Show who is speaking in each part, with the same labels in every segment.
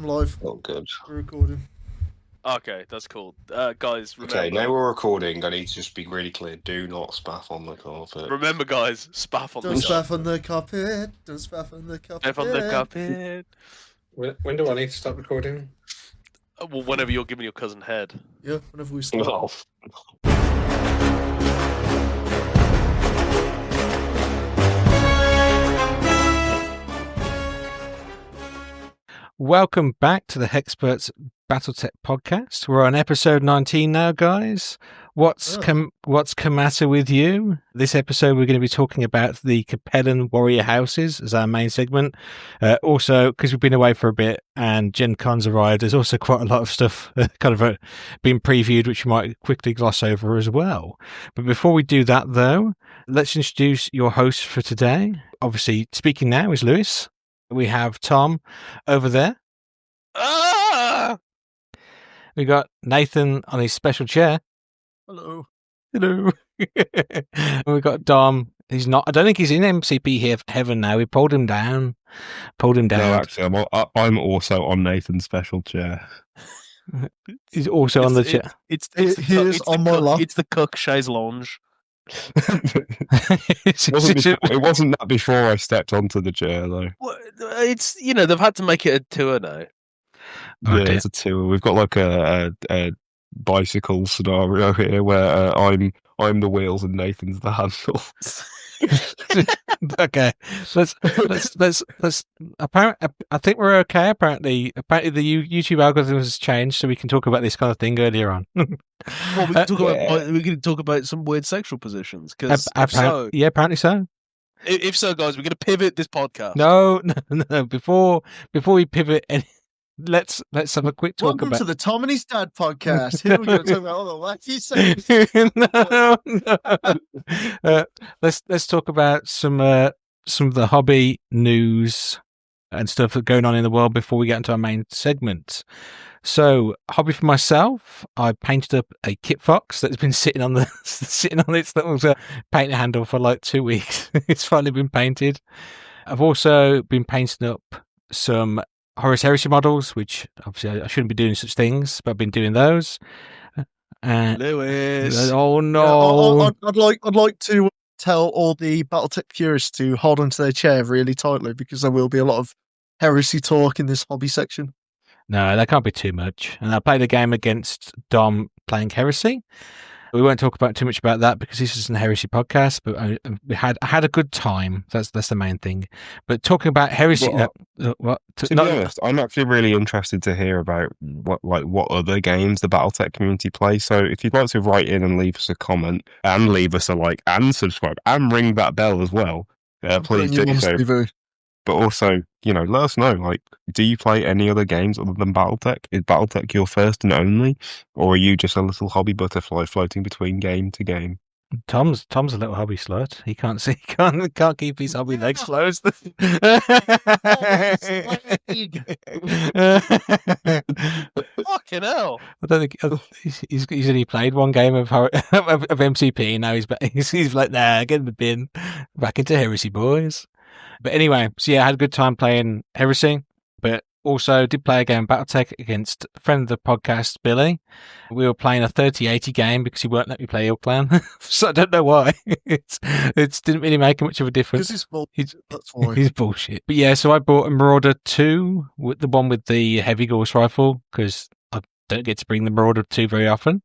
Speaker 1: live.
Speaker 2: Oh, good.
Speaker 1: We're recording.
Speaker 3: Okay, that's cool. Guys, remember.
Speaker 2: Okay, now we're recording. I need to just be really clear. Do not spaff on the carpet.
Speaker 3: Remember, guys, spaff on
Speaker 1: Don't
Speaker 3: the
Speaker 1: spaff on the carpet. Don't spaff on the carpet.
Speaker 3: Spaff on the carpet.
Speaker 4: When do I need to stop recording?
Speaker 3: Well, whenever you're giving your cousin head.
Speaker 1: Yeah, whenever we start.
Speaker 2: Oh.
Speaker 5: Welcome back to the Hexperts Battletech podcast. We're on episode 19 now, guys. What's Kamata with you? This episode, we're going to be talking about the Capellan warrior houses as our main segment. Also, because we've been away for a bit and Gen Con's arrived, there's also quite a lot of stuff being previewed, which we might quickly gloss over as well. But before we do that, though, let's introduce your host for today. Obviously, speaking now is Lewis. We have Tom over there.
Speaker 3: Ah!
Speaker 5: We got Nathan on his special chair.
Speaker 1: Hello.
Speaker 5: Hello. And we got Dom. He's not. I don't think he's in MCP heaven now. We pulled him down.
Speaker 6: No, actually, I'm also on Nathan's special chair.
Speaker 5: He's also on the chair.
Speaker 3: It's
Speaker 1: on my lap.
Speaker 3: It's the cook chaise lounge.
Speaker 6: It wasn't that before I stepped onto the chair, though.
Speaker 3: Well, it's they've had to make it a tour now.
Speaker 6: Yeah, it's a tour. We've got like a bicycle scenario here where I'm the wheels and Nathan's the handles.
Speaker 5: Okay, let's. Apparently, I think we're okay. Apparently, the YouTube algorithm has changed, so we can talk about this kind of thing earlier on.
Speaker 3: Well, we can talk about some weird sexual positions. Because
Speaker 5: apparently so.
Speaker 3: If so, guys, we're going to pivot this podcast.
Speaker 5: No. Before we pivot, let's have a quick talk
Speaker 1: Welcome
Speaker 5: about
Speaker 1: to the Tom and his Dad podcast. Here we're going to talk about all the wacky things.
Speaker 5: No. Let's talk about some of the hobby news and stuff that's going on in the world before we get into our main segment. So, hobby for myself, I painted up a Kit Fox that's been sitting on its little paint handle for like 2 weeks. It's finally been painted. I've also been painting up some Horus Heresy models, which obviously I shouldn't be doing such things, but I've been doing those.
Speaker 3: Lewis.
Speaker 5: Oh no!
Speaker 1: Yeah, I'd like to tell all the Battletech purists to hold onto their chair really tightly because there will be a lot of heresy talk in this hobby section.
Speaker 5: No, that can't be too much. And I played a game against Dom playing Heresy. We won't talk about too much about that because this is a Heresy podcast. But I had a good time. That's the main thing. But talking about Heresy,
Speaker 6: To be honest, I'm actually really interested to hear about what other games the Battletech community plays. So if you'd like to write in and leave us a comment and leave us a like and subscribe and ring that bell as well, please do so. But also, let us know, like, do you play any other games other than Battletech? Is Battletech your first and only? Or are you just a little hobby butterfly floating between game to game?
Speaker 5: Tom's a little hobby slut. He can't keep his hobby legs closed.
Speaker 1: Fucking
Speaker 3: hell!
Speaker 5: I don't think he's only played one game of MCP. Now he's like, nah, get in the bin, back into Heresy, boys. But anyway, so yeah, I had a good time playing Heresy, but also did play a game of Battletech against a friend of the podcast, Billy. We were playing a 30-80 game because he won't let me play Ill Clan. So I don't know why. It didn't really make much of a difference.
Speaker 1: That's why.
Speaker 5: He's bullshit. But yeah, so I bought a Marauder 2, the one with the heavy Gauss rifle, because I don't get to bring the Marauder 2 very often.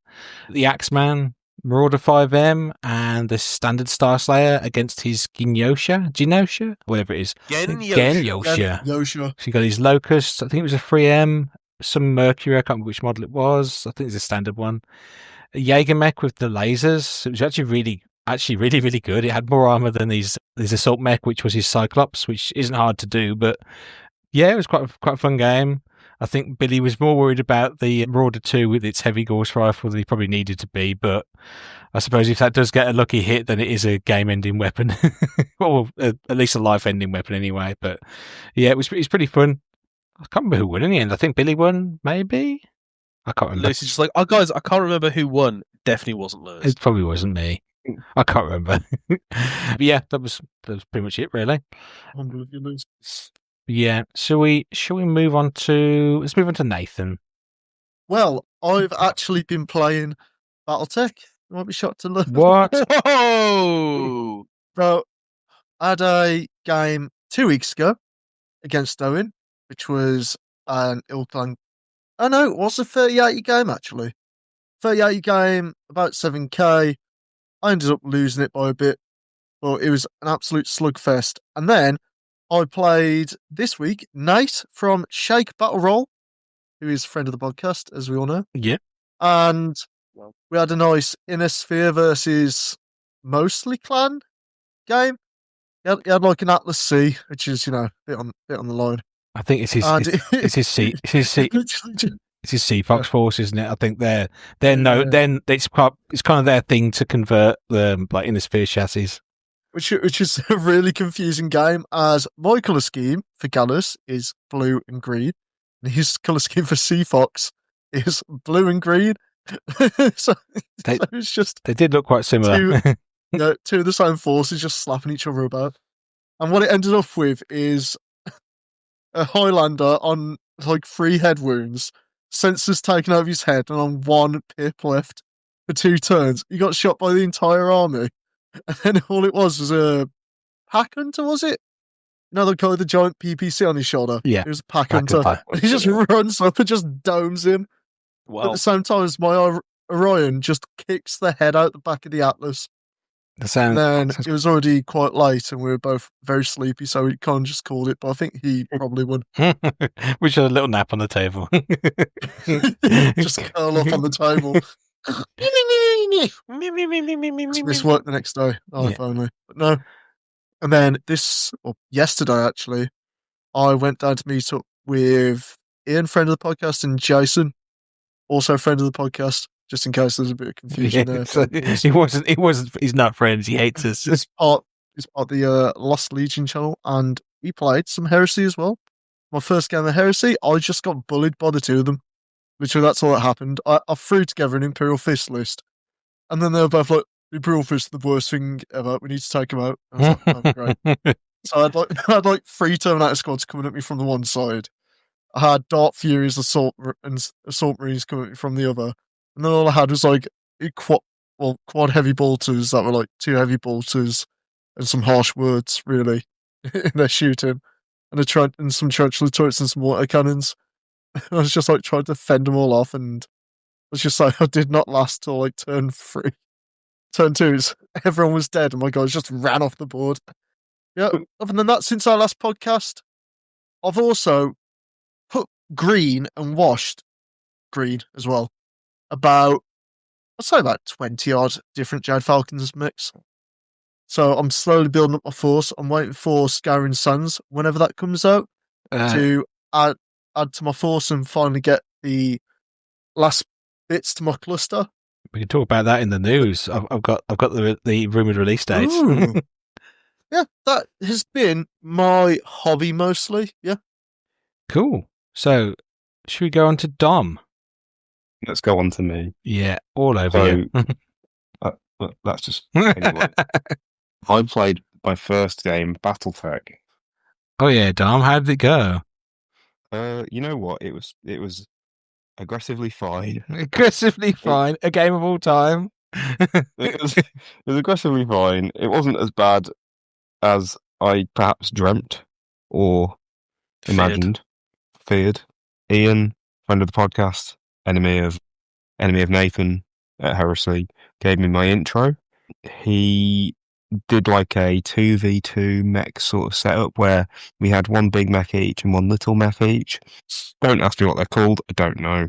Speaker 5: The Axeman Marauder 5M and the standard Star Slayer against his Genosha, whatever it is.
Speaker 3: Genosha.
Speaker 1: So
Speaker 5: he got his Locust, I think it was a 3M, some Mercury, I can't remember which model it was. I think it's a standard one. A Jaeger mech with the lasers. It was actually really, really good. It had more armor than his assault mech, which was his Cyclops, which isn't hard to do, but yeah, it was quite a fun game. I think Billy was more worried about the Marauder 2 with its heavy Gauss rifle than he probably needed to be, but I suppose if that does get a lucky hit, then it is a game-ending weapon. Or at least a life-ending weapon anyway. But yeah, it was pretty fun. I can't remember who won in the end. I think Billy won, maybe? I can't remember.
Speaker 3: Lewis is just like, oh guys, I can't remember who won. Definitely wasn't Lewis.
Speaker 5: It probably wasn't me. I can't remember. But yeah, that was pretty much it, really. Yeah. Shall we move on to Nathan?
Speaker 1: Well, I've actually been playing Battletech. You might be shocked to learn.
Speaker 5: What?
Speaker 3: Oh,
Speaker 1: So, I had a game 2 weeks ago against Owen, which was an Ilklang. Oh no, it was a 30-80 game actually. 30-80 game, about 7k. I ended up losing it by a bit, but it was an absolute slugfest. And then I played this week Nate from Shake Battle Roll, who is a friend of the podcast, as we all know.
Speaker 5: Yeah.
Speaker 1: And we had a nice Inner Sphere versus mostly clan game. He had like an Atlas C, which is, a bit on the line.
Speaker 5: I think it's his
Speaker 1: And
Speaker 5: it's his C it's his C it's his Seafox force, isn't it? I think they're no, then it's kind of their thing to convert the like Inner Sphere chassis.
Speaker 1: Which is a really confusing game, as my colour scheme for Gallus is blue and green, and his colour scheme for Seafox is blue and green. so it's just
Speaker 5: they did look quite similar.
Speaker 1: Two of the same forces just slapping each other about. And what it ended up with is a Highlander on like 3 head wounds, sensors taken over his head, and on 1 pip left for 2 turns. He got shot by the entire army. And then all it was a pack hunter, was it? The guy with the giant PPC on his shoulder.
Speaker 5: Yeah.
Speaker 1: It was a pack hunter. He just runs up and just domes him.
Speaker 3: well,
Speaker 1: At the same time as my Orion just kicks the head out the back of the Atlas. And then it was already quite late and we were both very sleepy, so we kind of just called it, but I think he probably won.
Speaker 5: We should have a little nap on the table.
Speaker 1: Just curl up on the table. Miss work the next day. Oh, if only. But no. And then yesterday actually, I went down to meet up with Ian, friend of the podcast, and Jason, also a friend of the podcast, just in case there's a bit of confusion there.
Speaker 5: So he's not friends, he hates us.
Speaker 1: He's part of the Lost Legion channel, and we played some Heresy as well. My first game of Heresy, I just got bullied by the 2 of them. Literally, that's all that happened. I threw together an Imperial Fist list, and then they were both like, Imperial Fist is the worst thing ever, we need to take them out. I was like, oh, great. So I had like 3 Terminator squads coming at me from the one side. I had Dark Furies, Assault Marines coming at me from the other. And then all I had was like quad heavy bolters that were like 2 heavy bolters and some harsh words, really, in their shooting. And some Churchill turrets and some water cannons. I was just like trying to fend them all off, and I was just like, I did not last till like turn 3. Turn 2, everyone was dead and my guys just ran off the board. Yeah, other than that, since our last podcast, I've also put green and washed green as well. I'd say about 20 odd different Jade Falcons mix. So I'm slowly building up my force. I'm waiting for Scouring Sands, whenever that comes out, to add to my force and finally get the last bits to my cluster.
Speaker 5: We can talk about that in the news. I've got the rumoured release date.
Speaker 1: Yeah, that has been my hobby mostly. Yeah.
Speaker 5: Cool. So, should we go on to Dom?
Speaker 6: Let's go on to me.
Speaker 5: Yeah, all over you.
Speaker 6: That's just... Anyway. I played my first game, Battletech.
Speaker 5: Oh yeah, Dom, how did it go?
Speaker 6: You know what? It was aggressively fine.
Speaker 5: Aggressively fine. A game of all time.
Speaker 6: It was aggressively fine. It wasn't as bad as I perhaps dreamt or imagined. Feared. Ian, friend of the podcast, enemy of Nathan at Heresy, gave me my intro. He did like a 2v2 mech sort of setup where we had 1 big mech each and 1 little mech each. Don't ask me what they're called. I don't know.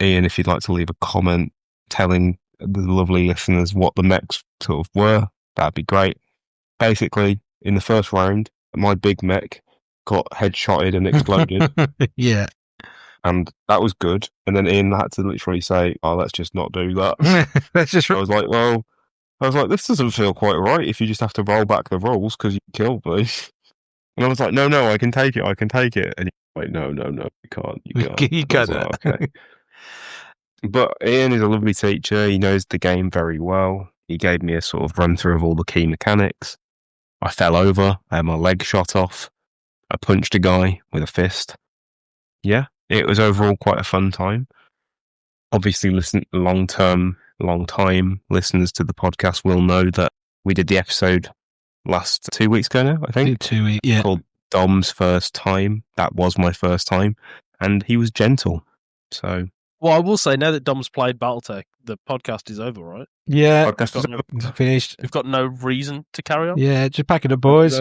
Speaker 6: Ian, if you'd like to leave a comment telling the lovely listeners what the mechs sort of were, that'd be great. Basically, in the first round, my big mech got headshotted and exploded.
Speaker 5: Yeah.
Speaker 6: And that was good. And then Ian had to literally say, "Oh, let's just not do that." I was like, this doesn't feel quite right if you just have to roll back the rolls because you killed me. And I was like, no, I can take it. And he's like, no, you can't.
Speaker 5: You got it.
Speaker 6: Like, okay. But Ian is a lovely teacher. He knows the game very well. He gave me a sort of run through of all the key mechanics. I fell over. I had my leg shot off. I punched a guy with a fist. Yeah, it was overall quite a fun time. Obviously, long time listeners to the podcast will know that we did the episode last 2 weeks ago now, I think.
Speaker 5: 2 weeks, yeah.
Speaker 6: Called Dom's First Time. That was my first time. And he was gentle. So.
Speaker 3: Well, I will say, now that Dom's played Battletech, the podcast is over, right?
Speaker 5: Yeah,
Speaker 6: Podcast
Speaker 5: finished.
Speaker 3: We've got no reason to carry on.
Speaker 5: Yeah, just pack it up, boys.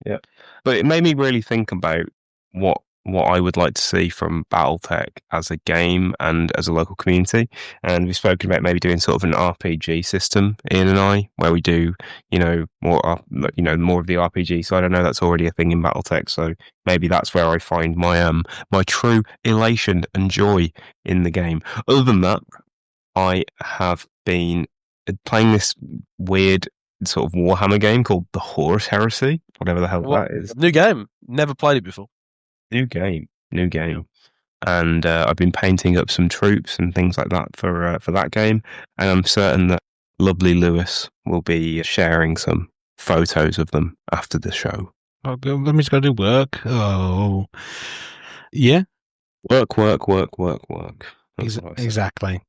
Speaker 6: Yeah. But it made me really think about what I would like to see from Battletech as a game and as a local community. And we've spoken about maybe doing sort of an RPG system, Ian and I, where we do, more of the RPG side. I know that's already a thing in Battletech, so maybe that's where I find my true elation and joy in the game. Other than that, I have been playing this weird sort of Warhammer game called the Horus Heresy, whatever the hell that is.
Speaker 3: New game. Never played it before.
Speaker 6: New game. And I've been painting up some troops and things like that for that game. And I'm certain that lovely Lewis will be sharing some photos of them after the show.
Speaker 5: Oh, let me just go do work. Oh, yeah.
Speaker 6: Work. That's what I say.
Speaker 5: Exactly.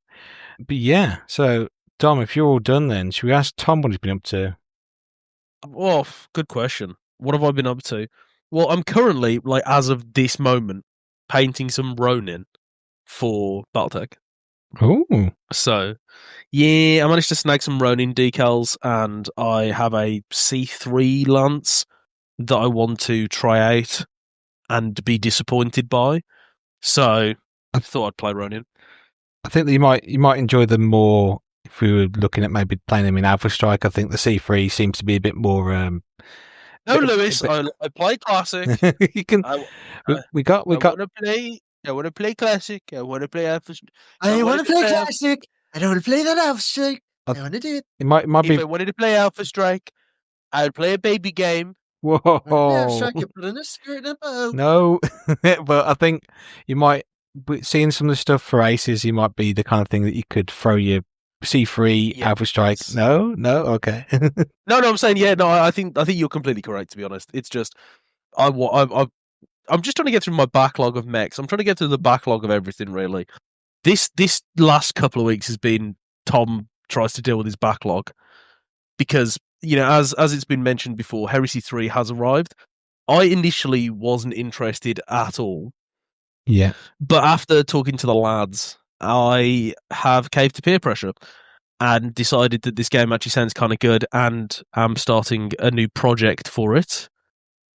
Speaker 5: But yeah, so Dom, if you're all done, then should we ask Tom what he's been up to?
Speaker 3: Well, good question. What have I been up to? Well, I'm currently, as of this moment, painting some Ronin for Battletech.
Speaker 5: Oh.
Speaker 3: So, yeah, I managed to snag some Ronin decals, and I have a C3 lance that I want to try out and be disappointed by. So, I thought I'd play Ronin.
Speaker 5: I think that you might enjoy them more if we were looking at maybe playing them in Alpha Strike. I think the C3 seems to be a bit more.
Speaker 3: No, Lewis, I play classic.
Speaker 5: You can. We got.
Speaker 3: I want to play classic. I want to play Alpha.
Speaker 1: I want to play classic. I don't want to play that Alpha Strike. I want to do it.
Speaker 5: It might
Speaker 3: If
Speaker 5: be.
Speaker 3: I wanted to play Alpha Strike, I would play a baby game.
Speaker 5: Whoa.
Speaker 1: Alpha Strike, you're putting a skirt in a bow.
Speaker 5: No, but I think you might seeing some of the stuff for Aces. You might be the kind of thing that you could throw your C3 Alpha Strike. No, okay.
Speaker 3: No, I'm saying no. I think you're completely correct. To be honest, it's just I'm just trying to get through my backlog of mechs. I'm trying to get through the backlog of everything. Really, this last couple of weeks has been Tom tries to deal with his backlog because as it's been mentioned before, Heresy 3 has arrived. I initially wasn't interested at all.
Speaker 5: Yeah,
Speaker 3: but after talking to the lads, I have caved to peer pressure and decided that this game actually sounds kind of good, and I'm starting a new project for it.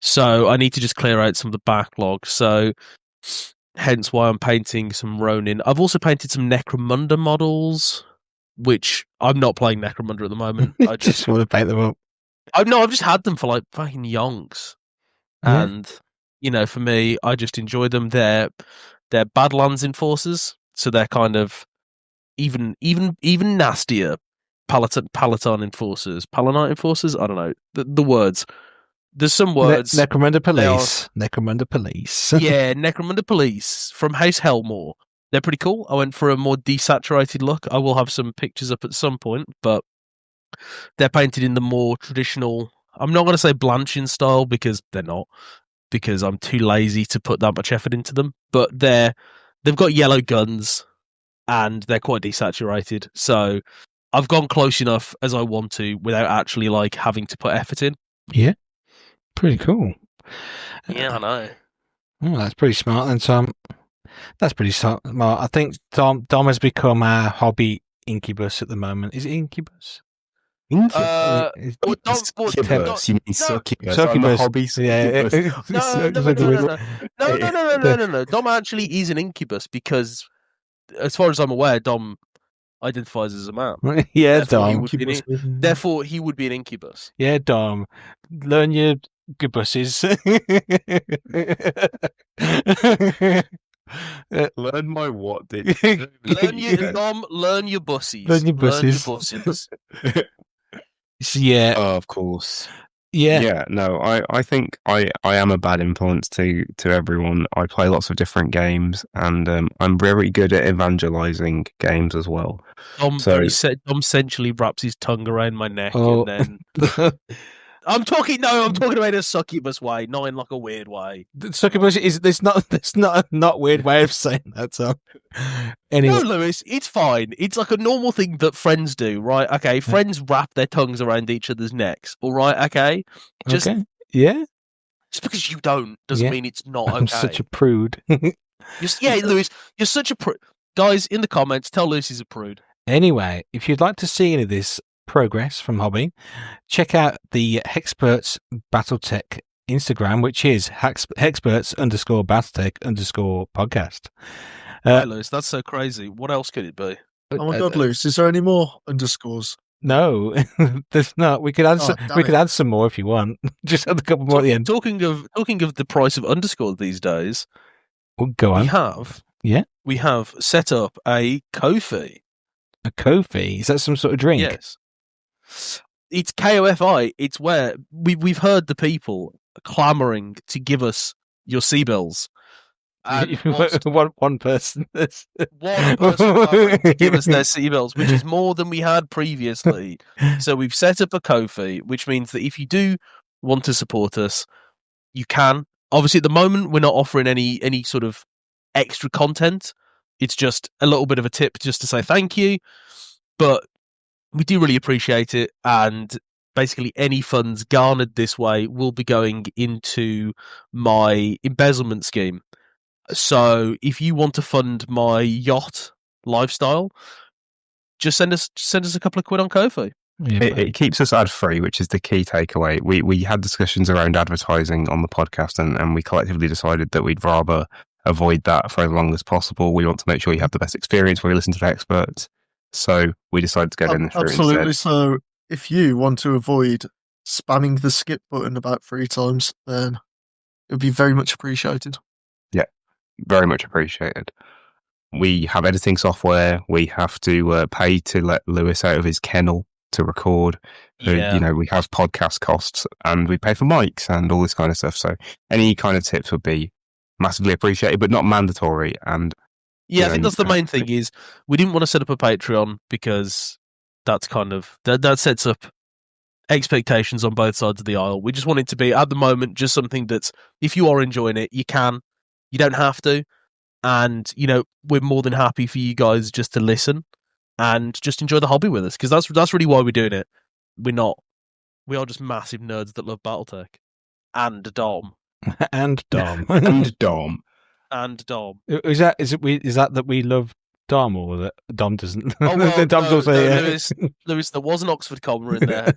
Speaker 3: So I need to just clear out some of the backlog. So hence why I'm painting some Ronin. I've also painted some Necromunda models, which I'm not playing Necromunda at the moment. I
Speaker 5: just want to paint them up.
Speaker 3: I've just had them for fucking yonks.
Speaker 5: Yeah.
Speaker 3: And for me, I just enjoy them. They're Badlands enforcers. So they're kind of even nastier Palatine enforcers. Palanite enforcers? I don't know. The words. There's some words.
Speaker 5: Necromunda Police. Necromunda Police.
Speaker 3: Yeah, Necromunda Police from House Hellmore. They're pretty cool. I went for a more desaturated look. I will have some pictures up at some point, but they're painted in the more traditional, I'm not going to say blanching style because they're not, because I'm too lazy to put that much effort into them, but they've got yellow guns and they're quite desaturated. So I've gone close enough as I want to without actually having to put effort in.
Speaker 5: Yeah. Pretty cool.
Speaker 3: Yeah, I know.
Speaker 5: Oh, that's pretty smart then, Tom. That's pretty smart. I think Dom has become our hobby incubus at the moment. Is it incubus?
Speaker 6: Succubus. You mean succubus?
Speaker 5: Succubus.
Speaker 6: Hobby
Speaker 5: Yeah.
Speaker 3: No. Dom actually is an incubus because, as far as I'm aware, Dom identifies as a man.
Speaker 5: Yeah,
Speaker 3: Therefore,
Speaker 5: Dom.
Speaker 3: Therefore, he would be an incubus.
Speaker 5: Yeah, Dom. Learn your gibuses.
Speaker 6: Learn my what, did
Speaker 3: Dom, learn your bussies.
Speaker 5: Learn your bussies. Yeah.
Speaker 6: Oh, of course.
Speaker 5: Yeah.
Speaker 6: Yeah, no, I think I am a bad influence to everyone. I play lots of different games, and I'm very good at evangelizing games as well.
Speaker 3: Dom essentially wraps his tongue around my neck, and then I'm talking about a succubus way, not in like a weird way.
Speaker 5: Succubus is there's not a not weird way of saying that. So anyway,
Speaker 3: No, Lewis, it's fine. It's like a normal thing that friends do, right? Okay, friends wrap their tongues around each other's necks. All right, okay.
Speaker 5: okay, yeah.
Speaker 3: Just because you don't doesn't mean it's not okay.
Speaker 5: I'm such a prude.
Speaker 3: Lewis, you're such a prude. Guys, in the comments, tell Lewis he's a prude. Anyway,
Speaker 5: if you'd like to see any of this progress from Hobby, check out the Hexperts Battletech Instagram, which is Hexperts_Battletech_podcast.
Speaker 3: Hey, Lewis, that's so crazy. What else could it be?
Speaker 1: Oh my God, Lewis, is there any more underscores?
Speaker 5: No, there's not. We could add add some more if you want. Just add a couple more at the end.
Speaker 3: Talking of the price of underscores these days,
Speaker 5: well, go on.
Speaker 3: We have set up a Ko-fi.
Speaker 5: A Ko-fi? Is that some sort of drink?
Speaker 3: Yes. It's KOFI. It's where we've heard the people clamoring to give us your C-bills.
Speaker 5: One person.
Speaker 3: One person clamoring to give us their C-bills, which is more than we had previously. So we've set up a Ko-fi, which means that if you do want to support us, you can. Obviously, at the moment, we're not offering any sort of extra content. It's just a little bit of a tip just to say thank you. But we do really appreciate it. And basically any funds garnered this way will be going into my embezzlement scheme. So if you want to fund my yacht lifestyle, just send us a couple of quid on Ko-fi.
Speaker 6: Yeah, it keeps us ad free, which is the key takeaway. We had discussions around advertising on the podcast, and we collectively decided that we'd rather avoid that for as long as possible. We want to make sure you have the best experience when you listen to the experts. So we decided to go down this route
Speaker 1: absolutely.
Speaker 6: instead.
Speaker 1: So if you want to avoid spamming the skip button about 3 times, then it would be very much appreciated.
Speaker 6: Yeah, very much appreciated. We have editing software. We have to pay to let Lewis out of his kennel to record.
Speaker 3: Yeah.
Speaker 6: You know, we have podcast costs, and we pay for mics and all this kind of stuff. So any kind of tips would be massively appreciated, but not mandatory. And
Speaker 3: I think that's the main thing is we didn't want to set up a Patreon because that's kind of that sets up expectations on both sides of the aisle. We just want it to be at the moment just something that's, if you are enjoying it, you don't have to. And, you know, we're more than happy for you guys just to listen and just enjoy the hobby with us, because that's really why we're doing it. We are just massive nerds that love Battletech and Dom.
Speaker 5: and Dom.
Speaker 6: and Dom.
Speaker 3: And Dom.
Speaker 5: Is that we love Dom, or that Dom doesn't?
Speaker 3: Oh, well,
Speaker 5: Dom's also
Speaker 3: Lewis, there was an Oxford comma in there.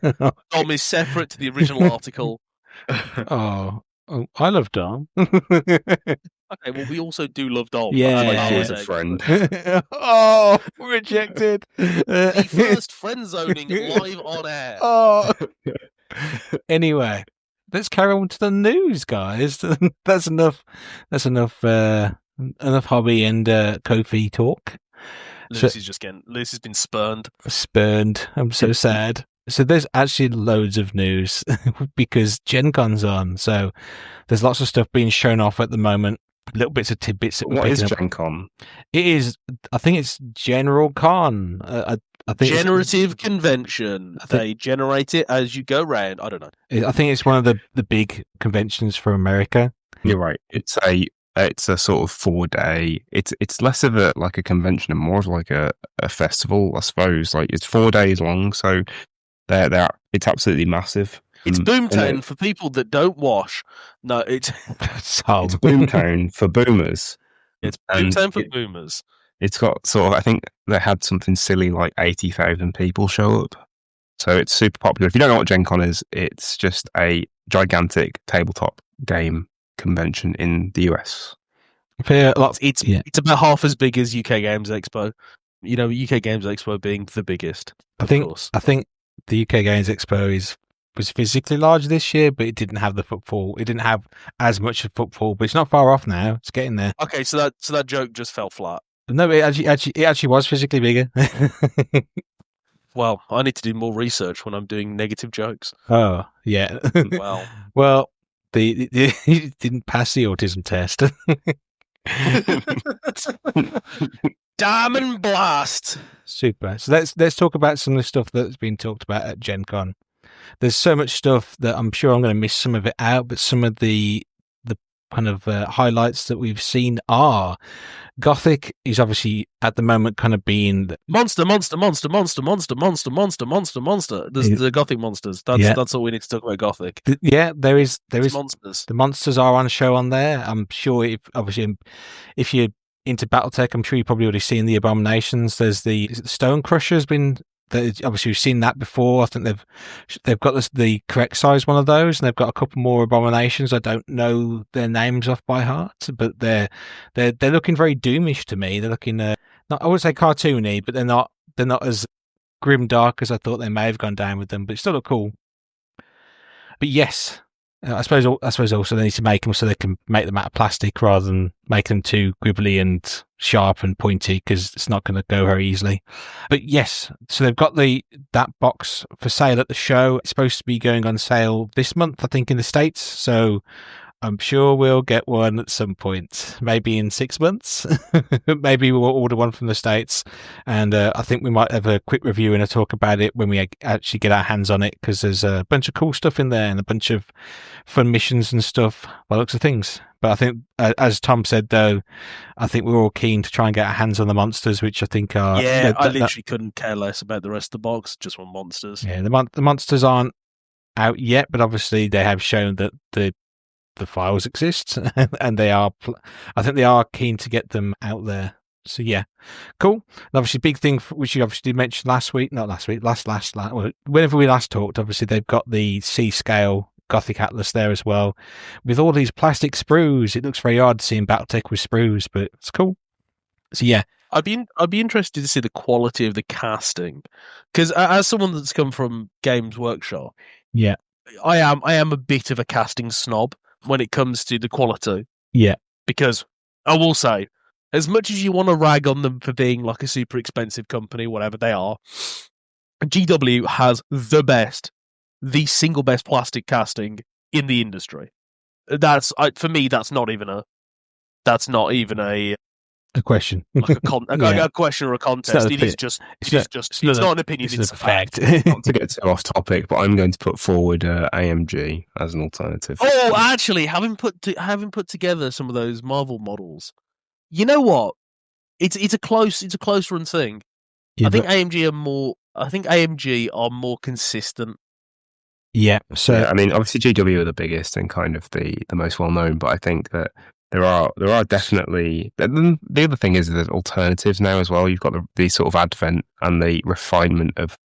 Speaker 3: Dom is separate to the original article.
Speaker 5: Oh, I love Dom.
Speaker 3: Okay, well, we also do love Dom.
Speaker 5: Yeah,
Speaker 6: as a friend.
Speaker 5: Oh, rejected.
Speaker 3: The first friend zoning live on air.
Speaker 5: Oh. Anyway, let's carry on to the news, guys. That's enough. Enough hobby and Ko-fi talk.
Speaker 3: Lewis has been spurned.
Speaker 5: Spurned. I'm so sad. So there's actually loads of news because Gen Con's on. So there's lots of stuff being shown off at the moment. Little bits of tidbits. That
Speaker 6: What is Gen Con?
Speaker 5: It is. I think it's General Con. I think
Speaker 3: generative convention. They generate it as you go round. I don't know.
Speaker 5: I think it's one of the big conventions for America.
Speaker 6: You're right. It's a sort of 4-day. It's less of a convention and more of like a festival, I suppose. Like it's 4 days long, so it's absolutely massive.
Speaker 3: It's Boomtown for people that don't wash. No, it's
Speaker 6: it's Boomtown for boomers.
Speaker 3: It's Boomtown for boomers.
Speaker 6: It's got sort of, I think they had something silly like 80,000 people show up. So it's super popular. If you don't know what Gen Con is, it's just a gigantic tabletop game convention in the US.
Speaker 3: It's about half as big as UK Games Expo. You know, UK Games Expo being the biggest.
Speaker 5: I think the UK Games Expo was physically large this year, but it didn't have the footfall. It didn't have as much footfall, but it's not far off now. It's getting there.
Speaker 3: Okay, so that joke just fell flat.
Speaker 5: No, it actually was physically bigger.
Speaker 3: Well, I need to do more research when I'm doing negative jokes.
Speaker 5: Oh, yeah. Well, he didn't pass the autism test.
Speaker 3: Diamond Blast.
Speaker 5: Super. So let's talk about some of the stuff that's been talked about at Gen Con. there's so much stuff that I'm sure I'm going to miss some of it out, but some of the kind of highlights that we've seen are Gothic is obviously at the moment kind of being
Speaker 3: monster. There's the Gothic monsters. That's all we need to talk about Gothic.
Speaker 5: There is
Speaker 3: monsters.
Speaker 5: The monsters are on show on there. I'm sure if you're into Battletech, I'm sure you've probably already seen the abominations. There's the Stone Crusher's been. Obviously, we've seen that before. I think they've got the correct size one of those, and they've got a couple more abominations. I don't know their names off by heart, but they're looking very doomish to me. They're looking not, I would say cartoony, but they're not as grim dark as I thought they may have gone down with them. But it still look cool. But yes, I suppose also they need to make them so they can make them out of plastic rather than make them too gribbly and sharp and pointy, because it's not going to go very easily. But yes, so they've got that box for sale at the show. It's supposed to be going on sale this month, I think, in the States. So I'm sure we'll get one at some point, maybe in 6 months. Maybe we'll order one from the States, and I think we might have a quick review and a talk about it when we actually get our hands on it, because there's a bunch of cool stuff in there and a bunch of fun missions and stuff by the looks of things. But I think, as Tom said, though, I think we're all keen to try and get our hands on the monsters, which I think are...
Speaker 3: Yeah, I literally couldn't care less about the rest of the box, just want monsters.
Speaker 5: Yeah, the monsters aren't out yet, but obviously they have shown that the files exist, and they are. I think they are keen to get them out there. So yeah, cool. And obviously, big thing which you obviously mentioned last whenever we last talked. Obviously, they've got the C scale Gothic Atlas there as well, with all these plastic sprues. It looks very odd seeing Battletech with sprues, but it's cool. So yeah,
Speaker 3: I'd be interested to see the quality of the casting, because as someone that's come from Games Workshop,
Speaker 5: yeah,
Speaker 3: I am a bit of a casting snob when it comes to the quality.
Speaker 5: Yeah.
Speaker 3: Because I will say, as much as you want to rag on them for being like a super expensive company, whatever they are, GW has the single best plastic casting in the industry. For me, that's not even a
Speaker 5: question.
Speaker 3: Like a question or a contest. It's not an opinion. It's a fact.
Speaker 6: Not to get too off topic, but I'm going to put forward AMG as an alternative.
Speaker 3: Oh, actually, having put together some of those Marvel models, you know what? It's a close run thing.
Speaker 5: Yeah,
Speaker 3: I think AMG are more consistent.
Speaker 5: Yeah. So
Speaker 6: yeah, I mean, obviously GW are the biggest and kind of the most well known, but I think that there are definitely. The other thing is there's alternatives now as well. You've got the sort of advent and the refinement of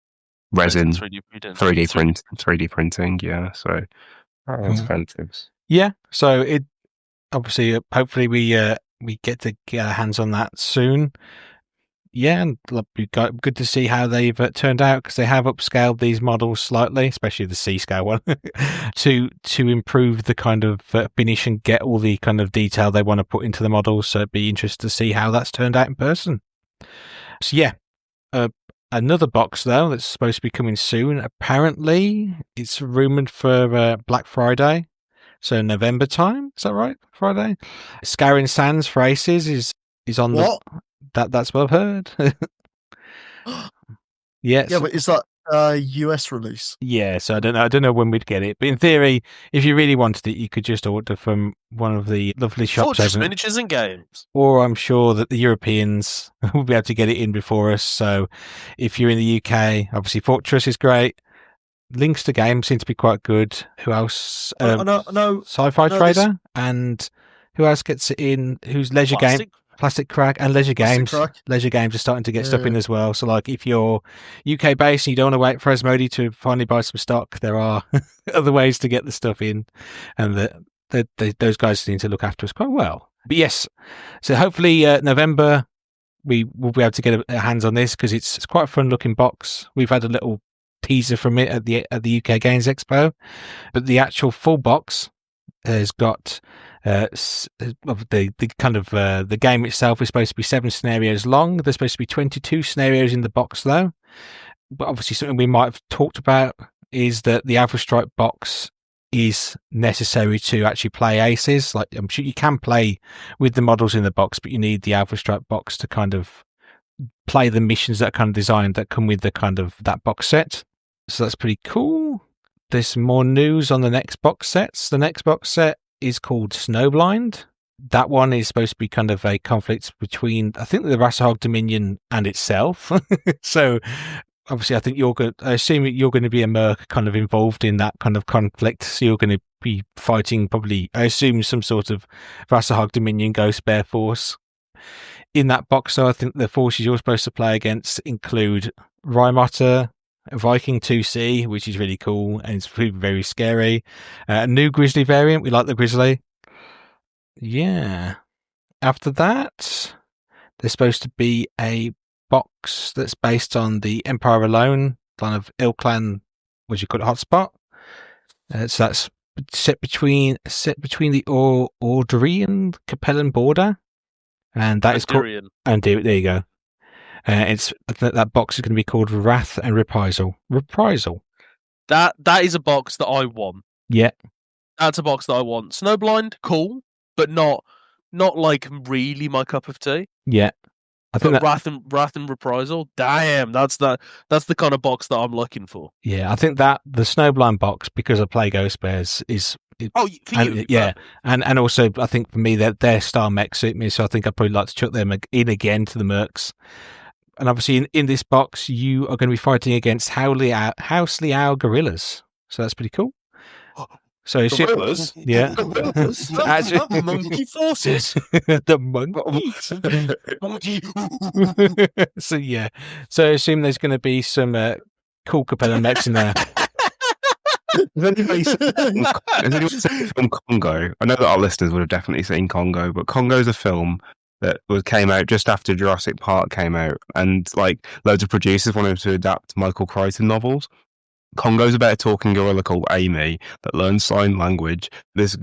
Speaker 6: resin, 3D printing. Yeah, so alternatives.
Speaker 5: Yeah, so it obviously, hopefully we get to get our hands on that soon. Yeah, and it'll be good to see how they've turned out, because they have upscaled these models slightly, especially the C-scale one, to improve the kind of finish and get all the kind of detail they want to put into the models. So it'd be interesting to see how that's turned out in person. So yeah, another box though that's supposed to be coming soon. Apparently, it's rumored for Black Friday, so November time. Is that right? Friday. Scouring Sands for Aces is on
Speaker 1: what?
Speaker 5: That's what I've heard.
Speaker 1: Yeah, but is that a US release?
Speaker 5: Yeah, so I don't know when we'd get it, but in theory, if you really wanted it, you could just order from one of the lovely shops.
Speaker 3: Fortress Miniatures and Games.
Speaker 5: Or I'm sure that the Europeans will be able to get it in before us. So if you're in the UK, obviously Fortress is great. Links to Games seem to be quite good. Who else?
Speaker 1: No,
Speaker 5: Sci-Fi Trader, and who else gets it in? Who's Leisure Game? Plastic Crack and Leisure Games. Leisure Games are starting to get stuff in as well. So, like, if you're UK based and you don't want to wait for Asmodee to finally buy some stock, there are other ways to get the stuff in, and those guys seem to look after us quite well. But yes, so hopefully November we will be able to get our hands on this, because it's quite a fun looking box. We've had a little teaser from it at the UK Games Expo, but the actual full box has got the kind of the game itself is supposed to be 7 scenarios long. There's supposed to be 22 scenarios in the box though. But obviously something we might have talked about is that the Alpha Strike box is necessary to actually play Aces. Like, I'm sure you can play with the models in the box, but you need the Alpha Strike box to kind of play the missions that are kind of designed that come with the kind of that box set. So that's pretty cool. there's some more news on the next box sets. The next box set is called Snowblind. That one is supposed to be kind of a conflict between, I think, the Rassahog Dominion and itself. So, obviously, I assume you're going to be a merc kind of involved in that kind of conflict. So you're going to be fighting probably, I assume, some sort of Rassahog Dominion Ghost Bear force. In that box, so I think the forces you're supposed to play against include Rhymotter, Viking 2C, which is really cool and it's very scary. A new Grizzly variant. We like the Grizzly. Yeah. After that, there's supposed to be a box that's based on the Empire Alone, kind of Ilklan, what do you call it, hotspot. So that's set between the Audrey and Capellan border, and that is called. And there you go. That box is going to be called Wrath and Reprisal.
Speaker 3: That is a box that I want.
Speaker 5: Yeah,
Speaker 3: that's a box that I want. Snowblind, cool, but not like really my cup of tea.
Speaker 5: Yeah, I think
Speaker 3: Wrath and Reprisal. Damn, that's the kind of box that I'm looking for.
Speaker 5: Yeah, I think that the Snowblind box, because I play Ghost Bears, is.
Speaker 3: For you,
Speaker 5: yeah, and also I think for me their style mech suit me, so I think I'd probably like to chuck them in again to the mercs. And obviously in this box you are going to be fighting against Housely Owl gorillas, so that's pretty cool. So
Speaker 2: gorillas?
Speaker 5: Yeah.
Speaker 3: Actually, monkey forces.
Speaker 5: The monkey. So yeah. So I assume there's going to be some cool Capellan mechs in there.
Speaker 6: Has anybody seen the film Congo? I know that our listeners would have definitely seen Congo, but Congo is a film that came out just after Jurassic Park came out, and like loads of producers wanted to adapt Michael Crichton novels. Congo's about a talking gorilla called Amy that learns sign language. This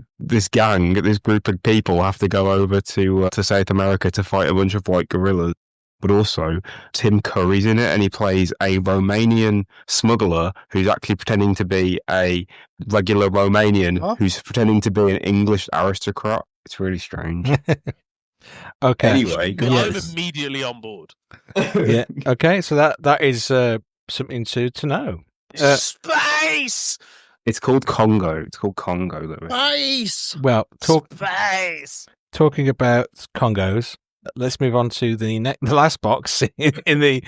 Speaker 6: group of people have to go over to South America to fight a bunch of white gorillas. But also, Tim Curry's in it, and he plays a Romanian smuggler who's actually pretending to be a regular Romanian who's pretending to be an English aristocrat. It's really strange.
Speaker 5: Okay.
Speaker 6: Anyway,
Speaker 3: I'm immediately on board.
Speaker 5: Yeah. Okay. So that is something to know.
Speaker 3: Space.
Speaker 6: It's called Congo. It's called Congo.
Speaker 3: Space.
Speaker 5: Well,
Speaker 3: Space.
Speaker 5: Talking about Congos. Let's move on to the last box in the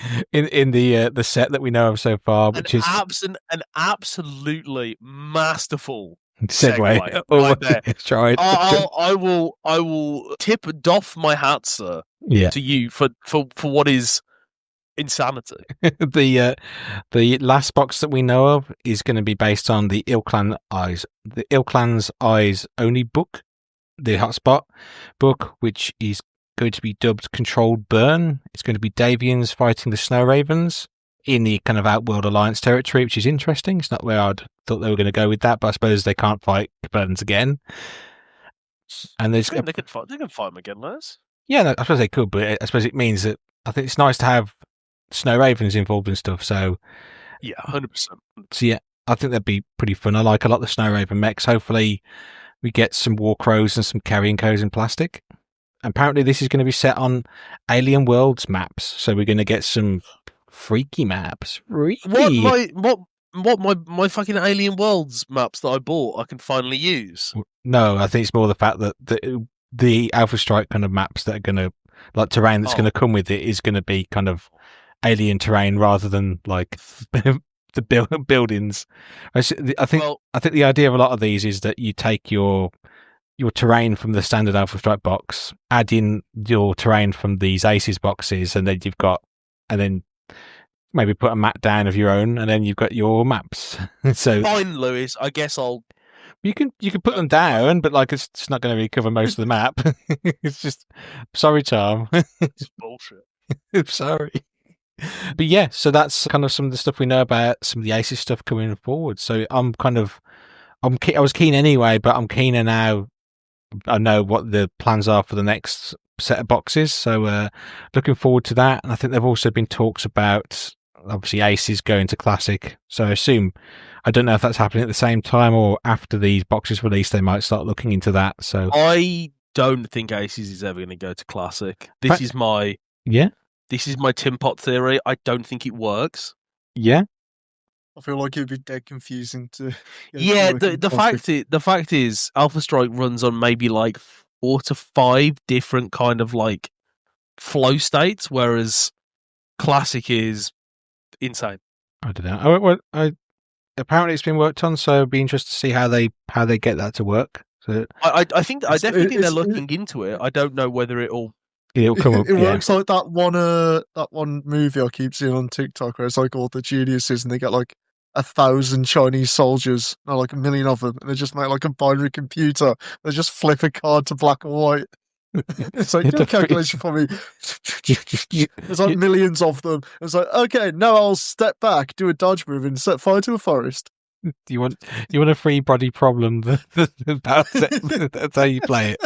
Speaker 5: set that we know of so far, which is
Speaker 3: an absolutely masterful
Speaker 5: segue.
Speaker 3: Right there.
Speaker 5: Let's try it.
Speaker 3: I will doff my hat, sir.
Speaker 5: Yeah.
Speaker 3: To you for what is insanity.
Speaker 5: The last box that we know of is going to be based on the Ilklan's Eyes Only book, the hotspot book, which is going to be dubbed Controlled Burn. It's going to be Davians fighting the Snow Ravens in the kind of Outworld Alliance territory, which is interesting. It's not where I'd thought they were going to go with that, but I suppose they can't fight Capellans again. And they
Speaker 3: can fight them again, Les.
Speaker 5: Yeah, no, I suppose they could, but I suppose it means that I think it's nice to have Snow Ravens involved in stuff. So
Speaker 3: yeah, 100%.
Speaker 5: So yeah, I think that'd be pretty fun. I like a lot of the Snow Raven mechs. Hopefully, we get some War Crows and some Carrion Crows in plastic. Apparently, this is going to be set on Alien Worlds maps, so we're going to get some freaky maps. Freaky.
Speaker 3: What my fucking Alien Worlds maps that I bought I can finally use?
Speaker 5: No, I think it's more the fact that the Alpha Strike kind of maps that are going to, like terrain that's going to come with it, is going to be kind of alien terrain rather than like the buildings. I think the idea of a lot of these is that you take your terrain from the standard Alpha Strike box, add in your terrain from these Aces boxes, and then then maybe put a map down of your own, and then you've got your maps. So
Speaker 3: fine, Lewis. I guess
Speaker 5: you can put them down, but like it's not going to really cover most of the map. It's just sorry, Tom.
Speaker 3: It's bullshit.
Speaker 5: I'm sorry. But yeah, so that's kind of some of the stuff we know about some of the Aces stuff coming forward. So I was keen anyway, but I'm keener now. I know what the plans are for the next set of boxes, so looking forward to that. And I think there've also been talks about obviously Aces going to Classic. So I don't know if that's happening at the same time or after these boxes release, they might start looking into that. So
Speaker 3: I don't think Aces is ever going to go to Classic. This is my Tim Pot theory. I don't think it works.
Speaker 5: Yeah.
Speaker 1: I feel like it'd be dead confusing to.
Speaker 3: Yeah, the fact is, Alpha Strike runs on maybe like 4 to 5 different kind of like flow states, whereas Classic is insane.
Speaker 5: I don't know. Apparently it's been worked on, so it'd be interesting to see how they get that to work. So
Speaker 3: I definitely think they're looking into it. I don't know whether it'll
Speaker 5: come up.
Speaker 1: It works like that one movie I keep seeing on TikTok where it's like all the geniuses and they get like 1,000 Chinese soldiers, or like 1,000,000 of them, and they just make like a binary computer. They just flip a card to black and white. It's like, do a calculation for me. There's like millions of them. It's like, okay, now I'll step back, do a dodge move, and set fire to a forest.
Speaker 5: Do you want a free body problem? That's how you play it.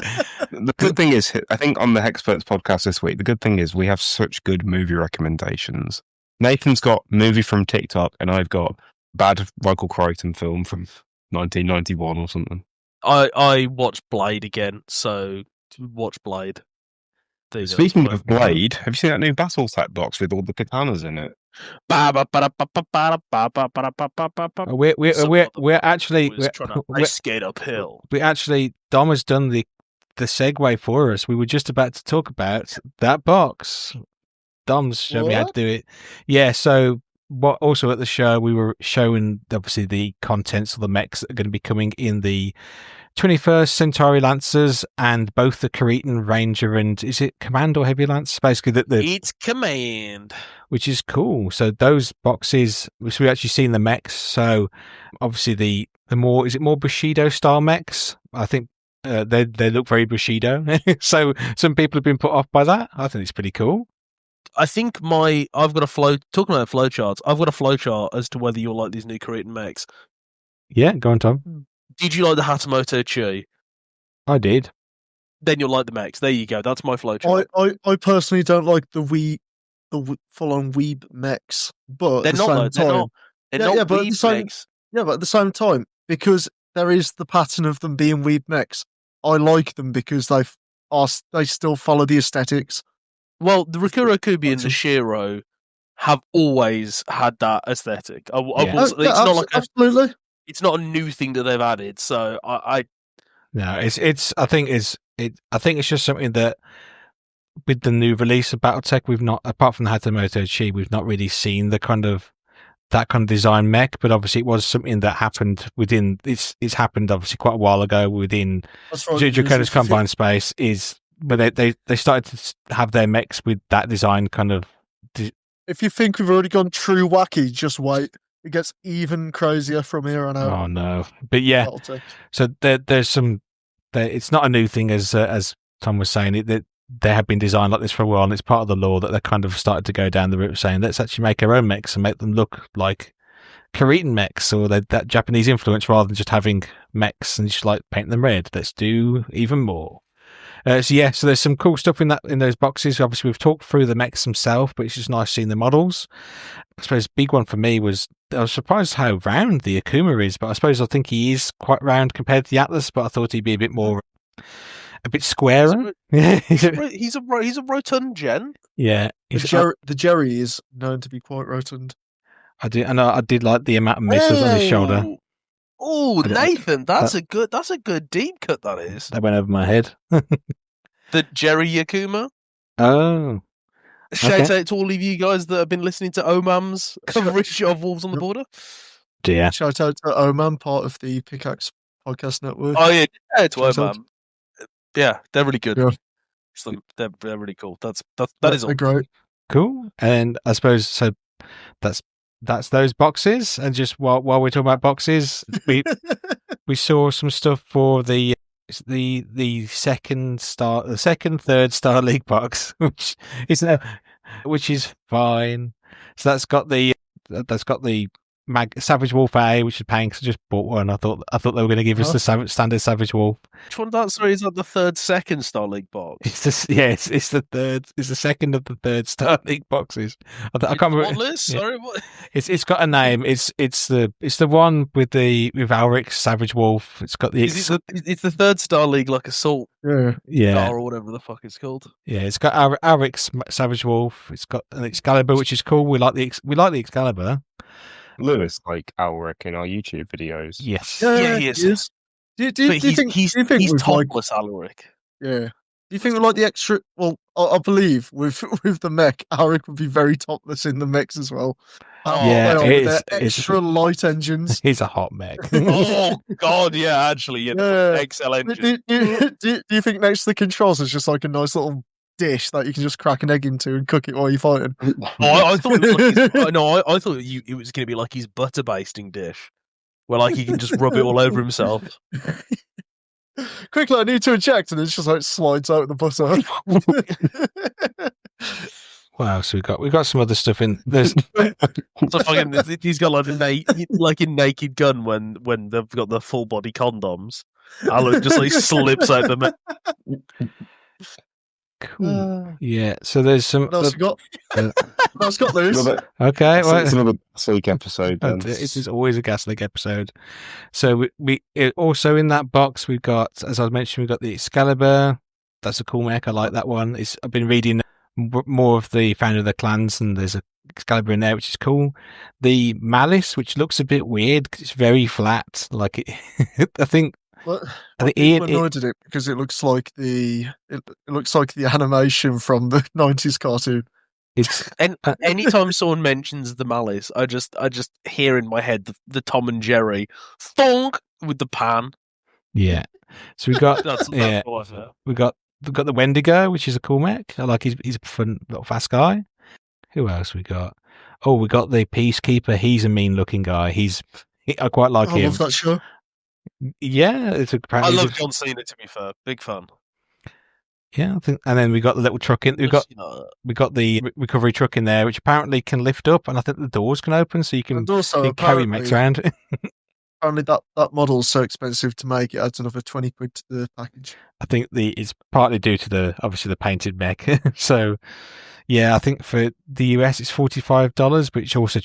Speaker 6: The good thing is, I think on the Hexperts podcast this week, the good thing is we have such good movie recommendations. Nathan's got movie from TikTok, and I've got bad Michael Crichton film from 1991 or something.
Speaker 3: I watched Blade again, so watch Blade.
Speaker 6: Speaking of Blade, have you seen that new Battletech box with all the katanas in it?
Speaker 5: We're actually
Speaker 3: I skate uphill.
Speaker 5: We actually, Dom has done the segue for us. We were just about to talk about that box. Dom's showed me how to do it. Yeah, so also at the show we were showing obviously the contents of the mechs that are going to be coming in the 21st Centauri Lancers and both the Cretan Ranger and is it Command or Heavy Lance? Basically,
Speaker 3: it's Command,
Speaker 5: which is cool. So those boxes, which we actually seen the mechs. So obviously the more is it more Bushido style mechs? I think they look very Bushido. So some people have been put off by that. I think it's pretty cool.
Speaker 3: I think I've got a flow. Talking about flow charts, I've got a flow chart as to whether you'll like these new Cretan mechs.
Speaker 5: Yeah, go on, Tom.
Speaker 3: Did you like the Hatamoto Chi?
Speaker 5: I did.
Speaker 3: Then you'll like the mechs. There you go. That's my flow chart.
Speaker 1: I personally don't like the full-on weeb mechs, but
Speaker 3: they're
Speaker 1: at the
Speaker 3: not.
Speaker 1: same time,
Speaker 3: They're not
Speaker 1: but
Speaker 3: weeb mechs.
Speaker 1: Yeah, but at the same time, because there is the pattern of them being weeb mechs, I like them because they still follow the aesthetics.
Speaker 3: Well, the Rikuro Kubi and the Shiro have always had that aesthetic.
Speaker 1: Absolutely.
Speaker 3: It's not a new thing that they've added. So I
Speaker 5: think it's just something that with the new release of Battletech, we've not, apart from the Hatamoto Chi, we've not really seen that kind of design mech. But obviously, it was something that happened within. It's happened obviously quite a while ago within Draconis Combine Space. But they started to have their mechs with that design kind of.
Speaker 1: If you think we've already gone true wacky, just wait. It gets even crazier from here on out.
Speaker 5: Oh no! But yeah, so there's some. It's not a new thing, as Tom was saying. That they have been designed like this for a while, and it's part of the law that they kind of started to go down the route of saying let's actually make our own mechs and make them look like Korean mechs or that Japanese influence, rather than just having mechs and just like paint them red. Let's do even more. So there's some cool stuff in those boxes. Obviously, we've talked through the mechs themselves, but it's just nice seeing the models. I suppose big one for me was I was surprised how round the Akuma is, but I think he is quite round compared to the Atlas. But I thought he'd be a bit squarer.
Speaker 3: He's a rotund gen.
Speaker 5: Yeah,
Speaker 1: the Jerry is known to be quite rotund.
Speaker 5: I did like the amount of missiles on his shoulder.
Speaker 3: Oh, Nathan, that's a good deep cut. That is.
Speaker 5: That went over my head.
Speaker 3: The Jerry Yakuma.
Speaker 5: Oh.
Speaker 3: Shout out to all of you guys that have been listening to Omam's coverage of Wolves on the Border.
Speaker 5: Yeah.
Speaker 1: Shout out to Omam, part of the Pickaxe Podcast Network.
Speaker 3: Oh yeah, shout out to Omam. Yeah, they're really good.
Speaker 1: Yeah.
Speaker 3: They're really cool. That is all.
Speaker 1: They're great.
Speaker 5: Cool. And I suppose so. That's those boxes. And just while we're talking about boxes, we saw some stuff for the second, third Star League box, which is fine. So that's got the Savage Wolf A, which is paying. So I just bought one. I thought they were going to give us the standard Savage Wolf.
Speaker 3: Which one? Is that the second Star League box?
Speaker 5: It's the third. It's the second of the third Star League boxes. I can't remember.
Speaker 3: What list? Sorry, what?
Speaker 5: It's got a name. It's the one with Alric's Savage Wolf. It's got
Speaker 3: it's the third Star League like Assault.
Speaker 5: Yeah.
Speaker 3: Star or whatever the fuck it's called.
Speaker 5: Yeah, it's got Alric's Savage Wolf. It's got an Excalibur, which is cool. We like the Excalibur.
Speaker 6: Lewis like Alric in our YouTube videos.
Speaker 5: Yes.
Speaker 3: Yeah, he is.
Speaker 1: Do you
Speaker 3: But
Speaker 1: think
Speaker 3: he's
Speaker 1: with like
Speaker 3: topless, Alaric.
Speaker 1: yeah? Do you think with like the extra? Well, I believe with the mech, Alric would be very topless in the mechs as well.
Speaker 5: Yeah,
Speaker 1: They are with their
Speaker 5: it's-
Speaker 1: extra light engines.
Speaker 5: He's a hot mech.
Speaker 3: Oh God, yeah, actually,
Speaker 1: Yeah.
Speaker 3: XL engine.
Speaker 1: Do you think next to the controls is just like a nice little dish that you can just crack an egg into and cook it while you're fighting?
Speaker 3: I thought it was like I thought it was going to be like his butter basting dish, where like he can just rub it all over himself.
Speaker 1: Quickly, I need to eject, and it's just like slides out with the butter.
Speaker 5: Wow, so we got some other stuff in. There's
Speaker 3: So fucking, he's got like a naked gun when they've got the full body condoms. Alaric just like slips out the.
Speaker 5: cool. Yeah, so there's some.
Speaker 1: What else you got? What else got, Lewis?
Speaker 5: Okay,
Speaker 6: So
Speaker 5: well,
Speaker 6: it's another Sleek episode. Then.
Speaker 5: it is always a Gas League episode. So we also in that box we've got, as I mentioned, we've got the Excalibur. That's a cool mech. I like that one. I've been reading more of the Founder of the Clans, and there's a Excalibur in there, which is cool. The Malice, which looks a bit weird because it's very flat. Like it, I think.
Speaker 1: What?
Speaker 5: I think
Speaker 1: People annoyed at it because it looks like the animation from the 90s cartoon.
Speaker 5: It's
Speaker 3: And anytime someone mentions the Malice, I just hear in my head the Tom and Jerry thonk with the pan.
Speaker 5: yeah. So we got
Speaker 3: That's
Speaker 5: yeah.
Speaker 3: all I've heard.
Speaker 5: We've got the Wendigo, which is a cool mech. I like he's a fun little fast guy. Who else we got? Oh, we got the Peacekeeper. He's a mean looking guy. I quite like
Speaker 1: I
Speaker 5: him.
Speaker 1: love that show.
Speaker 5: Yeah, it's
Speaker 3: I
Speaker 5: apparently
Speaker 3: love John Cena. To be fair, big fan.
Speaker 5: Yeah, I think. And then we got the little truck in. We got the recovery truck in there, which apparently can lift up, and I think the doors can open, so you can,
Speaker 1: And also,
Speaker 5: you can carry mechs around.
Speaker 1: apparently that model's so expensive to make, it adds another 20 quid to the package.
Speaker 5: I think it's partly due to obviously the painted mech. So, yeah, I think for the US it's $45, which also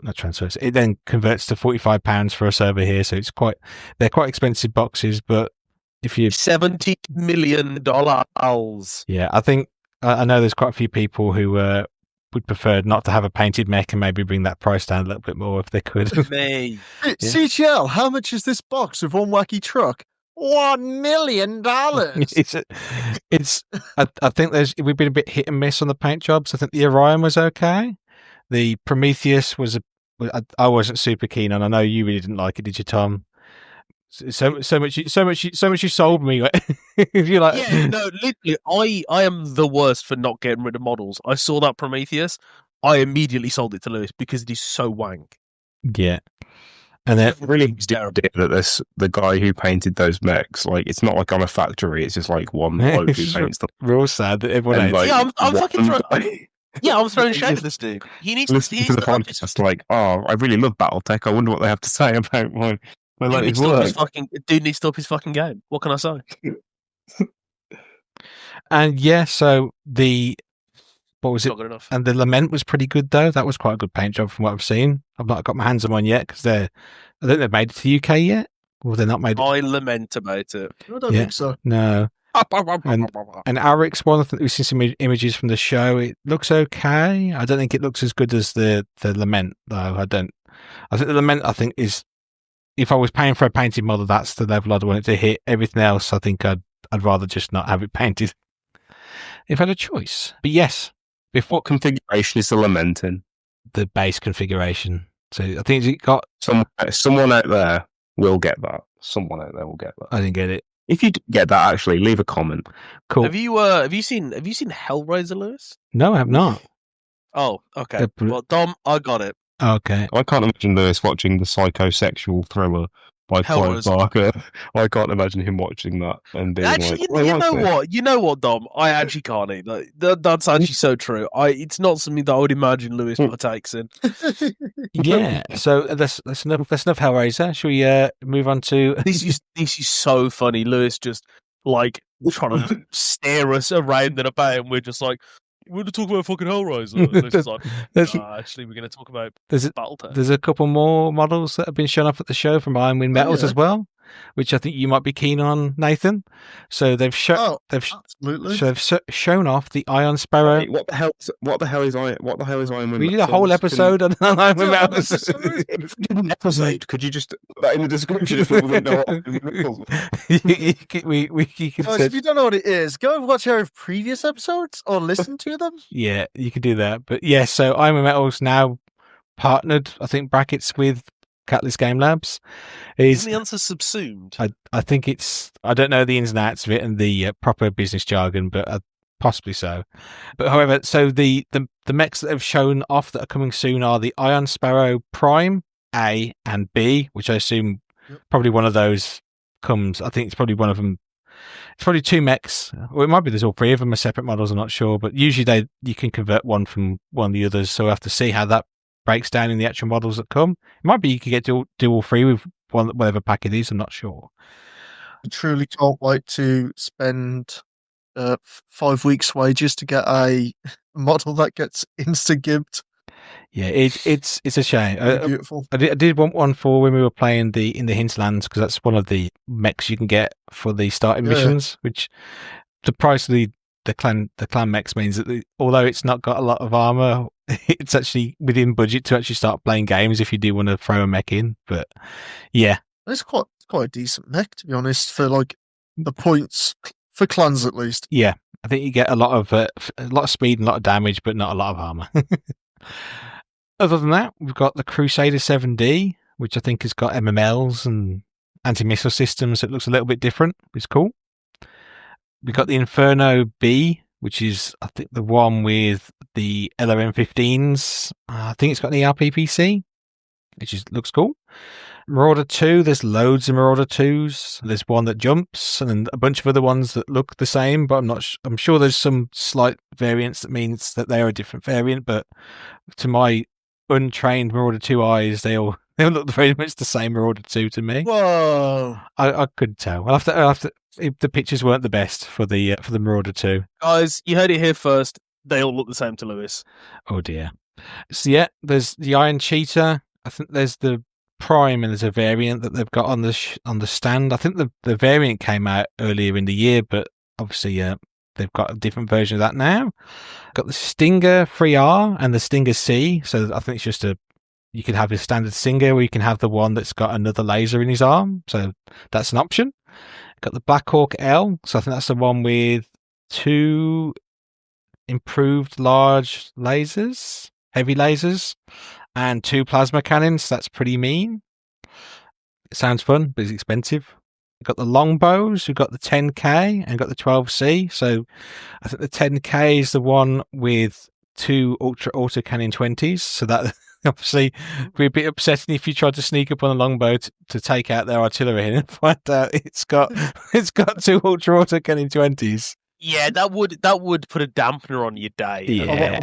Speaker 5: not transfers. It then converts to £45 for us over here. So they're quite expensive boxes. But if you
Speaker 3: $70 million owls.
Speaker 5: yeah, I think I know there's quite a few people who would prefer not to have a painted mech and maybe bring that price down a little bit more if they could.
Speaker 3: Me.
Speaker 1: CGL, how much is this box with one wacky truck? $1 million.
Speaker 5: I think we've been a bit hit and miss on the paint jobs. I think the Orion was okay. The Prometheus I wasn't super keen on. I know you really didn't like it, did you, Tom? So much you sold me. If you like,
Speaker 3: Yeah, no, literally, I am the worst for not getting rid of models. I saw that Prometheus, I immediately sold it to Lewis because it is so wank.
Speaker 5: yeah. And then
Speaker 6: really
Speaker 3: It's terrible.
Speaker 6: that the guy who painted those mechs, like it's not like on a factory, it's just like one bloke who paints them.
Speaker 5: real sad that everyone
Speaker 6: And,
Speaker 5: hates.
Speaker 6: like,
Speaker 3: Yeah, I'm fucking
Speaker 6: one
Speaker 3: throwing.
Speaker 6: guy-
Speaker 3: Yeah, I'm throwing shade at this dude. He needs to.
Speaker 6: Listen
Speaker 3: He
Speaker 6: to
Speaker 3: needs
Speaker 6: the
Speaker 3: to
Speaker 6: podcast, like, oh, I really love Battletech. I wonder what they have to say about my
Speaker 3: Dude
Speaker 6: latest
Speaker 3: needs to up his
Speaker 6: work.
Speaker 3: dude needs to up his fucking game. What can I say?
Speaker 5: And yeah, so what was it?
Speaker 3: Not good enough.
Speaker 5: And the Lament was pretty good though. That was quite a good paint job from what I've seen. I've not got my hands on one yet because I think they've made it to the UK yet, or they're not made.
Speaker 3: I lament about it.
Speaker 1: I don't
Speaker 5: Yeah.
Speaker 1: think so.
Speaker 5: No. And Aric's one, I think we've seen some images from the show. It looks okay. I don't think it looks as good as the Lament though. I think the Lament is, if I was paying for a painted model, that's the level I'd want it to hit. Everything else, I think I'd rather just not have it painted if I had a choice. But yes,
Speaker 6: What configuration is the Lament in?
Speaker 5: the base configuration. So I think it got.
Speaker 6: Someone out there will get that. Someone out there will get that.
Speaker 5: I didn't get it.
Speaker 6: If you get that, actually, leave a comment.
Speaker 5: Cool.
Speaker 3: Have you seen Hellraiser, Lewis?
Speaker 5: No, I have not.
Speaker 3: Oh, okay.
Speaker 5: They're br-
Speaker 3: Well, Dom, I got it.
Speaker 5: Okay.
Speaker 6: I can't imagine Lewis watching the psychosexual thriller by Clive
Speaker 3: Hellraiser.
Speaker 6: Barker. I can't imagine him watching that and being
Speaker 3: Actually,
Speaker 6: like,
Speaker 3: you know what? You know what, Dom? I actually can't eat that. That's actually so true. It's not something that I would imagine Lewis partakes in.
Speaker 5: Yeah. So that's enough Hellraiser. Shall we move on to?
Speaker 3: This is so funny. Lewis just like trying to stare us around and about, and we're just like, we're going to talk about fucking Hellraiser. And Lewis is like, actually, we're going to talk about Battletech.
Speaker 5: There's a couple more models that have been shown off at the show from Iron Wind Metals
Speaker 1: yeah.
Speaker 5: as well. which I think you might be keen on, Nathan. So they've
Speaker 1: Absolutely.
Speaker 5: shown off the Iron Sparrow.
Speaker 6: Wait, what the hell is Iron Wing?
Speaker 5: We did a whole episode on Iron Wing Metals.
Speaker 6: An episode. Could you just put that in the description if we don't know what Iron Wing Metals?
Speaker 5: You can
Speaker 1: Guys, if you don't know what it is, go and watch our previous episodes or listen to them.
Speaker 5: Yeah, you could do that. But yeah, so Iron Wing Metals now partnered, I think, brackets with Catalyst Game Labs.
Speaker 3: Isn't the answer subsumed?
Speaker 5: I think it's, I don't know the ins and outs of it and the proper business jargon, but possibly so. But however, so the mechs that have shown off that are coming soon are the Iron Sparrow Prime A and B, which I assume probably one of those comes. I think it's probably one of them. It's probably two mechs, or it might be there's all three of them are separate models. I'm not sure, but usually you can convert one from one of the others. So we'll have to see how that breaks down in the actual models that come. It might be you could do all three with whatever pack it is. I'm not sure.
Speaker 1: I truly can't wait to spend 5 weeks' wages to get a model that gets insta-gibbed.
Speaker 5: Yeah, it's a shame.
Speaker 1: Beautiful.
Speaker 5: I did want one for when we were playing in the hinterlands, because that's one of the mechs you can get for the starting missions. Which the price of the clan mechs means that although it's not got a lot of armor, it's actually within budget to actually start playing games if you do want to throw a mech in. But yeah,
Speaker 1: It's quite a decent mech, to be honest, for like the points for clans at least.
Speaker 5: yeah, I think you get a lot of speed and a lot of damage, but not a lot of armor. Other than that, we've got the Crusader 7D, which I think has got MMLs and anti-missile systems. It looks a little bit different. It's cool. We've got the Inferno B, which is, I think, the one with the LRM-15s. I think it's got an ERPPC, which looks cool. Marauder 2, there's loads of Marauder 2s. There's one that jumps and a bunch of other ones that look the same, but I'm sure there's some slight variance that means that they're a different variant, but to my untrained Marauder 2 eyes, they all look very much the same Marauder 2 to me.
Speaker 1: Whoa!
Speaker 5: I couldn't tell. I'll have to if the pictures weren't the best for the Marauder 2.
Speaker 3: Guys, you heard it here first. They all look the same to Lewis.
Speaker 5: Oh dear. So yeah, there's the Iron Cheetah. I think there's the Prime, and there's a variant that they've got on the stand. I think the variant came out earlier in the year, but obviously they've got a different version of that now. Got the Stinger 3R and the Stinger C. So I think it's just you can have a standard Stinger, or you can have the one that's got another laser in his arm. So that's an option. Got the Black Hawk L. So I think that's the one with 2 improved large lasers, heavy lasers, and 2 plasma cannons. That's pretty mean. It sounds fun, but it's expensive. We've got the longbows. We've got the 10K and got the 12C. So I think the 10K is the one with 2 ultra autocannon 20s. So that obviously would be a bit upsetting if you tried to sneak up on a longbow to take out their artillery and find out it's got 2 ultra autocannon 20s.
Speaker 3: Yeah, that would put a dampener on your day.
Speaker 5: Yeah.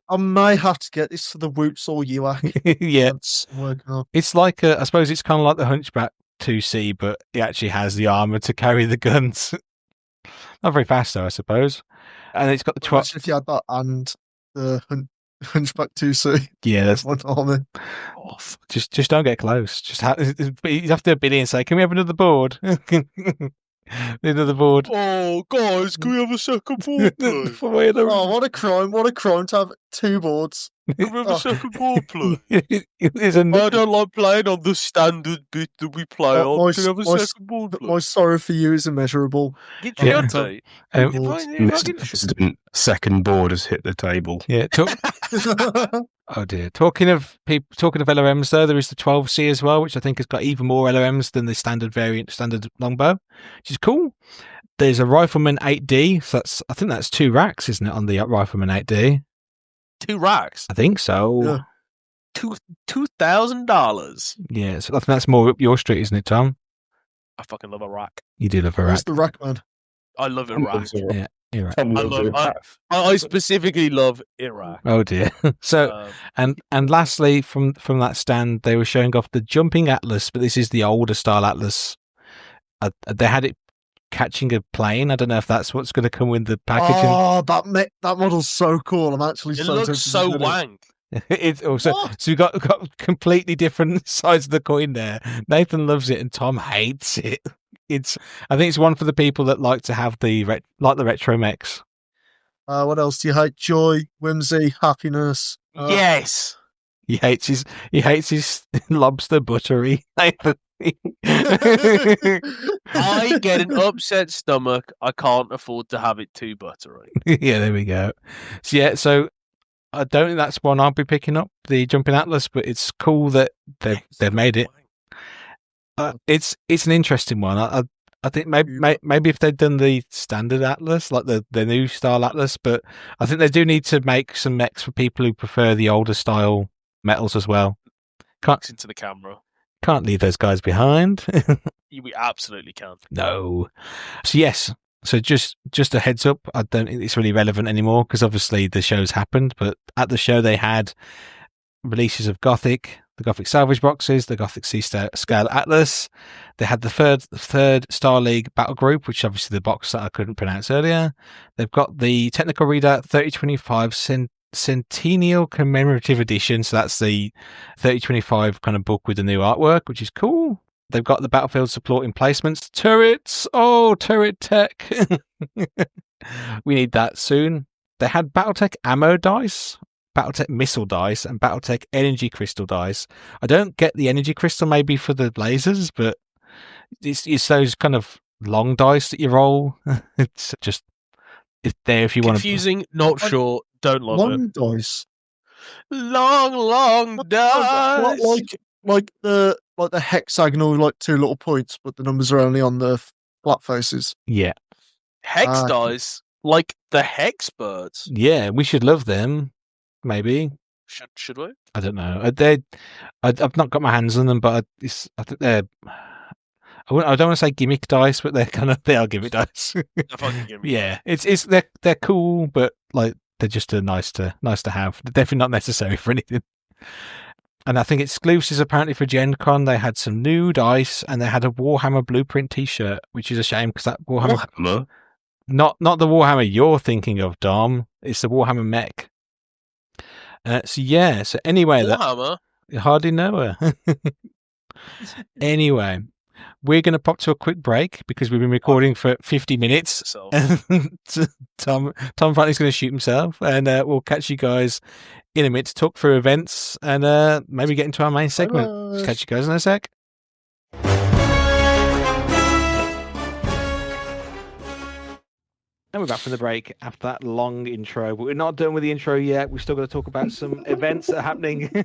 Speaker 1: I may have to get this for the Woots or UAC.
Speaker 5: Yeah.
Speaker 1: That's working on.
Speaker 5: It's like I suppose it's kind of like the Hunchback 2C, but it actually has the armor to carry the guns. Not very fast though, I suppose. And it's got the 12.
Speaker 1: If you had that and the Hunchback 2C.
Speaker 5: Yeah, that's
Speaker 1: one army.
Speaker 5: Oh, just don't get close. You have to a Billy and say, "Can we have another board?" Another board.
Speaker 3: Oh, guys, can we have a second board, please?
Speaker 1: Oh, what a crime! What a crime to have 2 boards.
Speaker 3: Can we have a second board, please?
Speaker 5: I
Speaker 3: don't like playing on the standard bit that we play on. Can we have a second board, please?
Speaker 1: My sorrow for you is immeasurable.
Speaker 3: Get your tea.
Speaker 6: Mr. President, second board has hit the table.
Speaker 5: Yeah. Oh dear. Talking of LRMs, though, there is the 12C as well, which I think has got even more LRMs than the standard longbow, which is cool. There's a Rifleman 8D, so I think that's 2 racks, isn't it, on the Rifleman 8D?
Speaker 3: 2 racks?
Speaker 5: I think so.
Speaker 1: Yeah.
Speaker 3: $2,000.
Speaker 5: Yeah, so I think that's more up your street, isn't it, Tom?
Speaker 3: I fucking love a rack.
Speaker 5: You do love a
Speaker 1: Where's
Speaker 5: rack.
Speaker 1: the rack, man?
Speaker 3: I love Iraq.
Speaker 5: Yeah, you're right.
Speaker 3: I specifically love Iraq.
Speaker 5: Oh dear. So and lastly, from that stand, they were showing off the Jumping Atlas, but this is the older style Atlas. They had it catching a plane. I don't know if that's what's going to come with the packaging.
Speaker 1: Oh, that model's so cool. I'm actually
Speaker 3: It
Speaker 1: so
Speaker 3: looks
Speaker 1: tempted
Speaker 3: so
Speaker 1: to get it.
Speaker 3: wank.
Speaker 5: It's also
Speaker 1: What?
Speaker 5: so we got completely different sides of the coin there. Nathan loves it and Tom hates it. I think it's one for the people that like to have the retro mechs.
Speaker 1: What else do you hate? Joy, whimsy, happiness.
Speaker 3: Yes.
Speaker 5: He hates his lobster buttery. Nathan.
Speaker 3: I get an upset stomach. I can't afford to have it too buttery.
Speaker 5: Yeah, there we go. So I don't think that's one I'll be picking up, the Jumping Atlas, but it's cool that they've made it. It's an interesting one. I think maybe if they'd done the standard Atlas, like the new style Atlas, but I think they do need to make some mechs for people who prefer the older style metals as well.
Speaker 3: Looks into the camera.
Speaker 5: Can't leave those guys behind.
Speaker 3: We absolutely can.
Speaker 5: No. So yes. So just a heads up. I don't think it's really relevant anymore because obviously the show's happened. But at the show they had releases of Gothic, the Gothic salvage boxes, the Gothic scale Atlas. They had the third Star League battle group, which is obviously the box that I couldn't pronounce earlier. They've got the Technical Reader 3025 Centennial Commemorative Edition. So that's the 3025 kind of book with the new artwork, which is cool. They've got the battlefield support emplacements, turrets. Oh, turret tech. We need that soon. They had Battletech ammo dice, Battletech missile dice, and Battletech energy crystal dice. I don't get the energy crystal maybe for the lasers, but it's those kind of long dice that you roll. It's there if you want to.
Speaker 3: Confusing, not sure, don't love
Speaker 1: Long
Speaker 3: it.
Speaker 1: dice.
Speaker 3: Long dice.
Speaker 1: Like the hexagonal, like 2 little points, but the numbers are only on the flat faces.
Speaker 5: Yeah.
Speaker 3: Hex dice, like the Hexperts.
Speaker 5: Yeah, we should love them. Maybe.
Speaker 3: Should we?
Speaker 5: I don't know. I've not got my hands on them, but I think they're. I don't want to say gimmick dice, but they are gimmick dice. Yeah, they're cool, but like they're just nice to have. They're definitely not necessary for anything. And I think exclusives apparently for Gen Con, they had some new dice and they had a Warhammer Blueprint T-shirt, which is a shame because that Warhammer, not the Warhammer you're thinking of, Dom. It's the Warhammer mech. So anyway,
Speaker 3: Warhammer.
Speaker 5: You hardly know her. Anyway, we're going to pop to a quick break because we've been recording for 50 minutes. Tom Franklin's going to shoot himself, and we'll catch you guys in a minute to talk through events and maybe get into our main segment.
Speaker 1: Bye-bye.
Speaker 5: Catch you guys in a sec. And we're back from the break after that long intro, but we're not done with the intro yet. We've still got to talk about some events that are happening. A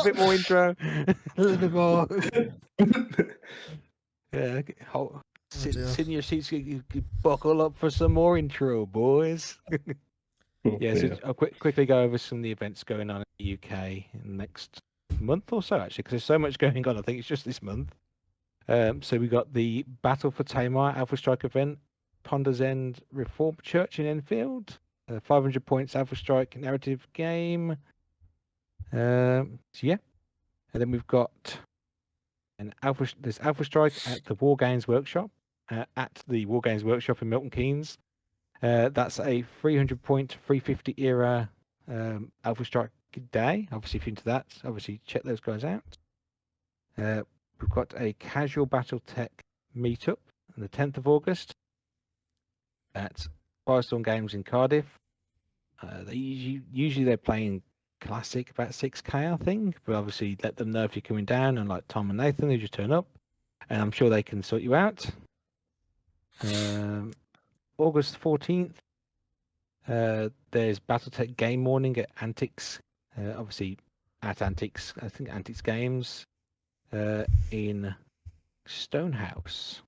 Speaker 5: bit more intro, a little bit more. Yeah, sit in your seats, you buckle up for some more intro, boys. So I'll quickly go over some of the events going on in the UK in the next month or so, actually, because there's so much going on. I think it's just this month. So we got the Battle for Tamar Alpha Strike event, Ponder's End Reformed Church in Enfield, 500 points Alpha Strike narrative game. And then we've got there's Alpha Strike at the War Games Workshop, in Milton Keynes. That's a 300-point 350 era Alpha Strike day. Obviously, if you're into that, obviously check those guys out. We've got a casual Battletech meetup on the 10th of August at Firestorm Games in Cardiff. They usually they're playing Classic about 6K, I think, but obviously let them know if you're coming down, and like Tom and Nathan, who just turn up, and I'm sure they can sort you out. August 14th, there's Battletech Game Morning at Antics, obviously at Antics, I think Antics Games in Stonehouse.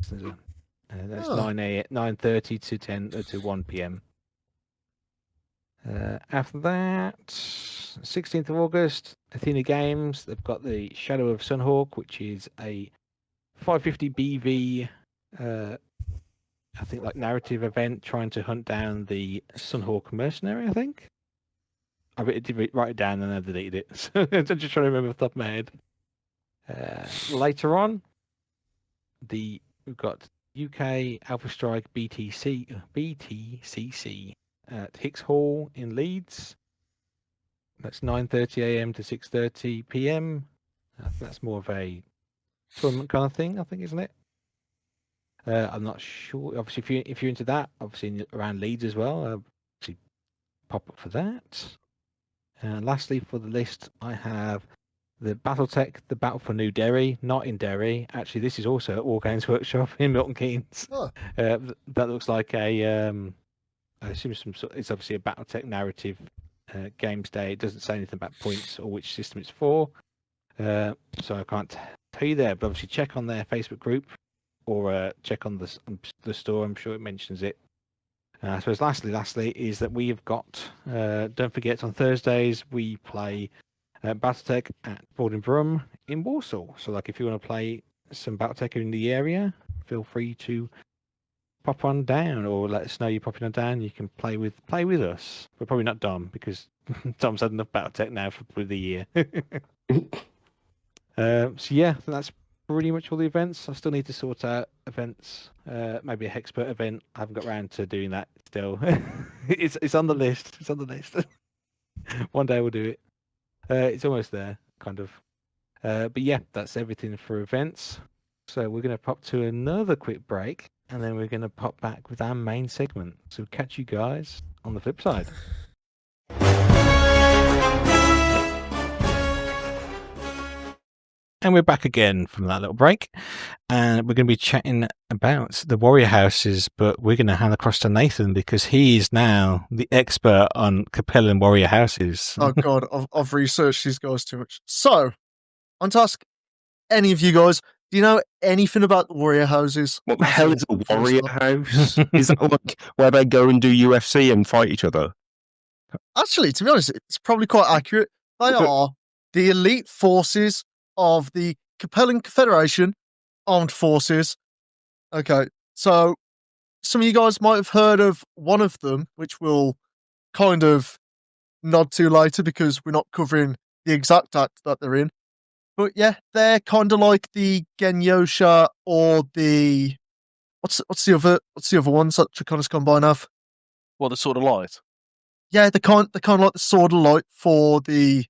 Speaker 5: That's 9:30 to 1 p.m. After that, 16th of August, Athena Games. They've got the Shadow of Sunhawk, which is a 550 BV, I think like narrative event trying to hunt down the Sunhawk mercenary, I think. I did write it down and I deleted it. So I'm just trying to remember off the top of my head. Later on, we've got UK Alpha Strike BTCC at Hicks Hall in Leeds. That's 9:30 a.m. to 6:30 p.m. I think that's more of a tournament kind of thing, I think, isn't it? I'm not sure. Obviously, if you're into that, obviously around Leeds as well, obviously pop up for that. Lastly, for the list, I have the Battletech, the Battle for New Derry, not in Derry. Actually, this is also at War Games Workshop in Milton Keynes.
Speaker 1: Oh.
Speaker 5: That looks like a, I assume it's obviously a Battletech narrative games day. It doesn't say anything about points or which system it's for. So I can't tell you there, but obviously check on their Facebook group or check on the store. I'm sure it mentions it. I suppose lastly is that we have got, don't forget, on Thursdays we play Battletech at Borden Brum in Warsaw. So like if you want to play some Battletech in the area, feel free to pop on down or let us know you're popping on down. You can play with us. But probably not Dom because Dom's had enough Battletech now for the year. So yeah, that's pretty much all the events. I still need to sort out events, maybe a Hexpert event. I haven't got around to doing that still. It's on the list. It's on the list. One day we'll do it. It's almost there, kind of. But yeah, that's everything for events. So we're going to pop to another quick break, and then we're going to pop back with our main segment. So catch you guys on the flip side. And we're back again from that little break, and we're going to be chatting about the warrior houses, but we're going to hand across to Nathan because he is now the expert on Capellan warrior houses.
Speaker 1: Oh god, I've researched these guys too much. So, I want to ask any of you guys, do you know anything about the warrior houses?
Speaker 6: What the hell is a warrior house? Is that like where they go and do UFC and fight each other?
Speaker 1: Actually, to be honest, it's probably quite accurate. They are the elite forces of the Capellan Confederation armed forces. Okay, so some of you guys might have heard of one of them, which we'll kind of nod to later because we're not covering the exact act that they're in. But yeah, they're kind of like the Genyosha or the what's the other ones that Draconis Combine have?
Speaker 3: Well, the Sword of Light.
Speaker 1: Yeah, they're kind of like the Sword of Light for the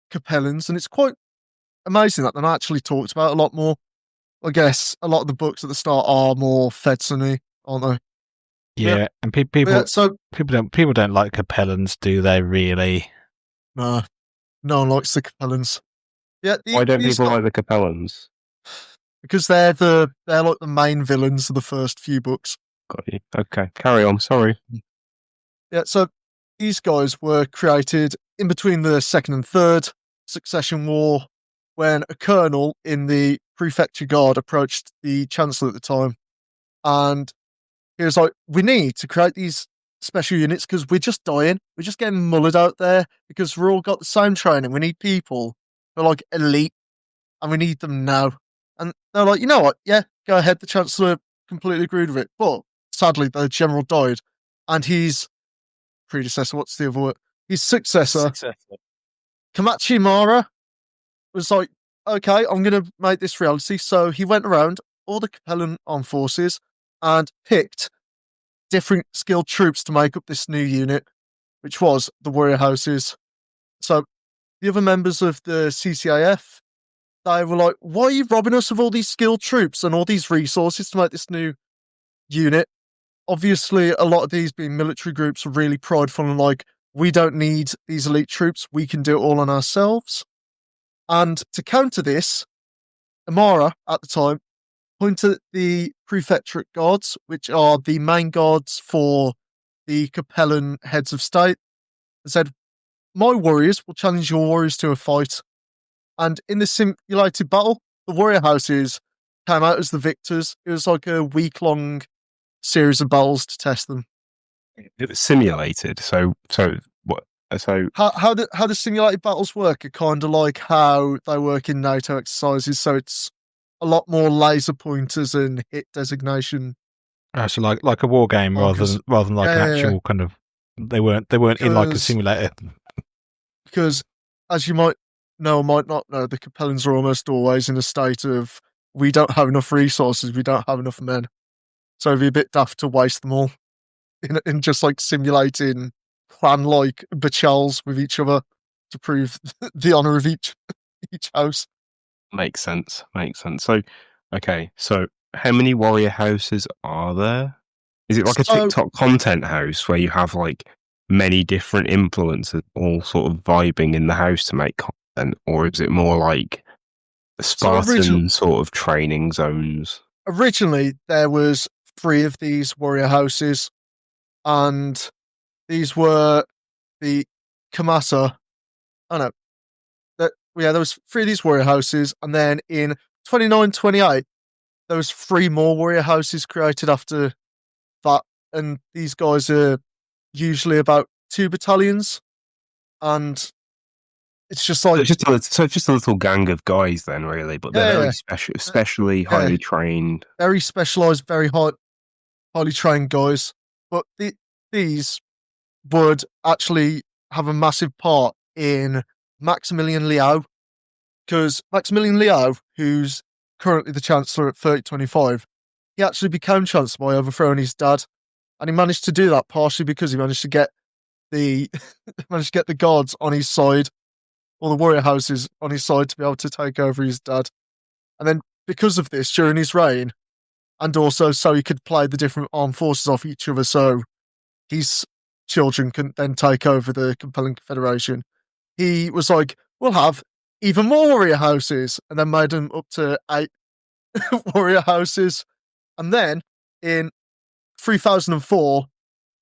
Speaker 1: Capellans, and it's quite amazing that they're not actually talked about a lot more. I guess a lot of the books at the start are more Fedsony, aren't they?
Speaker 5: Yeah, and people don't like Capellans, do they? Really?
Speaker 1: No one likes the Capellans. Yeah,
Speaker 6: Why don't people like the Capellans?
Speaker 1: Because they're like the main villains of the first few books.
Speaker 6: Got you. Okay, carry on. Sorry.
Speaker 1: Yeah, so these guys were created in between the Second and Third Succession War when a colonel in the Prefecture Guard approached the Chancellor at the time. And he was like, we need to create these special units because we're just dying. We're just getting mullered out there because we're all got the same training. We need people who are like elite and we need them now. And they're like, you know what? Yeah, go ahead. The Chancellor completely agreed with it. But sadly, the general died. And his predecessor, what's the other word? His successor. Kamachi Mara was like, okay, I'm going to make this reality. So he went around all the Capellan armed forces and picked different skilled troops to make up this new unit, which was the warrior houses. So the other members of the CCAF, they were like, why are you robbing us of all these skilled troops and all these resources to make this new unit? Obviously, a lot of these being military groups are really prideful and like, we don't need these elite troops. We can do it all on ourselves. And to counter this, Amara, at the time, pointed at the prefecturate guards, which are the main guards for the Capellan heads of state, and said, my warriors will challenge your warriors to a fight. And in this simulated battle, the warrior houses came out as the victors. It was like a week-long series of battles to test them.
Speaker 6: It was simulated. So what? So
Speaker 1: how the simulated battles work are kind of like how they work in NATO exercises. So it's a lot more laser pointers and hit designation.
Speaker 5: So like a war game rather than like an actual kind of. They weren't in like a simulator.
Speaker 1: Because as you might know or might not know, the Capellans are almost always in a state of we don't have enough resources, we don't have enough men. So it'd be a bit daft to waste them all in just like simulating plan like bachels with each other. to prove the honor of each house.
Speaker 6: Makes sense. So, okay. So, how many warrior houses are there? Is it like a
Speaker 1: So-
Speaker 6: TikTok content house where you have like many different influencers all sort of vibing in the house to make content, or is it more like Spartan sort of training zones?
Speaker 1: Originally, there was 3 of these warrior houses, and these were the Kamata. Oh no, there was 3 of these warrior houses, and then in 29-28, there was 3 more warrior houses created after that, and these guys are usually about 2 battalions, and it's just like
Speaker 6: So it's just a little gang of guys then, really, but they're very especially highly trained.
Speaker 1: Very specialized, very highly trained guys. But these would actually have a massive part in Maximilian Liao, because Maximilian Liao, who's currently the Chancellor at 3025, he actually became Chancellor by overthrowing his dad, and he managed to do that partially because he managed to get the guards on his side, or the warrior houses on his side, to be able to take over his dad. And then because of this, during his reign, and also so he could play the different armed forces off each other, so his children can then take over the Capellan Confederation, he was like, we'll have even more warrior houses, and then made them up to 8 warrior houses. And then in 3004,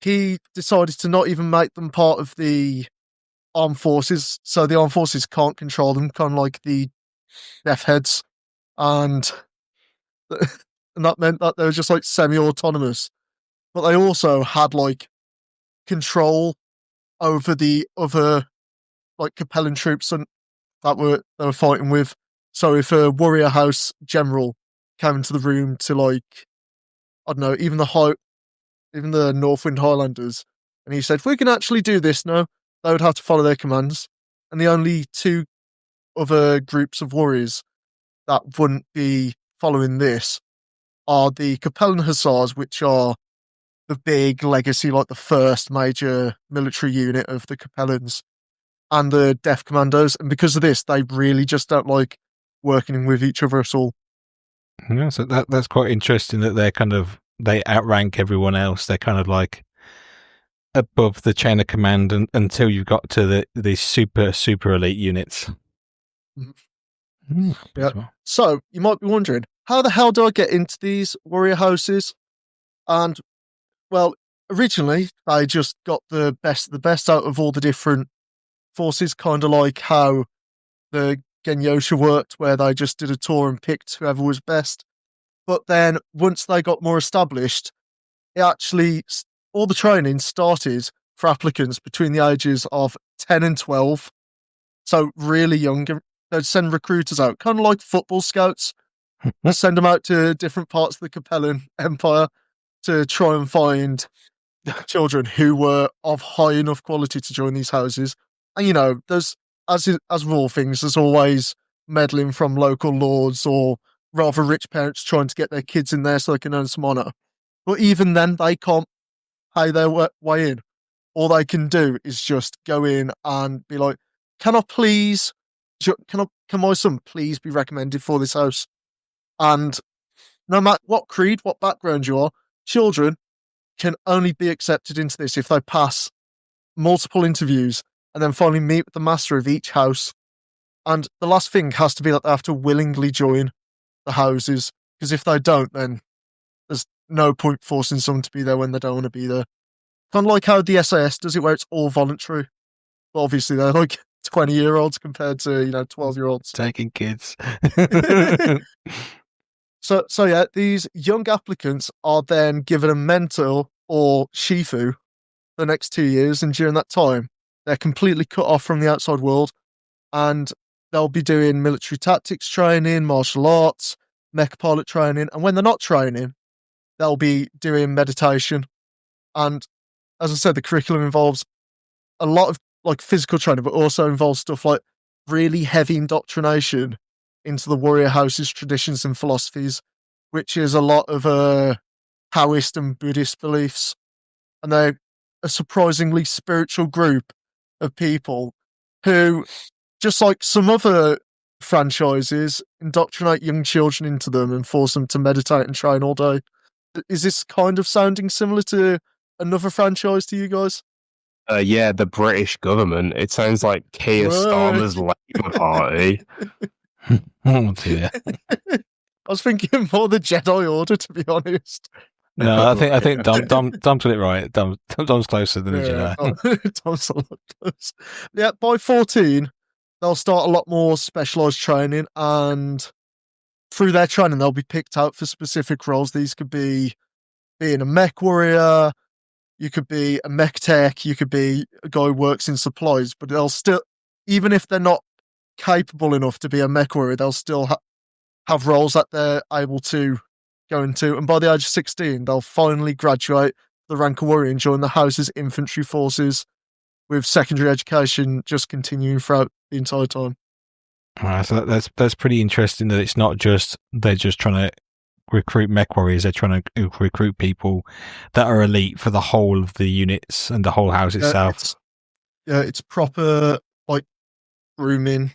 Speaker 1: he decided to not even make them part of the armed forces, so the armed forces can't control them, kind of like the death heads, and that meant that they were just like semi-autonomous, but they also had like control over the other like Capellan troops and they were fighting with. So if a warrior house general came into the room to, like, I don't know, even the Northwind Highlanders, and he said, we can actually do this now, they would have to follow their commands. And the only 2 other groups of warriors that wouldn't be following this are the Capellan Hussars, which are the big legacy, like the first major military unit of the Capellans, and the Death Commandos. And because of this, they really just don't like working with each other at all.
Speaker 5: Yeah, so that's quite interesting that they outrank everyone else. They're kind of like above the chain of command until you've got to these super elite units.
Speaker 1: Yeah. So you might be wondering, how the hell do I get into these warrior houses? And well, originally I just got the best of the best out of all the different forces, kind of like how the Genyosha worked, where they just did a tour and picked whoever was best. But then once they got more established, it actually, all the training started for applicants between the ages of 10 and 12. So really young. They'd send recruiters out, kind of like football scouts, send them out to different parts of the Capellan Empire to try and find children who were of high enough quality to join these houses. And, you know, there's, as with all things, there's always meddling from local lords or rather rich parents trying to get their kids in there so they can earn some honour. But even then, they can't pay their way in. All they can do is just go in and be like, can my son please be recommended for this house? And no matter what creed, what background you are, children can only be accepted into this if they pass multiple interviews and then finally meet with the master of each house. And the last thing has to be that they have to willingly join the houses, because if they don't, then there's no point forcing someone to be there when they don't want to be there. Kind of like how the SAS does it, where it's all voluntary. But obviously, they're like 20-year-olds compared to 12-year-olds.
Speaker 5: Taking kids.
Speaker 1: So yeah, these young applicants are then given a mentor or shifu the next 2 years, and during that time, they're completely cut off from the outside world, and they'll be doing military tactics training, martial arts, mech pilot training, and when they're not training, they'll be doing meditation. And as I said, the curriculum involves a lot of like physical training, but also involves stuff like really heavy indoctrination into the warrior house's traditions and philosophies, which is a lot of Taoist and Buddhist beliefs. And they're a surprisingly spiritual group of people who, just like some other franchises, indoctrinate young children into them and force them to meditate and train all day. Is this kind of sounding similar to another franchise to you guys?
Speaker 6: Yeah, the British government. It sounds like Keir Starmer's Labour Party.
Speaker 5: Oh dear.
Speaker 1: I was thinking more the Jedi Order, to be honest.
Speaker 5: No, I think Dom's got it right. Dom's closer than a Jedi.
Speaker 1: Tom's a lot close. Yeah, by 14, they'll start a lot more specialised training, and through their training, they'll be picked out for specific roles. These could be being a mech warrior, you could be a mech tech, you could be a guy who works in supplies, but they'll still, even if they're not capable enough to be a mech warrior, they'll still have roles that they're able to go into. And by the age of 16, they'll finally graduate the rank of warrior and join the House's infantry forces, with secondary education just continuing throughout the entire time.
Speaker 5: So that's pretty interesting that it's not just they're just trying to recruit mech warriors, they're trying to recruit people that are elite for the whole of the units and the whole house itself.
Speaker 1: It's proper like grooming.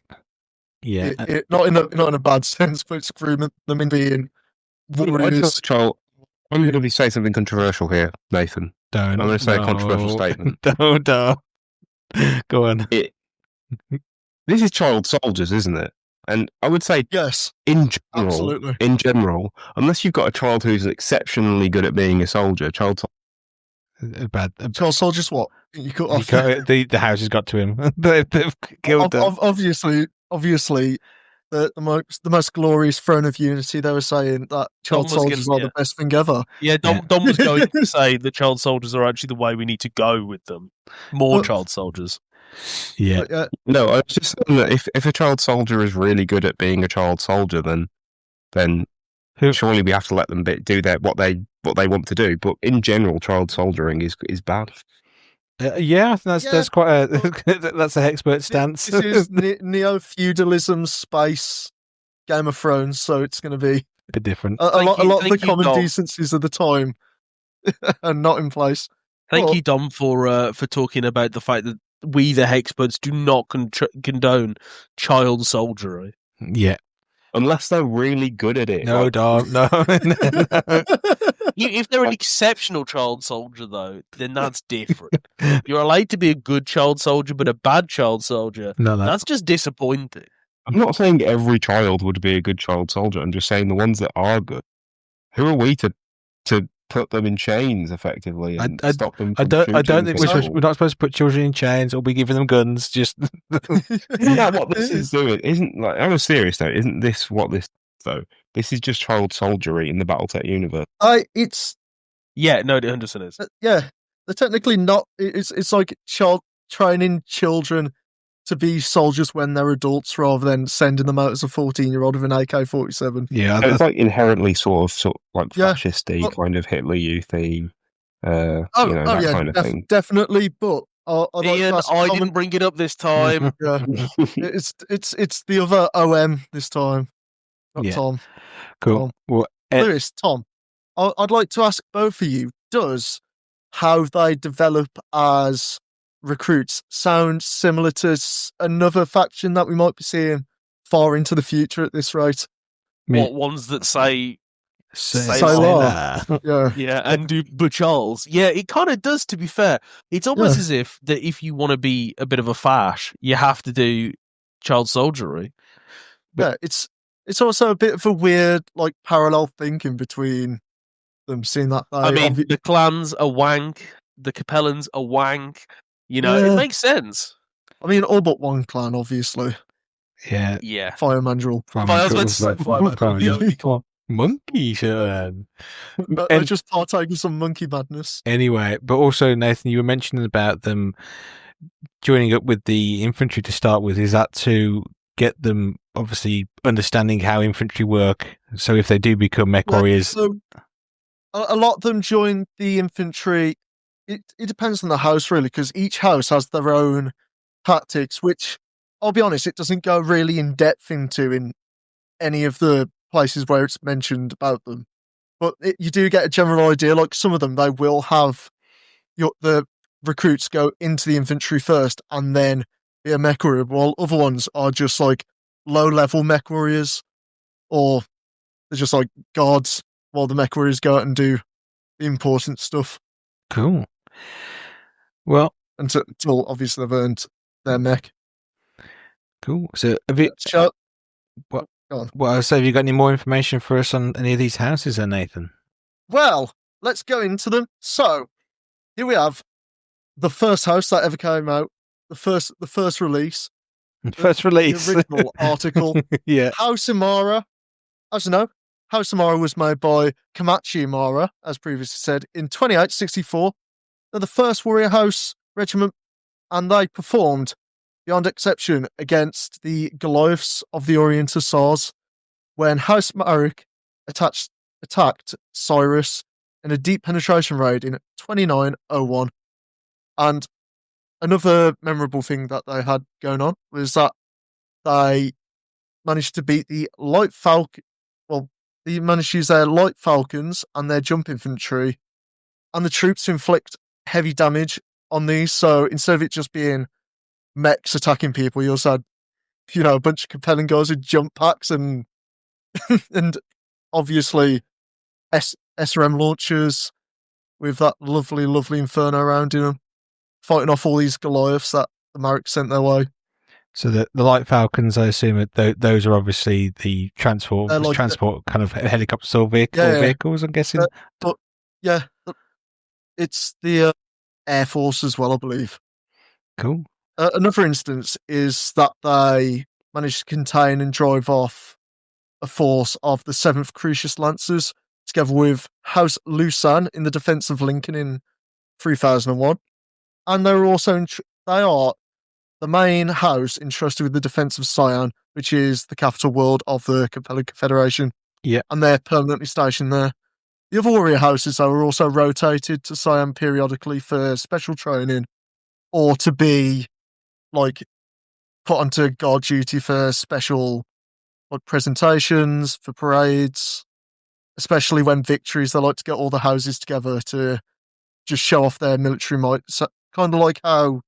Speaker 5: Yeah,
Speaker 1: not in a bad sense, but it's grooming them in being warriors.
Speaker 6: I'm going to say something controversial here, Nathan. I'm going to say a controversial statement.
Speaker 5: Don't. Go on.
Speaker 6: This is child soldiers, isn't it? And I would say,
Speaker 1: yes,
Speaker 6: in general, unless you've got a child who's exceptionally good at being a soldier, child
Speaker 1: soldiers, what? You cut off.
Speaker 5: The house has got to him. They've killed them.
Speaker 1: Obviously, the most glorious throne of unity. They were saying that child soldiers are the best thing ever.
Speaker 3: Yeah, Dom was going to say that child soldiers are actually the way we need to go with them. More child soldiers.
Speaker 5: Yeah.
Speaker 6: No, I was just saying that if a child soldier is really good at being a child soldier, then surely we have to let them do what they want to do. But in general, child soldiering is bad.
Speaker 5: Yeah, that's quite a that's a Hexpert stance.
Speaker 1: This is neo-feudalism space Game of Thrones, so it's going to be
Speaker 5: a bit different.
Speaker 1: A lot of the common decencies of the time are not in place.
Speaker 3: Thank you, Dom, for talking about the fact that we, the Hexperts, do not condone child soldiery.
Speaker 5: Yeah.
Speaker 6: Unless they're really good at it.
Speaker 5: No, Dom, no.
Speaker 3: If they're an exceptional child soldier, though, then that's different. You're allowed to be a good child soldier, but a bad child soldier, that's just disappointing.
Speaker 6: I'm not saying every child would be a good child soldier. I'm just saying the ones that are good. Who are we to put them in chains effectively and stop them from
Speaker 5: I don't think we're not supposed to put children in chains or be giving them guns. Just
Speaker 6: isn't that what this is doing? Isn't, like, on a serious note, isn't this what this though? This is just child soldiery in the Battletech universe.
Speaker 1: It
Speaker 3: 100% is.
Speaker 1: They're technically not. It's like child training children to be soldiers when they're adults, rather than sending them out as a 14-year-old with an AK-47.
Speaker 6: Yeah, it's like inherently sort of like fascisty, kind of Hitler Youthy, kind of thing.
Speaker 1: Definitely. But
Speaker 3: Ian, I didn't bring it up this time.
Speaker 1: It's the other OM this time, not Tom.
Speaker 5: Cool.
Speaker 1: Tom. Well, Lewis, Tom, I'd like to ask both of you: does how they develop as recruits sound similar to another faction that we might be seeing far into the future at this rate?
Speaker 3: What ones that say
Speaker 1: yeah,
Speaker 3: and do Charles? Yeah, it kind of does. To be fair, it's almost as if that if you want to be a bit of a fash, you have to do child soldiery.
Speaker 1: But it's also a bit of a weird like parallel thinking between them, seeing that.
Speaker 3: I mean, the clans are wank, the Capellans are wank. You know, it makes sense.
Speaker 1: I mean, all but one clan, obviously.
Speaker 3: Yeah.
Speaker 1: Fire Mandrill.
Speaker 5: Monkey shirt.
Speaker 1: They're just partaking of some monkey madness.
Speaker 5: Anyway, but also, Nathan, you were mentioning about them joining up with the infantry to start with. Is that to get them, obviously, understanding how infantry work? So if they do become mech warriors...
Speaker 1: So a lot of them join the infantry. It depends on the house, really, because each house has their own tactics, which, I'll be honest, it doesn't go really in depth into in any of the places where it's mentioned about them. But you do get a general idea. Like some of them, they will have the recruits go into the infantry first and then be a mech warrior, while other ones are just like low-level mech warriors, or they're just like guards, while the mech warriors go out and do the important stuff
Speaker 5: Cool. Well,
Speaker 1: until obviously they've earned their mech.
Speaker 5: cool. So, have you,
Speaker 1: Shall-
Speaker 5: what?
Speaker 1: Go on.
Speaker 5: Well, so have you got any more information for us on any of these houses, then, Nathan?
Speaker 1: Well, let's go into them. So, here we have the first house that ever came out, the first release,
Speaker 5: First release,
Speaker 1: the original article.
Speaker 5: Yeah.
Speaker 1: House Imara, as you know, House Imara was made by Kamata Imara, as previously said, in 2864. They're the first warrior house regiment, and they performed beyond exception against the Goliaths of the Orient Hussars when House Marek attacked Cyrus in a deep penetration raid in 2901. And another memorable thing that they had going on was that they managed to beat the light falcon. Well, they managed to use their light falcons and their jump infantry and the troops to inflict heavy damage on these. So instead of it just being mechs attacking people, you also had, a bunch of Capellan guys with jump packs and and obviously SRM launchers with that lovely, lovely inferno around in them, fighting off all these Goliaths that the Marek sent their way.
Speaker 5: So the light falcons, I assume those are obviously the transport
Speaker 1: They're like
Speaker 5: kind of helicopters or vehicles. I'm guessing.
Speaker 1: But yeah, it's the Air Force as well, I believe.
Speaker 5: Cool.
Speaker 1: Another instance is that they managed to contain and drive off a force of the 7th Crucius Lancers, together with House Lusan in the defence of Lincoln in 3001. And they are the main house entrusted with the defence of Sion, which is the capital world of the Capellan Confederation.
Speaker 5: Yeah.
Speaker 1: And they're permanently stationed there. The other warrior houses, though, are also rotated to Sion periodically for special training or to be, like, put onto guard duty for special presentations, for parades, especially when victories. They like to get all the houses together to just show off their military might. So, kind of like how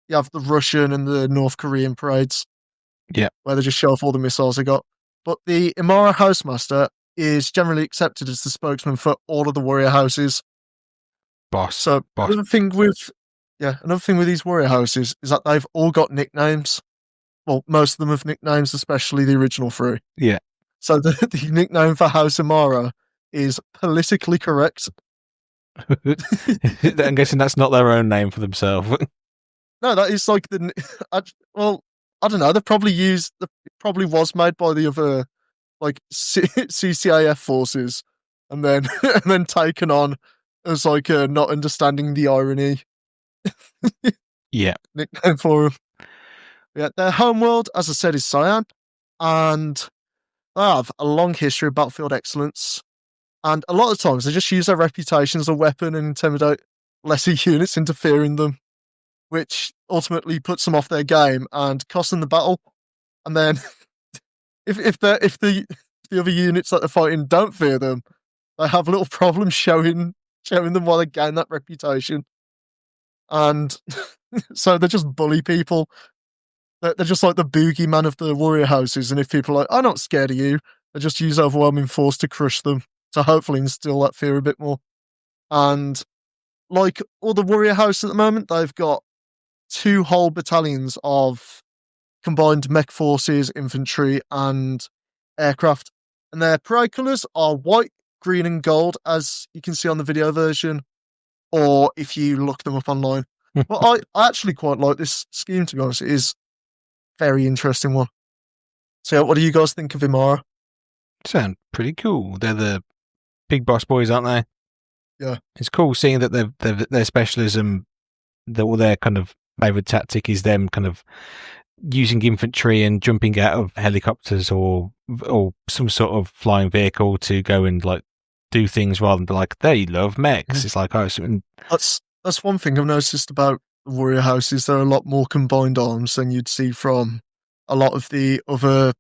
Speaker 1: you have the Russian and the North Korean parades.
Speaker 5: Yeah.
Speaker 1: Where they just show off all the missiles they got. But the Imara Housemaster is generally accepted as the spokesman for all of the warrior houses.
Speaker 5: Boss.
Speaker 1: Another thing with these warrior houses is that they've all got nicknames. Well, most of them have nicknames, especially the original three.
Speaker 5: Yeah.
Speaker 1: So the nickname for House Imara is politically correct.
Speaker 5: I'm guessing that's not their own name for themselves.
Speaker 1: No, that is like I don't know. It probably was made by the other like CCAF forces, and then and then taken on as like not understanding the irony.
Speaker 5: Yeah,
Speaker 1: nickname for them. Yeah, their homeworld, as I said, is Sion, and they have a long history of battlefield excellence. And a lot of times they just use their reputation as a weapon and intimidate lesser units interfering them, which ultimately puts them off their game and costs them the battle. And then if the other units that they're fighting don't fear them, they have little problems showing them why they gain that reputation. And so they just bully people. They're just like the boogeyman of the warrior houses. And if people are like, I'm not scared of you, they just use overwhelming force to crush them, to hopefully instill that fear a bit more. And like all the warrior houses at the moment, they've got 2 whole battalions of combined mech forces, infantry, and aircraft. And their parade colours are white, green, and gold, as you can see on the video version, or if you look them up online. Well, I actually quite like this scheme, to be honest. It is a very interesting one. So, what do you guys think of Imara?
Speaker 5: Sound pretty cool. They're the big boss boys, aren't they?
Speaker 1: Yeah.
Speaker 5: It's cool seeing that their specialism, their kind of favourite tactic is them kind of using infantry and jumping out of helicopters or some sort of flying vehicle to go and like do things rather than be like, they love mechs.
Speaker 1: Yeah.
Speaker 5: It's like,
Speaker 1: that's one thing I've noticed about the warrior houses. There are a lot more combined arms than you'd see from a lot of the other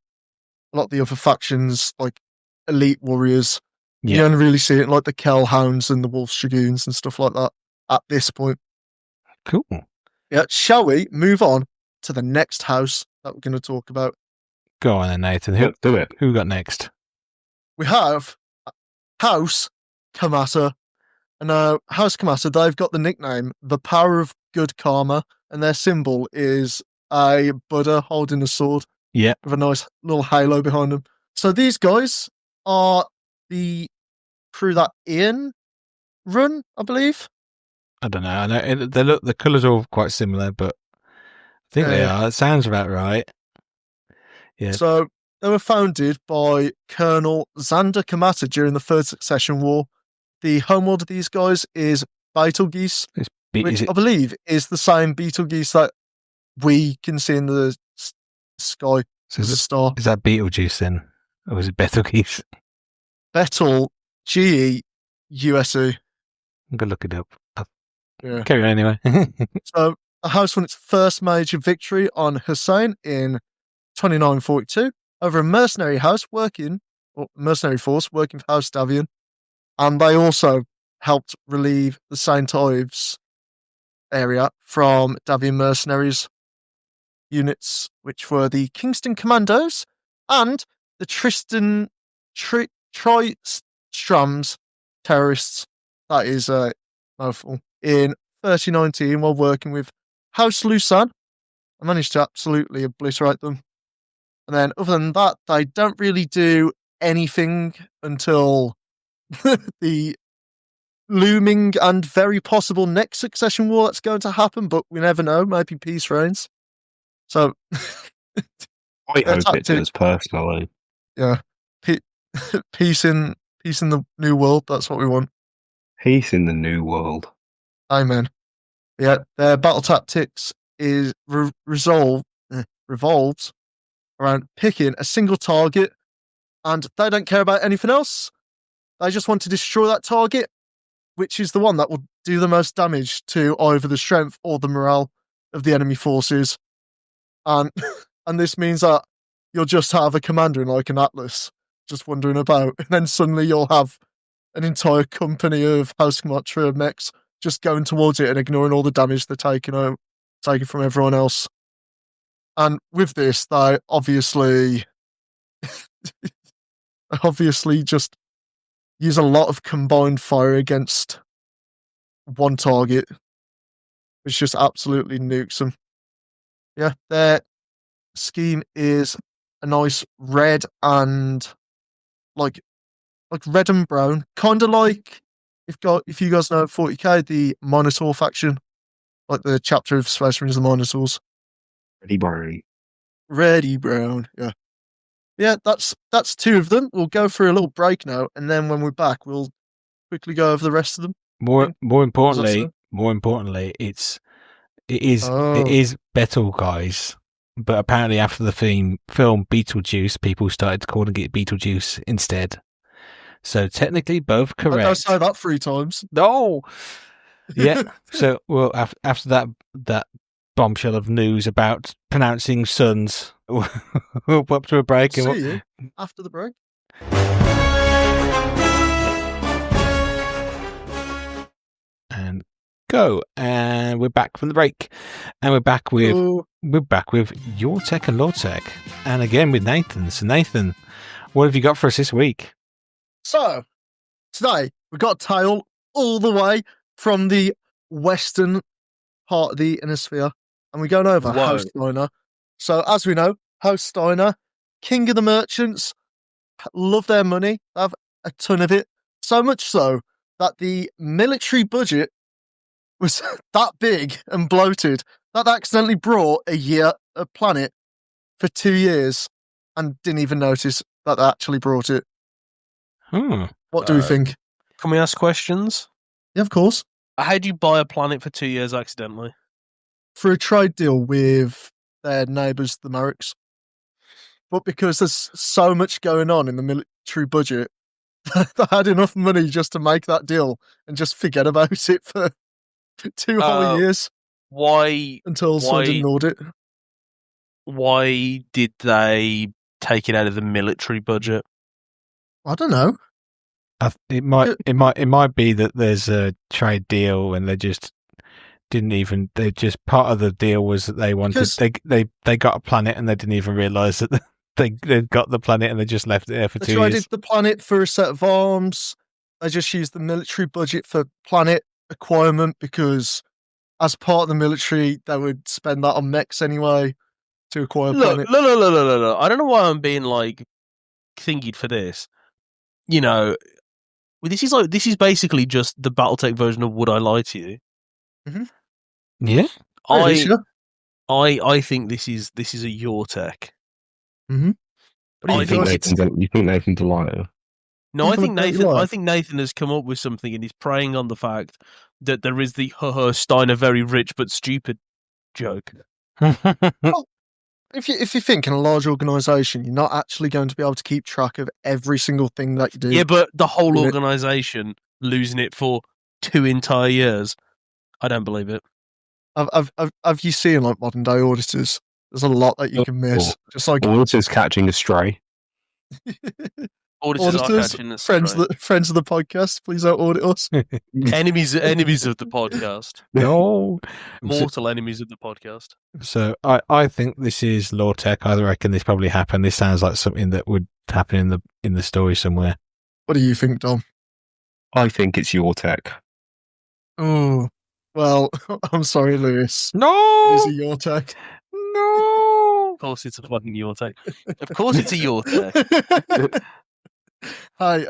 Speaker 1: factions, like elite warriors.
Speaker 5: Yeah.
Speaker 1: You don't really see it in like the Kell Hounds and the Wolf Dragoons and stuff like that at this point.
Speaker 5: Cool.
Speaker 1: Yeah, shall we move on to the next house that we're going to talk about.
Speaker 5: Go on then, Nathan.
Speaker 6: Yep, do it.
Speaker 5: Who got next?
Speaker 1: We have House Kamata. And House Kamata, they've got the nickname the Power of Good Karma, and their symbol is a Buddha holding a sword.
Speaker 5: Yeah.
Speaker 1: With a nice little halo behind them. So these guys are the crew that Ian run, I believe.
Speaker 5: I don't know. I know the colours are all quite similar, but I think they are. It sounds about right. Yeah.
Speaker 1: So they were founded by Colonel Xander Kamata during the Third Succession War. The homeworld of these guys is Betelgeuse, which I believe is the same Betelgeuse that we can see in the sky.
Speaker 5: So
Speaker 1: as a star.
Speaker 5: Is that Beetlejuice then? Or is it Betelgeuse?
Speaker 1: Betel, G-E-U-S-E.
Speaker 5: I'm going to look it up.
Speaker 1: Yeah.
Speaker 5: Carry on anyway.
Speaker 1: So the house won its first major victory on Hussein in 2942 over a mercenary force working for House Davian. And they also helped relieve the St. Ives area from Davian mercenaries units, which were the Kingston Commandos and the Tristrams terrorists. That is a mouthful. In 3019, while working with House Lusan, I managed to absolutely obliterate them. And then, other than that, they don't really do anything until the looming and very possible next succession war that's going to happen, but we never know. Maybe peace reigns. So,
Speaker 6: I hope it does, personally.
Speaker 1: Yeah. Peace in the new world. That's what we want.
Speaker 6: Peace in the new world.
Speaker 1: Amen. Yeah, their battle tactics is revolves around picking a single target, and they don't care about anything else. They just want to destroy that target, which is the one that will do the most damage to either the strength or the morale of the enemy forces. And this means that you'll just have a commander in like an Atlas just wandering about, and then suddenly you'll have an entire company of House Kamata mechs just going towards it and ignoring all the damage they're taking from everyone else. And with this, they obviously just use a lot of combined fire against one target, which just absolutely nukes them. Yeah, their scheme is a nice red and like red and brown, kind of like if you guys know 40k, the Minotaur faction, like the chapter of Space Marines, the Minotaurs. Ready brown, yeah. Yeah, that's two of them. We'll go for a little break now, and then when we're back, we'll quickly go over the rest of them.
Speaker 5: More importantly, it is Betel, guys. But apparently, after the film Beetlejuice, people started calling it Beetlejuice instead. So technically, both correct.
Speaker 1: I say that 3 times.
Speaker 5: No. Yeah. So, well, after that bombshell of news about pronouncing sons, we'll up to a break.
Speaker 1: See you after the break.
Speaker 5: And go. And we're back from the break. And we're back with Your Tech and Law Tech. And again with Nathan. So Nathan, what have you got for us this week?
Speaker 1: So, today we've got a tale all the way from the western part of the Inner Sphere, and we're going over House Steiner. So, as we know, House Steiner, king of the merchants, love their money, they have a ton of it, so much so that the military budget was that big and bloated that they accidentally brought a planet for 2 years and didn't even notice that they actually brought it. What do we think?
Speaker 3: Can we ask questions?
Speaker 1: Yeah, of course.
Speaker 3: How do you buy a planet for 2 years accidentally?
Speaker 1: For a trade deal with their neighbours, the Mareks. But because there's so much going on in the military budget, they had enough money just to make that deal and just forget about it for 2 whole years.
Speaker 3: Why?
Speaker 1: Until someone ignored it.
Speaker 3: Why did they take it out of the military budget?
Speaker 1: I don't know.
Speaker 5: It might be that there's a trade deal and they just didn't even. They just part of the deal was that they wanted. They got a planet and they didn't even realise that they got the planet and they just left it there for 2 years.
Speaker 1: They traded the planet for a set of arms. They just used the military budget for planet acquirement because, as part of the military, they would spend that on mechs anyway to acquire planet.
Speaker 3: Look. I don't know why I'm being like thingied for this. You know, this is basically just the BattleTech version of Would I Lie to You?
Speaker 1: Mm-hmm.
Speaker 5: Yeah,
Speaker 3: I think this is a your tech.
Speaker 1: Mm-hmm.
Speaker 3: I think
Speaker 6: you think Nathan's a liar?
Speaker 3: No, I think
Speaker 1: Nathan.
Speaker 3: I think Nathan has come up with something, and he's preying on the fact that there is the Steiner very rich but stupid joke.
Speaker 1: If you think in a large organisation, you're not actually going to be able to keep track of every single thing that you do.
Speaker 3: Yeah, but the whole organisation losing it for 2 entire years, I don't believe it.
Speaker 1: Have you seen like modern day auditors? There's a lot that you can miss. Just like
Speaker 6: auditors catching a stray.
Speaker 3: Auditors are catching a stray.
Speaker 1: friends of the podcast, please don't audit us.
Speaker 3: enemies of the podcast.
Speaker 5: No,
Speaker 3: mortal enemies of the podcast.
Speaker 5: So I think this is law tech. I reckon this probably happened. This sounds like something that would happen in the story somewhere.
Speaker 1: What do you think, Dom?
Speaker 6: I think it's your tech.
Speaker 1: Oh, well, I'm sorry, Lewis.
Speaker 5: No,
Speaker 1: it is a your tech.
Speaker 5: No,
Speaker 3: of course it's a fucking your tech. Of course it's a your tech.
Speaker 1: Hey,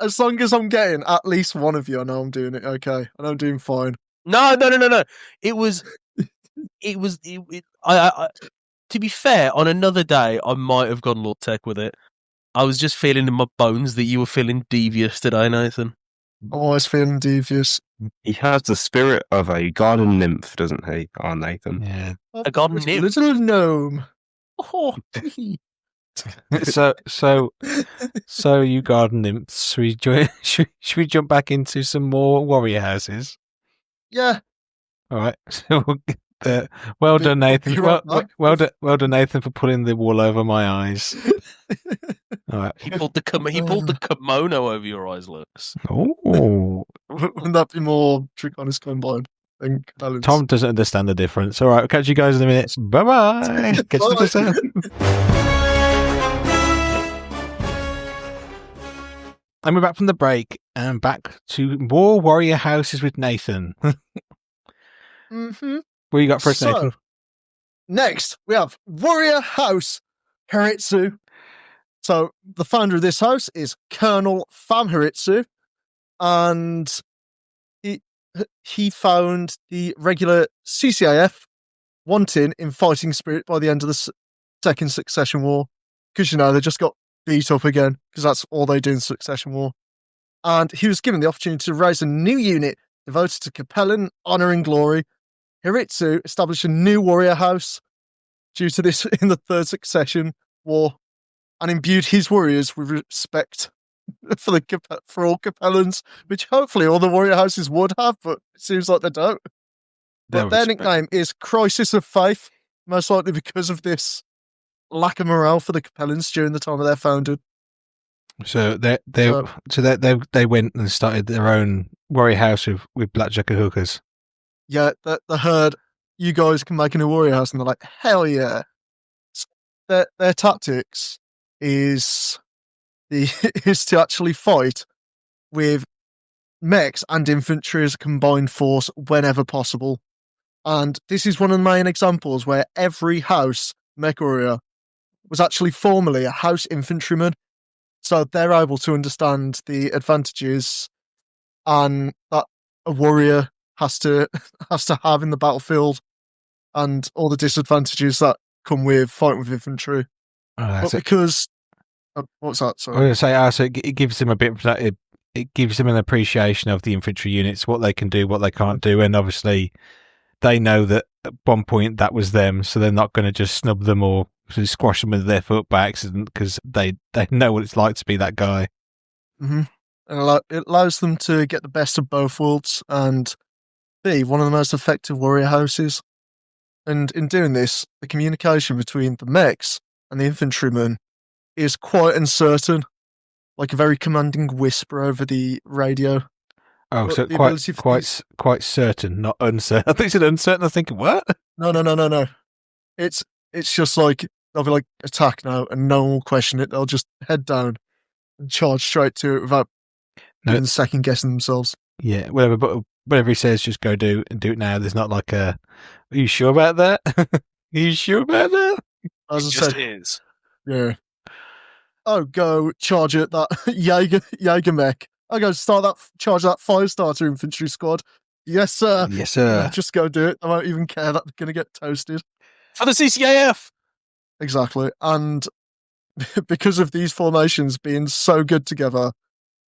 Speaker 1: as long as I'm getting at least one of you, I know I'm doing it okay, and I'm doing fine.
Speaker 3: No. It was. I to be fair, on another day, I might have gone Lord Tech with it. I was just feeling in my bones that you were feeling devious today, Nathan.
Speaker 1: I'm always feeling devious.
Speaker 6: He has the spirit of a garden nymph, doesn't he? Oh, Nathan.
Speaker 5: Yeah.
Speaker 3: A garden nymph.
Speaker 1: Little gnome.
Speaker 3: Oh.
Speaker 5: So you garden nymphs, should we jump back into some more warrior houses?
Speaker 1: Yeah.
Speaker 5: All right. Well done, Nathan. Well done, Nathan, for pulling the wool over my eyes. All right.
Speaker 3: He pulled the kimono over your eyes, Lux.
Speaker 5: Oh.
Speaker 1: Wouldn't that be more Trichonis combined?
Speaker 5: Tom doesn't understand the difference. All right, I'll catch you guys in a minute. Bye-bye. Catch you later. And we're back from the break and back to more warrior houses with Nathan.
Speaker 1: Mm-hmm.
Speaker 5: What you got for us, Nathan?
Speaker 1: Next, we have Warrior House Hiritsu. So the founder of this house is Colonel Fam Hiritsu, and he found the regular CCAF wanting in fighting spirit by the end of the Second Succession War, because, you know, they just got beat up again, because that's all they do in Succession War. And he was given the opportunity to raise a new unit devoted to Capellan honor and glory. Hiritsu established a new warrior house due to this in the Third Succession War, and imbued his warriors with respect for all Capellans, which hopefully all the warrior houses would have, but it seems like they don't. But their nickname is Crisis of Faith, most likely because of this lack of morale for the Capellans during the time of their founding.
Speaker 5: So they went and started their own warrior house with blackjack and hookers.
Speaker 1: Yeah, they heard you guys can make a new warrior house, and they're like, hell yeah. So their tactics is to actually fight with mechs and infantry as a combined force whenever possible. And this is one of the main examples where every house mech warrior was actually formerly a house infantryman. So they're able to understand the advantages and that a warrior has to have in the battlefield, and all the disadvantages that come with fighting with infantry. But because what's that? Sorry.
Speaker 5: I was going to say, it gives them a bit of that. It gives them an appreciation of the infantry units, what they can do, what they can't do, and obviously they know that at one point that was them, so they're not going to just snub them or squash them with their foot by accident, because they know what it's like to be that guy.
Speaker 1: Mm-hmm. And it allows them to get the best of both worlds and be one of the most effective warrior houses. And in doing this, the communication between the mechs and the infantrymen is quite uncertain, like a very commanding whisper over the radio.
Speaker 5: Oh,
Speaker 1: But
Speaker 5: so
Speaker 1: the ability for these-
Speaker 5: quite certain, not uncertain. I think you said uncertain. I was thinking, what?
Speaker 1: No. It's just like they'll be like attack now, and no one will question it. They'll just head down and charge straight to it without
Speaker 5: No.
Speaker 1: even second guessing themselves.
Speaker 5: Yeah, whatever. But whatever he says, just go do it now. There's not like a. Are you sure about that? Are you sure about that?
Speaker 1: As I
Speaker 3: Just
Speaker 1: said,
Speaker 3: is.
Speaker 1: yeah. Oh, go charge it that Jaeger mech. I go charge that 5-starter infantry squad. Yes, sir.
Speaker 5: Yes, sir.
Speaker 1: Just go do it. I won't even care that they're going to get toasted.
Speaker 3: For the CCAF!
Speaker 1: Exactly. And because of these formations being so good together,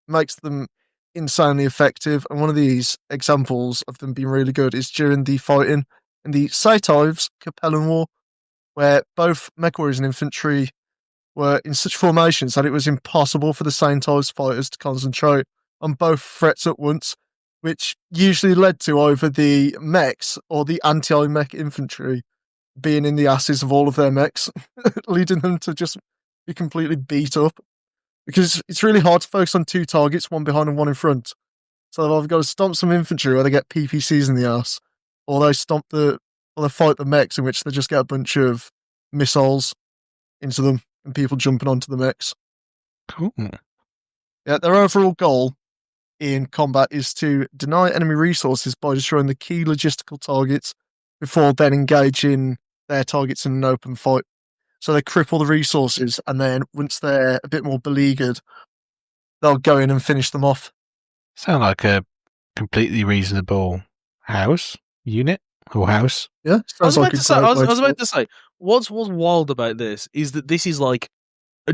Speaker 1: makes them insanely effective. And one of these examples of them being really good is during the fighting in the Satives Capellan War, where both mech warriors and infantry were in such formations that it was impossible for the Satives fighters to concentrate on both threats at once, which usually led to either the mechs or the anti-mech infantry being in the asses of all of their mechs, leading them to just be completely beat up. Because it's really hard to focus on two targets, one behind and one in front. So they've either got to stomp some infantry where they get PPCs in the ass, or they fight the mechs in which they just get a bunch of missiles into them and people jumping onto the mechs.
Speaker 5: Cool.
Speaker 1: Yeah, their overall goal in combat is to deny enemy resources by destroying the key logistical targets before then engaging their targets in an open fight. So they cripple the resources, and then once they're a bit more beleaguered, they'll go in and finish them off.
Speaker 5: Sound like a completely reasonable unit or house.
Speaker 1: Yeah,
Speaker 3: I was
Speaker 1: sounds like a great way to
Speaker 3: about to say, what's wild about this is that this is like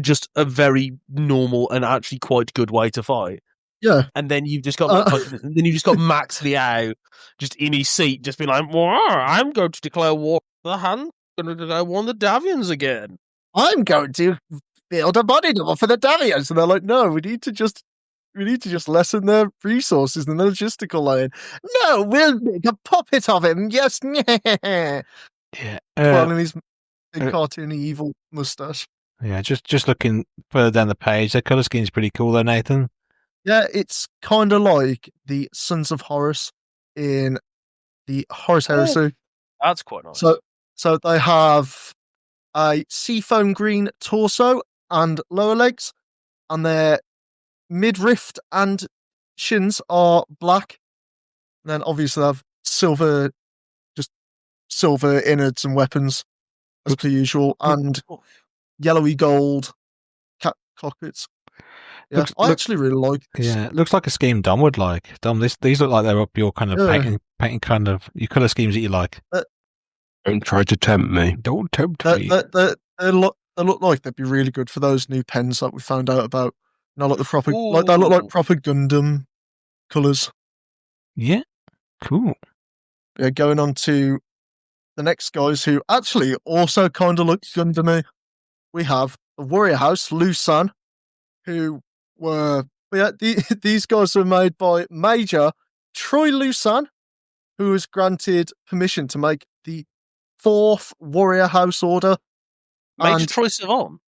Speaker 3: just a very normal and actually quite good way to fight.
Speaker 1: Yeah,
Speaker 3: And then you've just got Max Liao just in his seat, just being like, I'm going to declare war on the hand. I'm going to declare war on the Davians again.
Speaker 1: I'm going to build a body double for the Davians, and they're like, no, we need to just lessen their resources and their logistical line. No, we'll make a puppet of him. Yes,
Speaker 5: Yeah.
Speaker 1: twirling his big cartoony evil mustache.
Speaker 5: Yeah, just looking further down the page, their colour scheme's pretty cool though, Nathan.
Speaker 1: Yeah, it's kind of like the Sons of Horus in the Horus Heresy.
Speaker 3: That's quite nice.
Speaker 1: So they have a seafoam green torso and lower legs, and their midriff and shins are black. And then obviously they have silver innards and weapons as per usual, and yellowy gold cockpits. Yeah, I actually really like this.
Speaker 5: Yeah, it looks like a scheme Dom would like. Dom, these look like they're up your kind of painting kind of your colour schemes that you like.
Speaker 6: Don't try to tempt me.
Speaker 5: Don't tempt me.
Speaker 1: They look like they'd be really good for those new pens that we found out about. Like the proper, like they look like proper Gundam colours.
Speaker 5: Yeah, cool.
Speaker 1: Yeah, going on to the next guys who actually also kind of look Gundam-y. We have the Warrior House, Lusan, who were these guys were made by Major Troy Lusan, who was granted permission to make the 4th Warrior House Order.
Speaker 3: Major Troy Sivan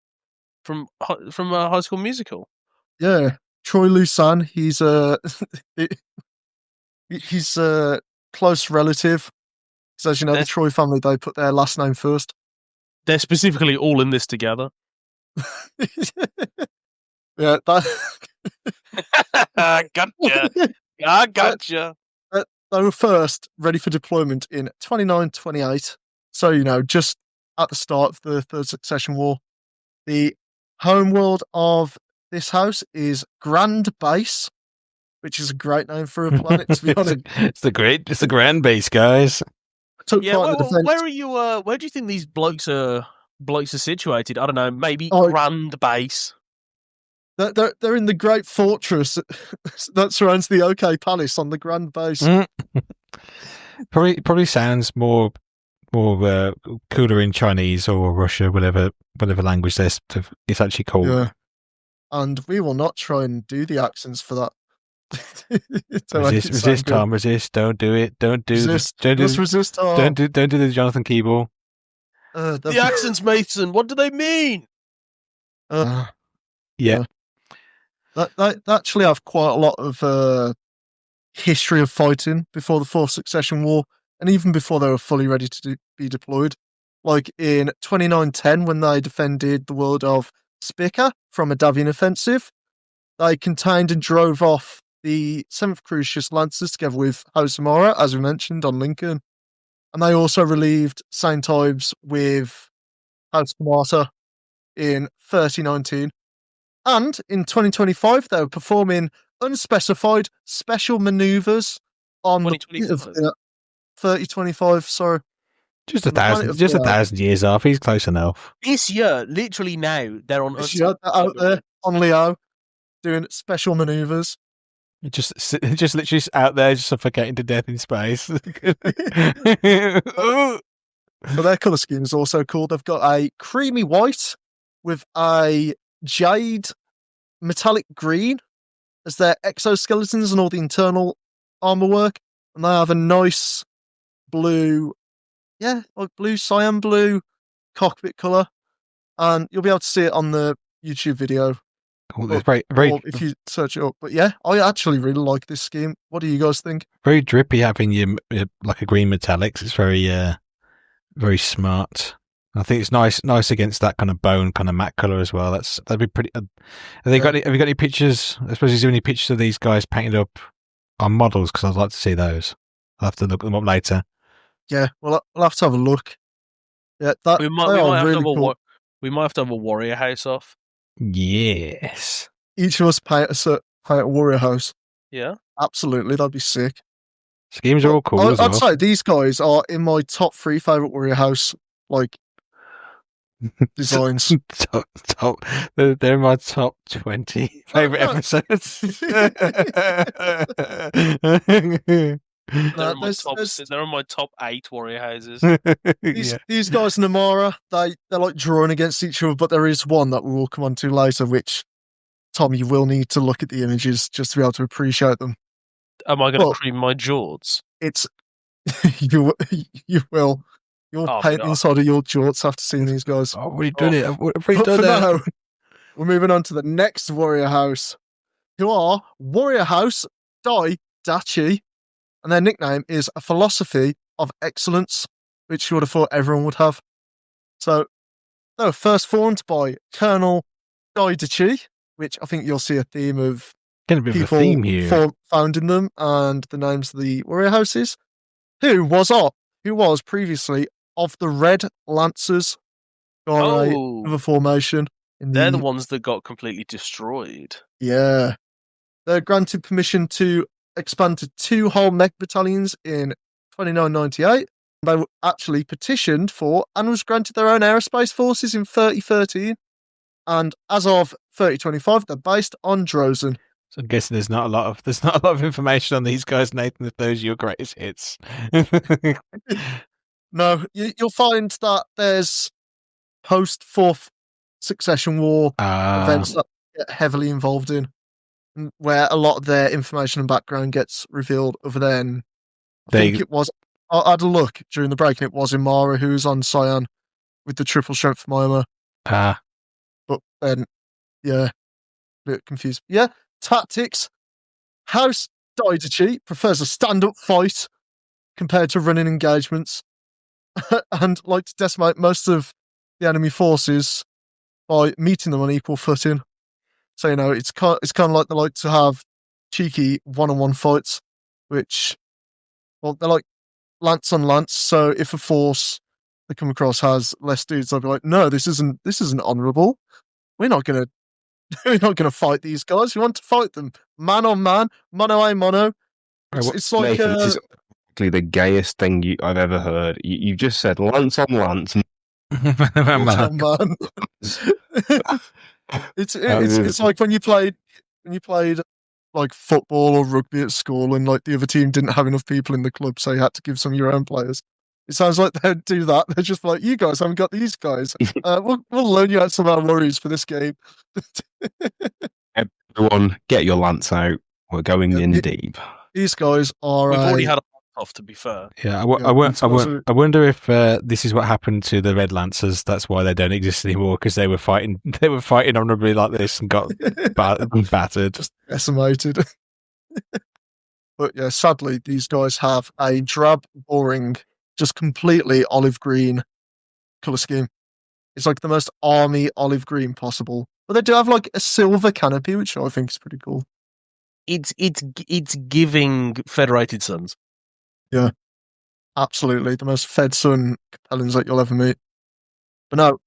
Speaker 3: from High School Musical.
Speaker 1: Yeah, Troy Lusan. He's a close relative. Because as you know, the Troy family, they put their last name first.
Speaker 3: They're specifically all in this together.
Speaker 1: Yeah,
Speaker 3: Gotcha. I gotcha.
Speaker 1: They were first ready for deployment in 29-28. So, just at the start of the Third Succession War. The homeworld of this house is Grand Base, which is a great name for a planet, to be honest.
Speaker 5: It's the Grand Base, guys.
Speaker 3: Where are you? Where do you think these blokes are situated? I don't know. Maybe Grand Base.
Speaker 1: They're in the great fortress that surrounds the OK Palace on the Grand Base.
Speaker 5: Probably sounds more cooler in Chinese or Russia, whatever language it's actually called.
Speaker 1: Yeah. And we will not try and do the accents for that.
Speaker 5: Resist, Tom. Resist. Don't do it. Don't do
Speaker 1: resist.
Speaker 5: Resist, Tom. Don't do the Jonathan Keeble.
Speaker 3: The accents, Mason. What do they mean?
Speaker 5: Yeah.
Speaker 1: They actually have quite a lot of history of fighting before the Fourth Succession War, and even before they were fully ready to be deployed. Like in 2910, when they defended the world of Spica from a Davian offensive, they contained and drove off the 7th Crucius Lancers together with Hosamara, as we mentioned, on Lincoln. And they also relieved St. Ives with House Kamata in 3019. And in 2025, they were performing unspecified special maneuvers on the planet of 3025, sorry.
Speaker 5: Just a thousand years off. He's close enough.
Speaker 3: This year, literally now, they're on
Speaker 1: They're out there on Leo doing special maneuvers.
Speaker 5: Just literally out there, just suffocating to death in space.
Speaker 1: So their colour scheme is also cool. They've got a creamy white with a jade metallic green as their exoskeletons and all the internal armor work. And they have a nice blue, like blue, cyan blue cockpit colour. And you'll be able to see it on the YouTube video.
Speaker 5: It's very,
Speaker 1: if you search it up. But yeah, I actually really like this scheme. What do you guys think?
Speaker 5: Very drippy having your like a green metallics. It's very smart. I think it's nice against that kind of bone kind of matte color as well. That'd be pretty. Have you got any pictures? I suppose, is there any pictures of these guys painted up on models? Because I'd like to see those. I'll have to look them up later.
Speaker 1: Yeah, well, I'll have to have a look. Yeah, we
Speaker 3: might have to have a warrior house off.
Speaker 5: Yes.
Speaker 1: Each of us paint a warrior house.
Speaker 3: Yeah,
Speaker 1: absolutely. That'd be sick.
Speaker 5: Schemes are all cool.
Speaker 1: I'd say these guys are in my top 3 favorite warrior house designs.
Speaker 5: They're my top 20 favorite episodes.
Speaker 3: They're on my top 8 warrior houses.
Speaker 1: These guys in Amara, they're like drawing against each other, but there is one that we will come on to later, which, Tom, you will need to look at the images just to be able to appreciate them.
Speaker 3: Am I going to cream my jorts?
Speaker 1: It's you will. You'll paint inside of your jorts after seeing these guys.
Speaker 5: Oh, we've done it. We've done it.
Speaker 1: Now, we're moving on to the next warrior house, who are Warrior House Dai Dachi, and their nickname is a philosophy of excellence, which you would have thought everyone would have. So they were first formed by Colonel Dai Dachi, which I think you'll see a theme of people founding them and the names of the warrior houses, who was previously of the Red Lancers, of a formation.
Speaker 3: They're the ones that got completely destroyed.
Speaker 1: Yeah. They're granted permission to expand to 2 whole mech battalions in 2998. They were actually petitioned for and was granted their own aerospace forces in 3013. And as of 3025, they're based on Drozen.
Speaker 5: So I'm guessing there's not a lot of information on these guys, Nathan, if those are your greatest hits.
Speaker 1: No, you'll find that there's post-Fourth Succession War events that get heavily involved in, where a lot of their information and background gets revealed, other than, I had a look during the break, and it was Imara who was on Cyan with the triple strength Myoma. But then, a bit confused. Yeah, tactics. House Daidachi prefers a stand-up fight compared to running engagements, and like to decimate most of the enemy forces by meeting them on equal footing. So, it's kind of like they like to have cheeky one-on-one fights, which, well, they're like lance on lance. So if a force they come across has less dudes, they'll be like, no, this isn't honourable. We're not gonna fight these guys. We want to fight them man on man, mono a mono. It's like
Speaker 6: Nathan, this is the gayest thing I've ever heard. You just said lance on lance.
Speaker 1: Man. It's like when you played like football or rugby at school, and like the other team didn't have enough people in the club, so you had to give some of your own players. It sounds like they'd do that. They're just like, you guys haven't got these guys. We'll loan you out some of our warriors for this game.
Speaker 5: Everyone, get your lance out. We're going in deep.
Speaker 1: These guys are.
Speaker 3: We've already had a off, to be fair.
Speaker 5: Yeah, I wonder if this is what happened to the Red Lancers. That's why they don't exist anymore, because they were fighting honorably like this and got battered,
Speaker 1: just decimated. But yeah, sadly, these guys have a drab, boring, just completely olive green colour scheme. It's like the most army olive green possible. But they do have like a silver canopy, which I think is pretty cool.
Speaker 3: It's giving Federated Sons.
Speaker 1: Yeah, absolutely. The most fed son Capellans that you'll ever meet. But now,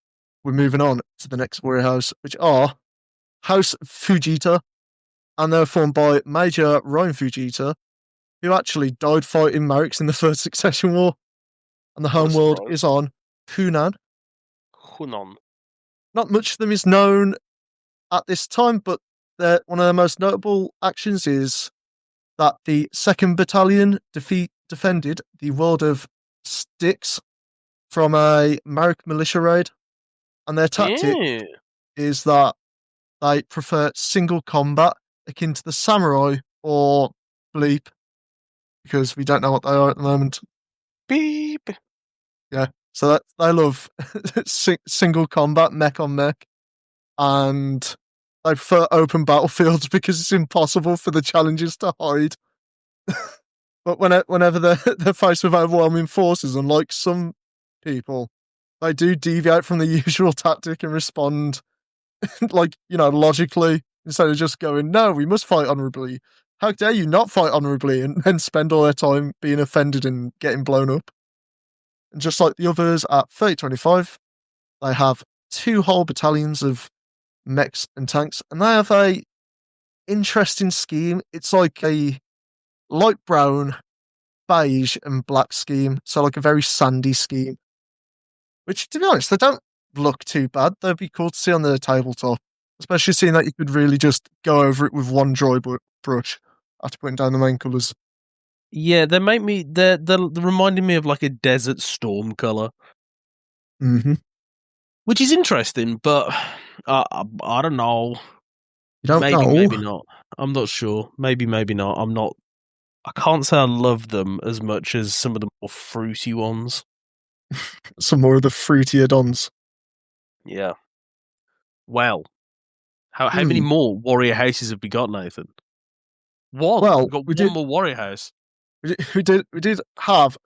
Speaker 1: we're moving on to the next warrior house, which are House Fujita. And they're formed by Major Ryan Fujita, who actually died fighting Marix in the First Succession War. And the homeworld is on Hunan. Not much of them is known at this time, but one of their most notable actions is that the 2nd Battalion defended the world of Styx from a Marek militia raid. And their tactic is that they prefer single combat akin to the samurai or bleep, because we don't know what they are at the moment.
Speaker 3: Beep.
Speaker 1: Yeah, so that they love single combat, mech on mech, and they prefer open battlefields because it's impossible for the challenges to hide. But whenever they're faced with overwhelming forces, unlike some people, they do deviate from the usual tactic and respond logically, instead of just going, no, we must fight honourably. How dare you not fight honourably, and then spend all their time being offended and getting blown up. And just like the others at 3025, they have 2 whole battalions of mechs and tanks, and they have a interesting scheme. It's like a light brown, beige, and black scheme, so like a very sandy scheme. Which, to be honest, they don't look too bad. They'd be cool to see on the tabletop, especially seeing that you could really just go over it with one dry brush after putting down the main colours.
Speaker 3: Yeah, they're reminding me of like a desert storm colour.
Speaker 1: Mm-hmm.
Speaker 3: Which is interesting, but I don't know.
Speaker 1: You don't know?
Speaker 3: Maybe not. I'm not sure. Maybe not. I can't say I love them as much as some of the more fruity ones.
Speaker 1: Some more of the fruitier dons.
Speaker 3: Yeah. Well, how many more warrior houses have we got, Nathan? One.
Speaker 1: Well,
Speaker 3: We've got one more warrior house.
Speaker 1: We did have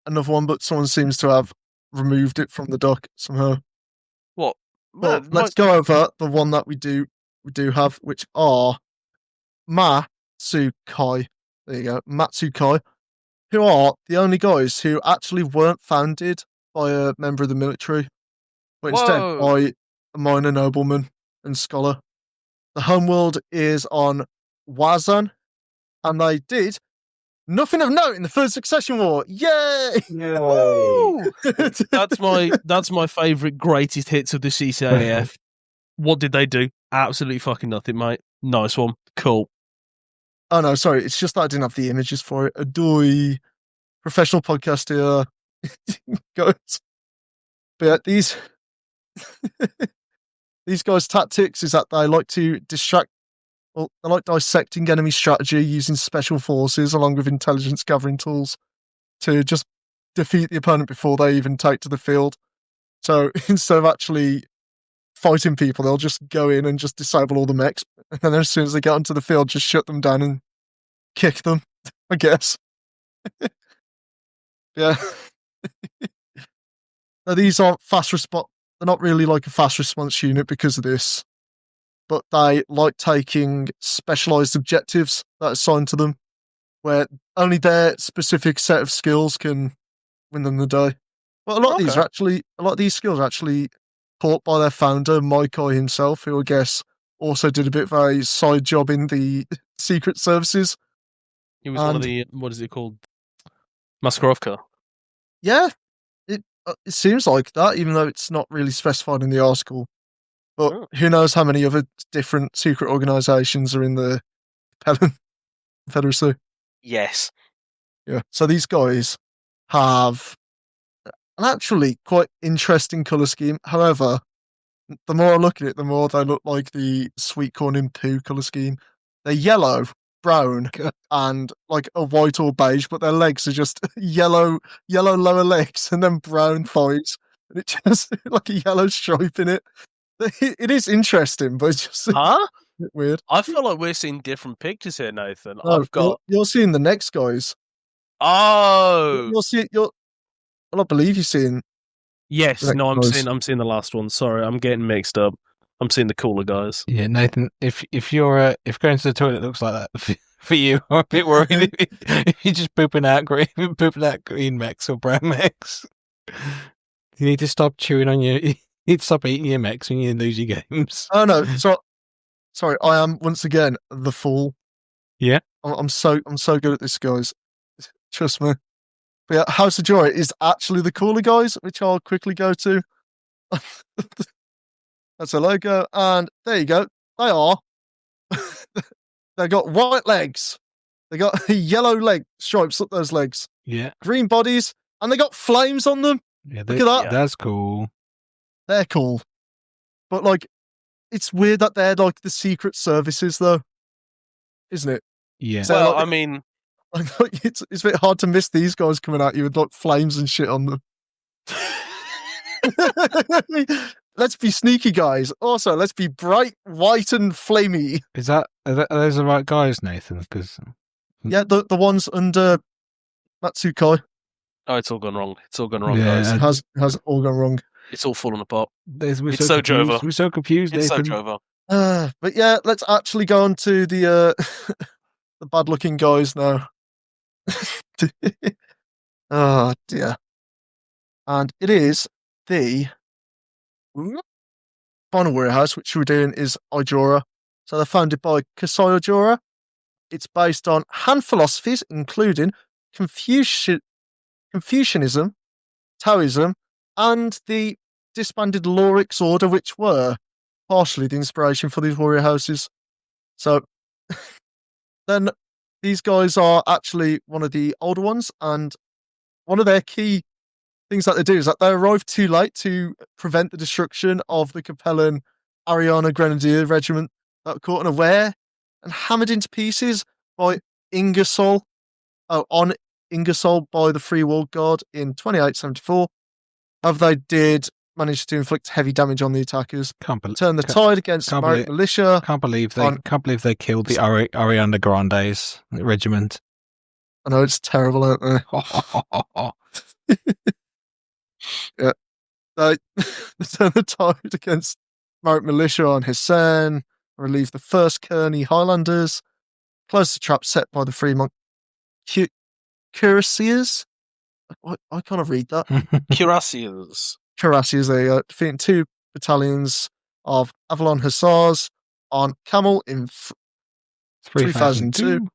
Speaker 1: another one, but someone seems to have removed it from the dock somehow.
Speaker 3: What?
Speaker 1: Well, let's go over the one that we do have, which are Matsukai. There you go, Matsukai, who are the only guys who actually weren't founded by a member of the military, but instead by a minor nobleman and scholar. The homeworld is on Wazan, and they did nothing of note in the First Succession War. Yay!
Speaker 3: Woo! That's my favourite greatest hits of the CCAF. What did they do? Absolutely fucking nothing, mate. Nice one. Cool.
Speaker 1: Oh no, sorry. It's just that I didn't have the images for it. Adoy. Professional podcast here. Guys. But yeah, these guys' tactics is that they like to distract. Well, they like dissecting enemy strategy using special forces along with intelligence gathering tools to just defeat the opponent before they even take to the field. So instead of actually fighting people, they'll just go in and just disable all the mechs, and then as soon as they get onto the field, just shut them down and kick them, I guess. Yeah. Now, these aren't fast response. They're not really like a fast response unit because of this, but they like taking specialized objectives that are assigned to them, where only their specific set of skills can win them the day. But a lot of these skills are actually taught by their founder, Maikai himself, who I guess also did a bit of a side job in the secret services.
Speaker 3: He was one of the, what is it called? Maskarovka.
Speaker 1: Yeah, it seems like that, even though it's not really specified in the article. But who knows how many other different secret organizations are in the Capellan Confederacy.
Speaker 3: Yes.
Speaker 1: Yeah. So these guys have an actually quite interesting colour scheme. However, the more I look at it, the more they look like the sweet corn in poo colour scheme. They're yellow, brown, and like a white or beige, but their legs are just yellow lower legs and then brown thighs. And it just like a yellow stripe in it. It is interesting, but it's just bit weird.
Speaker 3: I feel like we're seeing different pictures here, Nathan.
Speaker 1: No,
Speaker 3: I've got
Speaker 1: you're seeing the next guys.
Speaker 3: oh
Speaker 1: You're I believe you're seeing.
Speaker 3: yes,
Speaker 1: the
Speaker 3: no,
Speaker 1: next guys.
Speaker 3: I'm seeing the last one. Sorry, I'm getting mixed up. I'm seeing the cooler guys.
Speaker 5: Yeah, Nathan, if going to the toilet looks like that for you, I'm a bit worried if you're just pooping out green mechs or brown mechs. You need to stop chewing on your. You need to stop eating your mechs when you lose your games.
Speaker 1: Oh no, sorry. I am once again the fool.
Speaker 5: Yeah,
Speaker 1: I'm so good at this, guys. Trust me. But yeah, House of Joy is actually the cooler guys, which I'll quickly go to. That's a logo, and there you go. They are. They got white legs. They got yellow leg stripes up those legs.
Speaker 5: yeah,
Speaker 1: Green bodies, and they got flames on them.
Speaker 5: yeah.
Speaker 1: Look at that.
Speaker 5: That's cool.
Speaker 1: They're cool. But like, it's weird that they're like the secret services, though, isn't it?
Speaker 5: Yeah.
Speaker 1: So,
Speaker 3: Well,
Speaker 1: like,
Speaker 3: I mean,
Speaker 1: it's a bit hard to miss these guys coming at you with like flames and shit on them. Let's be sneaky, guys. Also, let's be bright, white, and flamey.
Speaker 5: Are those the right guys, Nathan? Because
Speaker 1: Yeah, the ones under Matsukai
Speaker 3: oh, it's all gone wrong. It's all gone wrong,
Speaker 5: Yeah,
Speaker 3: guys.
Speaker 1: has all gone wrong.
Speaker 3: It's all fallen apart.
Speaker 5: we're
Speaker 3: It's so
Speaker 5: confused.
Speaker 3: Jova.
Speaker 5: We're so confused,
Speaker 3: It's so
Speaker 5: Nathan.
Speaker 3: Jova.
Speaker 1: But yeah, let's actually go on to the the bad-looking guys now. Oh dear. And it is the final warehouse, which we're doing is Ijora. So they're founded by Kasai Ijora. It's based on Han philosophies, including Confucianism, Taoism, and the disbanded Lorix order, which were partially the inspiration for these warrior houses. So then these guys are actually one of the older ones, and one of their key things that they do is that they arrive too late to prevent the destruction of the Capellan Ariana Grenadier Regiment that were caught unaware and hammered into pieces by Ingersoll by the Free World Guard in 2874. However, they did manage to inflict heavy damage on the attackers, turn the tide against American militia.
Speaker 5: Can't believe they killed the Ariana Grande's regiment.
Speaker 1: I know, it's terrible, aren't they? Yeah, they turn the tide against American militia on Hussein, relieve the 1st Kearney Highlanders, close the trap set by the Fremont Cuirassiers. I can't read that.
Speaker 3: Cuirassiers.
Speaker 1: Cuirassiers, there you go. Defeating 2 battalions of Avalon Hussars on Camel in 3002.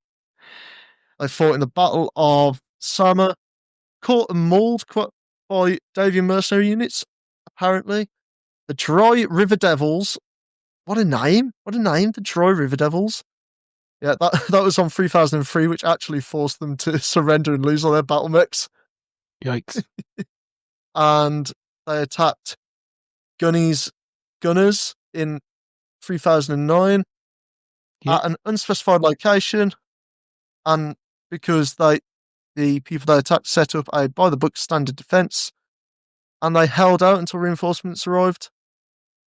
Speaker 1: They fought in the Battle of Sama, caught and mauled by Davian mercenary units, apparently. The Dry River Devils. What a name. The Dry River Devils. Yeah, that was on 3003, which actually forced them to surrender and lose all their battle mechs.
Speaker 5: Yikes.
Speaker 1: And they attacked Gunners in 3009 at an unspecified location. And because the people they attacked set up a by-the-book standard defense, and they held out until reinforcements arrived,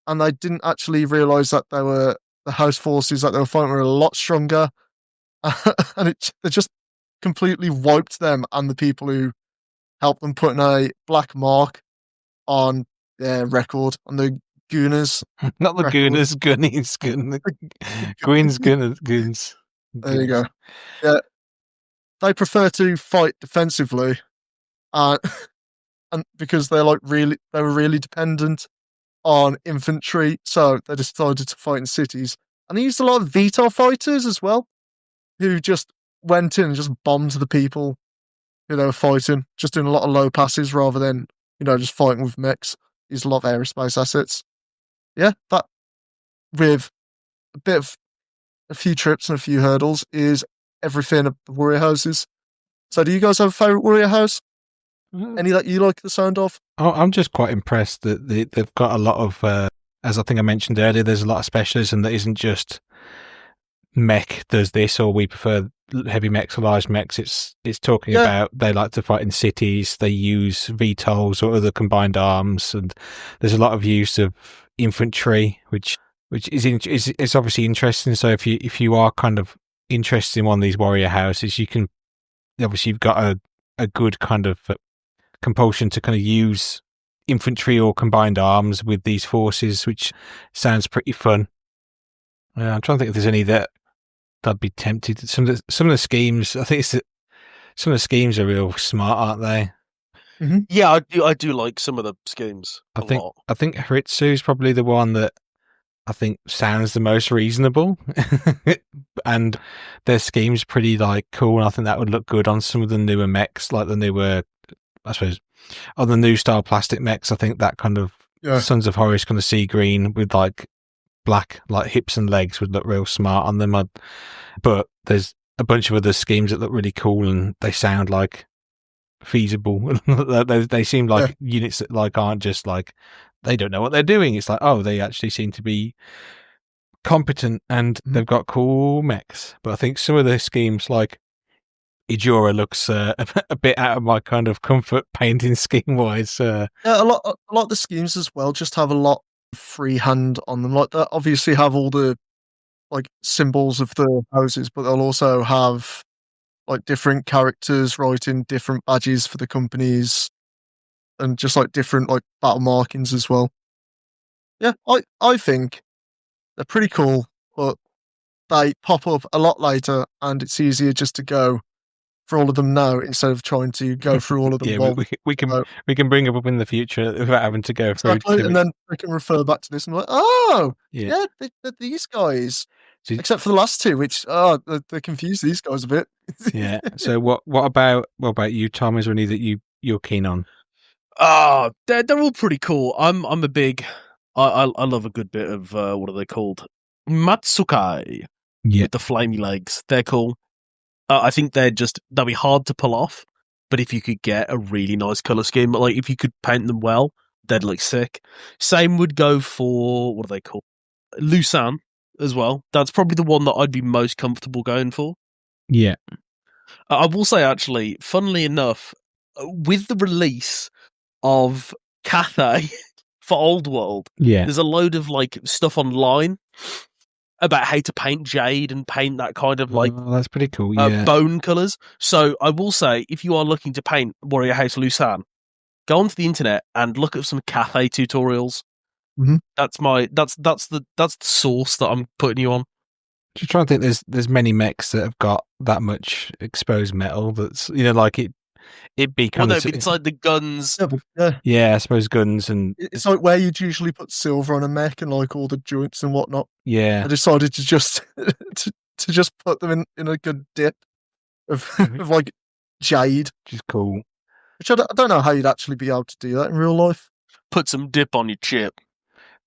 Speaker 1: and they didn't actually realize that the house forces that they were fighting were a lot stronger, and they just completely wiped them and the people who helped them, putting a black mark on their record, on the Gooners.
Speaker 5: Not the Gooners, Gunnies, Goons.
Speaker 1: There you go. Yeah, they prefer to fight defensively, and because they were really dependent on infantry, so they decided to fight in cities. And they used a lot of Vito fighters as well, who just went in and just bombed the people who they were fighting, just doing a lot of low passes rather than, just fighting with mechs. Used a lot of aerospace assets. Yeah, that with a few trips and a few hurdles is everything of the warrior houses. So do you guys have a favourite warrior house? Any that you like the sound of?
Speaker 5: Oh, I'm just quite impressed that they've got a lot of, as I think I mentioned earlier, there's a lot of specialism that isn't just mech does this, or we prefer heavy mechs or large mechs. It's talking about they like to fight in cities, they use VTOLs or other combined arms, and there's a lot of use of infantry, which which is obviously interesting. So if you are kind of interested in one of these warrior houses, you can obviously you've got a good kind of compulsion to kind of use infantry or combined arms with these forces, which sounds pretty fun. I'm trying to think if there's any that I'd be tempted. Some of the schemes, I think some of the schemes are real smart, aren't they?
Speaker 1: Mm-hmm.
Speaker 3: Yeah, I do like some of the schemes a lot.
Speaker 5: I think Haritsu is probably the one that I think sounds the most reasonable, and their scheme's pretty like cool. And I think that would look good on some of the newer mechs, like the newer, I suppose, on the new style plastic mechs. I think that kind of Sons of Horus kind of sea green with like black like hips and legs would look real smart on them. But there's a bunch of other schemes that look really cool and they sound like feasible. They seem like units that like aren't just like they don't know what they're doing. It's like, oh, they actually seem to be competent and they've got cool mechs. But I think some of the schemes like Ijora looks a bit out of my kind of comfort painting scheme wise.
Speaker 1: Yeah, a lot of the schemes as well just have a lot of freehand on them. Like that obviously have all the like symbols of the houses, but they'll also have like different characters writing different badges for the companies and just like different like battle markings as well. Yeah, I think they're pretty cool, but they pop up a lot later and it's easier just to go for all of them now instead of trying to go through all of them.
Speaker 5: Yeah, we can bring them up in the future without having to go through.
Speaker 1: Exactly, and then we can refer back to this and be like, oh, yeah they're these guys. Except for the last two, which they confuse these guys a bit.
Speaker 5: Yeah. So what about you, Tom? Is there any that you're keen on?
Speaker 3: They're all pretty cool. I'm a big. I love a good bit of what are they called? Matsukai.
Speaker 5: Yeah.
Speaker 3: With the flamey legs, they're cool. I think they'll be hard to pull off, but if you could get a really nice color scheme, like if you could paint them well, they'd look sick. Same would go for what are they called? Lusan as well. That's probably the one that I'd be most comfortable going for.
Speaker 5: Yeah.
Speaker 3: I will say, actually, funnily enough, with the release of Cathay for Old World, there's a load of like stuff online about how to paint jade and paint that kind of like
Speaker 5: that's pretty cool.
Speaker 3: Bone colours. So I will say, if you are looking to paint Warrior House Lusan, go onto the internet and look at some Cathay tutorials.
Speaker 1: Mm-hmm.
Speaker 3: That's the source that I'm putting you on.
Speaker 5: Just trying to think, there's many mechs that have got that much exposed metal. That's like it'd be kind of
Speaker 3: inside the guns.
Speaker 5: Yeah, I suppose guns and
Speaker 1: it's like where you'd usually put silver on a mech and like all the joints and whatnot.
Speaker 5: Yeah,
Speaker 1: I decided to just to just put them in a good dip of like jade,
Speaker 5: which is cool.
Speaker 1: Which I don't know how you'd actually be able to do that in real life.
Speaker 3: Put some dip on your chip.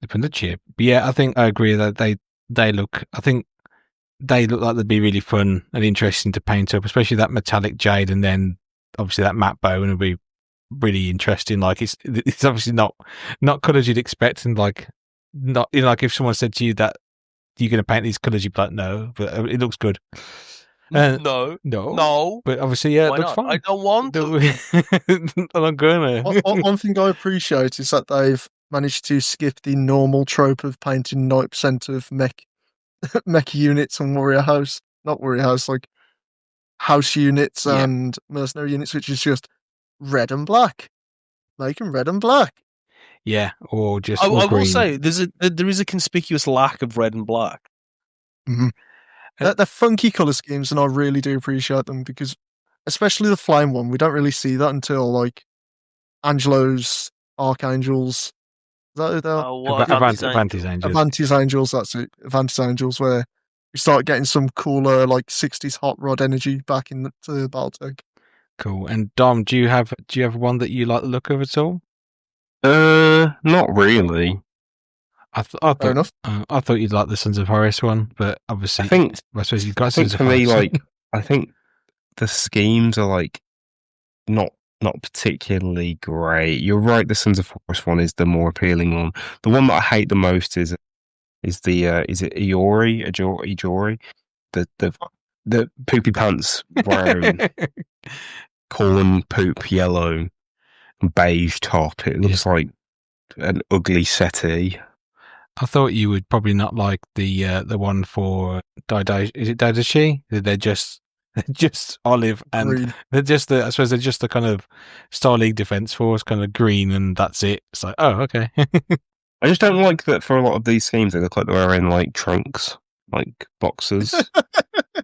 Speaker 5: Dip on the chip. But yeah, I think I agree that they look. I think they look like they'd be really fun and interesting to paint up, especially that metallic jade, and then obviously that matte bone would be really interesting. Like it's obviously not colours you'd expect, and like not like if someone said to you that you're going to paint these colours, you'd be like, no, but it looks good.
Speaker 3: No.
Speaker 5: But obviously, yeah, it looks fine.
Speaker 3: I don't want to.
Speaker 5: I'm going to.
Speaker 1: One thing I appreciate is that they've managed to skip the normal trope of painting 90% of mech units on Warrior House. Not Warrior House, like house units and mercenary units, which is just red and black. Make them red and black.
Speaker 5: Yeah, or just.
Speaker 3: I will say there is a conspicuous lack of red and black.
Speaker 1: Mm-hmm. They're funky colour schemes, and I really do appreciate them because, especially the flame one, we don't really see that until like Angelo's Archangels. Is that who they are?
Speaker 5: Avanti's Angels.
Speaker 1: Avanti's Angels, that's it. Avanti's Angels, where we start getting some cooler like 60s hot rod energy back into Battletech.
Speaker 5: Cool. And Dom, do you have one that you like the look of at all?
Speaker 6: Not really.
Speaker 5: I thought you'd like the Sons of Horus one, but obviously, I suppose you've got Sons of Horus.
Speaker 6: For me, I think the schemes are like not particularly great. You're right. The Sons of Horus one is the more appealing one. The one that I hate the most is is it Ijori, the poopy pants brown, corn poop yellow, beige top. It looks like an ugly settee.
Speaker 5: I thought you would probably not like the one for Daidashi. Is it Daidashi? They're just olive and
Speaker 1: Green.
Speaker 5: they're just I suppose they're just the kind of Star League Defense Force, kind of green, and that's it. It's like, oh, okay.
Speaker 6: I just don't like that for a lot of these schemes they look like they're wearing like trunks, like boxers.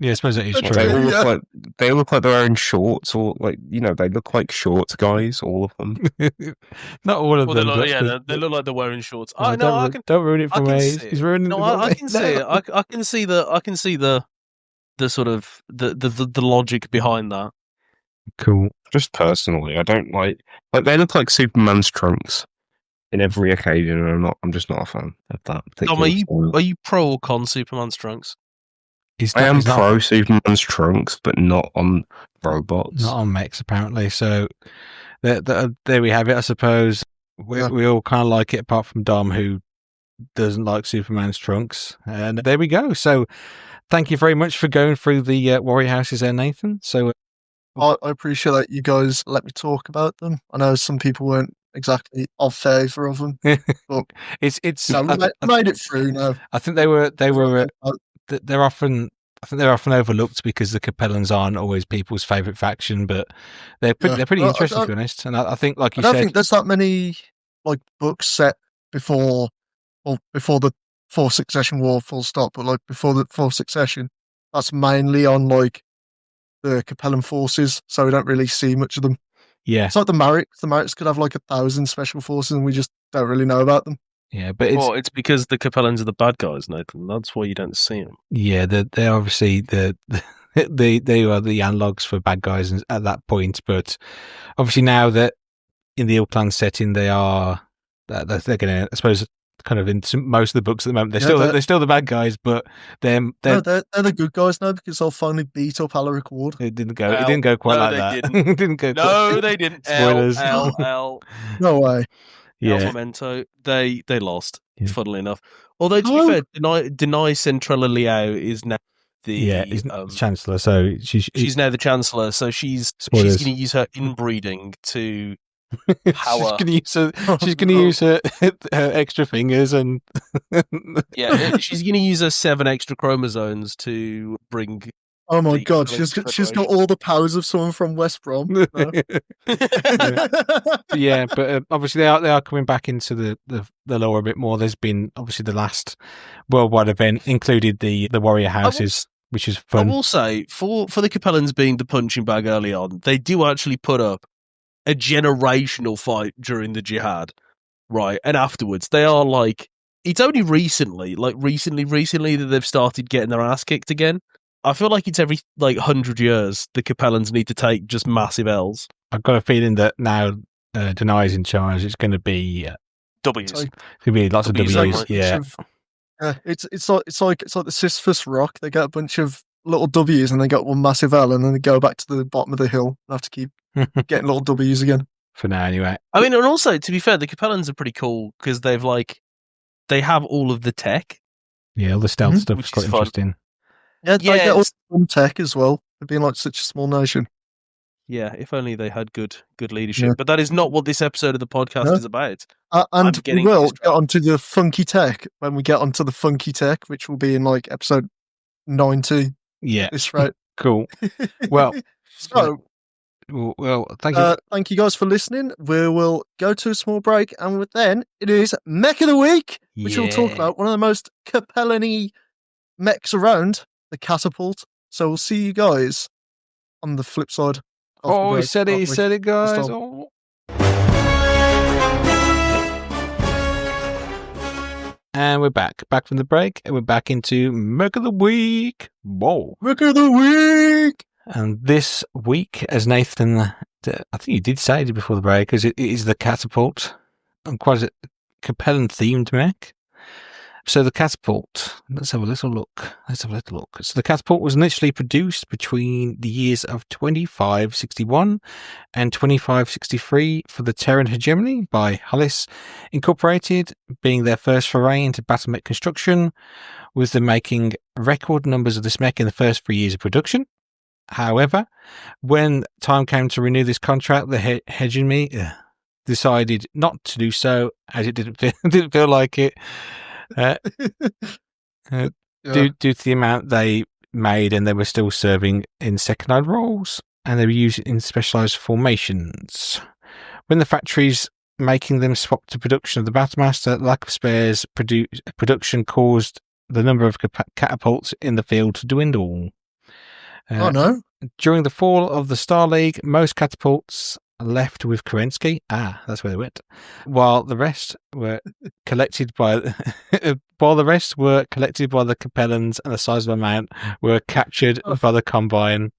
Speaker 5: Yeah, I suppose that is
Speaker 1: Like,
Speaker 6: They
Speaker 5: true.
Speaker 6: all look
Speaker 1: Yeah.
Speaker 6: like they look like they're wearing shorts, or like they look like shorts guys, all of them.
Speaker 5: Not all of
Speaker 3: Well, they
Speaker 5: them.
Speaker 3: look,
Speaker 5: but-
Speaker 3: yeah, they look like they're wearing shorts.
Speaker 5: Oh,
Speaker 3: I know, I
Speaker 5: don't,
Speaker 3: can,
Speaker 5: don't ruin it
Speaker 3: I
Speaker 5: for
Speaker 3: can
Speaker 5: me.
Speaker 3: see
Speaker 5: He's
Speaker 3: it.
Speaker 5: ruining
Speaker 3: No,
Speaker 5: it for
Speaker 3: I
Speaker 5: me.
Speaker 3: can see it. I can see the sort of the logic behind that.
Speaker 5: Cool.
Speaker 6: Just personally, I don't like they look like Superman's trunks in every occasion, and I'm just not a fan of that
Speaker 3: Dom,
Speaker 6: particular style.
Speaker 3: are you pro or con Superman's trunks?
Speaker 6: I am pro Superman's trunks, but not on robots.
Speaker 5: Not on mechs, apparently. So there we have it, I suppose.
Speaker 1: Yeah.
Speaker 5: We all kind of like it, apart from Dom, who doesn't like Superman's trunks. And there we go. So thank you very much for going through the Warrior Houses there, Nathan. So
Speaker 1: I appreciate that you guys let me talk about them. I know some people weren't exactly of favour of them.
Speaker 5: it's
Speaker 1: No, we made it through now.
Speaker 5: I think they're often overlooked because the Capellans aren't always people's favourite faction, but they're pretty
Speaker 1: Well,
Speaker 5: interesting, to be honest. And I think, like
Speaker 1: I
Speaker 5: you
Speaker 1: don't
Speaker 5: said,
Speaker 1: think there's that many like books set before the Fourth Succession War, full stop. But like before the Fourth Succession, that's mainly on like the Capellan forces, so we don't really see much of them.
Speaker 5: yeah,
Speaker 1: It's like the Maricks. The Maricks could have like 1,000 special forces, and we just don't really know about them.
Speaker 5: yeah, but
Speaker 3: It's because the Capellans are the bad guys, Nathan. That's why you don't see them.
Speaker 5: yeah, they're obviously they are the analogues for bad guys at that point. But obviously now that in the Ilklan setting, they're going to, I suppose, kind of in most of the books at the moment, they're still the bad guys, but they're
Speaker 1: the good guys now because they'll finally beat up Alaric Ward.
Speaker 5: it didn't go quite
Speaker 3: no,
Speaker 5: like
Speaker 3: they
Speaker 5: that.
Speaker 3: didn't.
Speaker 5: It didn't go.
Speaker 3: No, they didn't.
Speaker 5: Spoilers.
Speaker 3: L.
Speaker 1: No way.
Speaker 5: Yeah,
Speaker 3: El Memento, they lost.
Speaker 5: Yeah.
Speaker 3: Funnily enough, although to be fair, Denai Centrella Liao is now
Speaker 5: he's Chancellor, so
Speaker 3: she's now the Chancellor. So she's
Speaker 5: Spoilers.
Speaker 3: going to use her inbreeding to power.
Speaker 5: She's going to use her extra fingers and
Speaker 3: She's going to use her 7 extra chromosomes to bring.
Speaker 1: Oh my
Speaker 3: the
Speaker 1: god,
Speaker 3: Capellan
Speaker 1: she's got all the powers of someone from West Brom. No?
Speaker 5: yeah, but obviously they are coming back into the lore a bit more. There's been obviously the last worldwide event included the Warrior Houses, which is fun.
Speaker 3: I will say for the Capellans being the punching bag early on, they do actually put up a generational fight during the jihad, right? And afterwards, they are like, it's only recently that they've started getting their ass kicked again. I feel like it's every 100 years the Capellans need to take just massive L's.
Speaker 5: I've got a feeling that now Denai's in charge. It's going to be
Speaker 3: W's.
Speaker 5: It's going to be lots of
Speaker 3: W's,
Speaker 5: W's. Yeah.
Speaker 1: It's like the Sisyphus rock. They get a bunch of little W's and they got one massive L, and then they go back to the bottom of the hill and have to keep getting little W's again.
Speaker 5: For now, anyway.
Speaker 3: I mean, and also to be fair, the Capellans are pretty cool because they have all of the tech.
Speaker 5: Yeah, all the stealth stuff
Speaker 3: Which
Speaker 5: is quite
Speaker 3: is fun.
Speaker 5: interesting.
Speaker 1: Yeah, they get all the tech as well. For being like such a small nation.
Speaker 3: Yeah, if only they had good leadership. Yeah. But that is not what this episode of the podcast is about.
Speaker 1: And we will get onto the funky tech when we get onto the funky tech, which will be in like episode 90.
Speaker 5: Yeah.
Speaker 1: That's right.
Speaker 5: Cool. Well, thank you.
Speaker 1: Thank you guys for listening. We will go to a small break, and then it is Mech of the Week, which we'll talk about one of the most Capellan-y mechs around, the Catapult. So we'll see you guys on the flip side.
Speaker 5: He said it, guys. Oh. And we're back from the break, and we're back into Mech of the Week. Whoa.
Speaker 1: Mech of the Week!
Speaker 5: And this week, as Nathan, I think you did say it before the break, because it is the Catapult. And quite a Capellan themed mech. So the Catapult, let's have a little look. So the Catapult was initially produced between the years of 2561 and 2563 for the Terran hegemony by Hollis Incorporated, being their first foray into battle mech construction, with them making record numbers of this mech in the first 3 years of production. However, when time came to renew this contract, the hegemony decided not to do so, as it didn't feel like it. Uh,
Speaker 1: Yeah.
Speaker 5: due to the amount they made, and they were still serving in second-line roles, and they were used in specialized formations. When the factories making them swap to production of the Battlemaster, lack of spares production caused the number of catapults in the field to dwindle.
Speaker 1: Oh no.
Speaker 5: During the fall of the Star League, most catapults left with Kerensky. That's where they went. While the rest were collected by the Capellans, and the sizable amount were captured by the Combine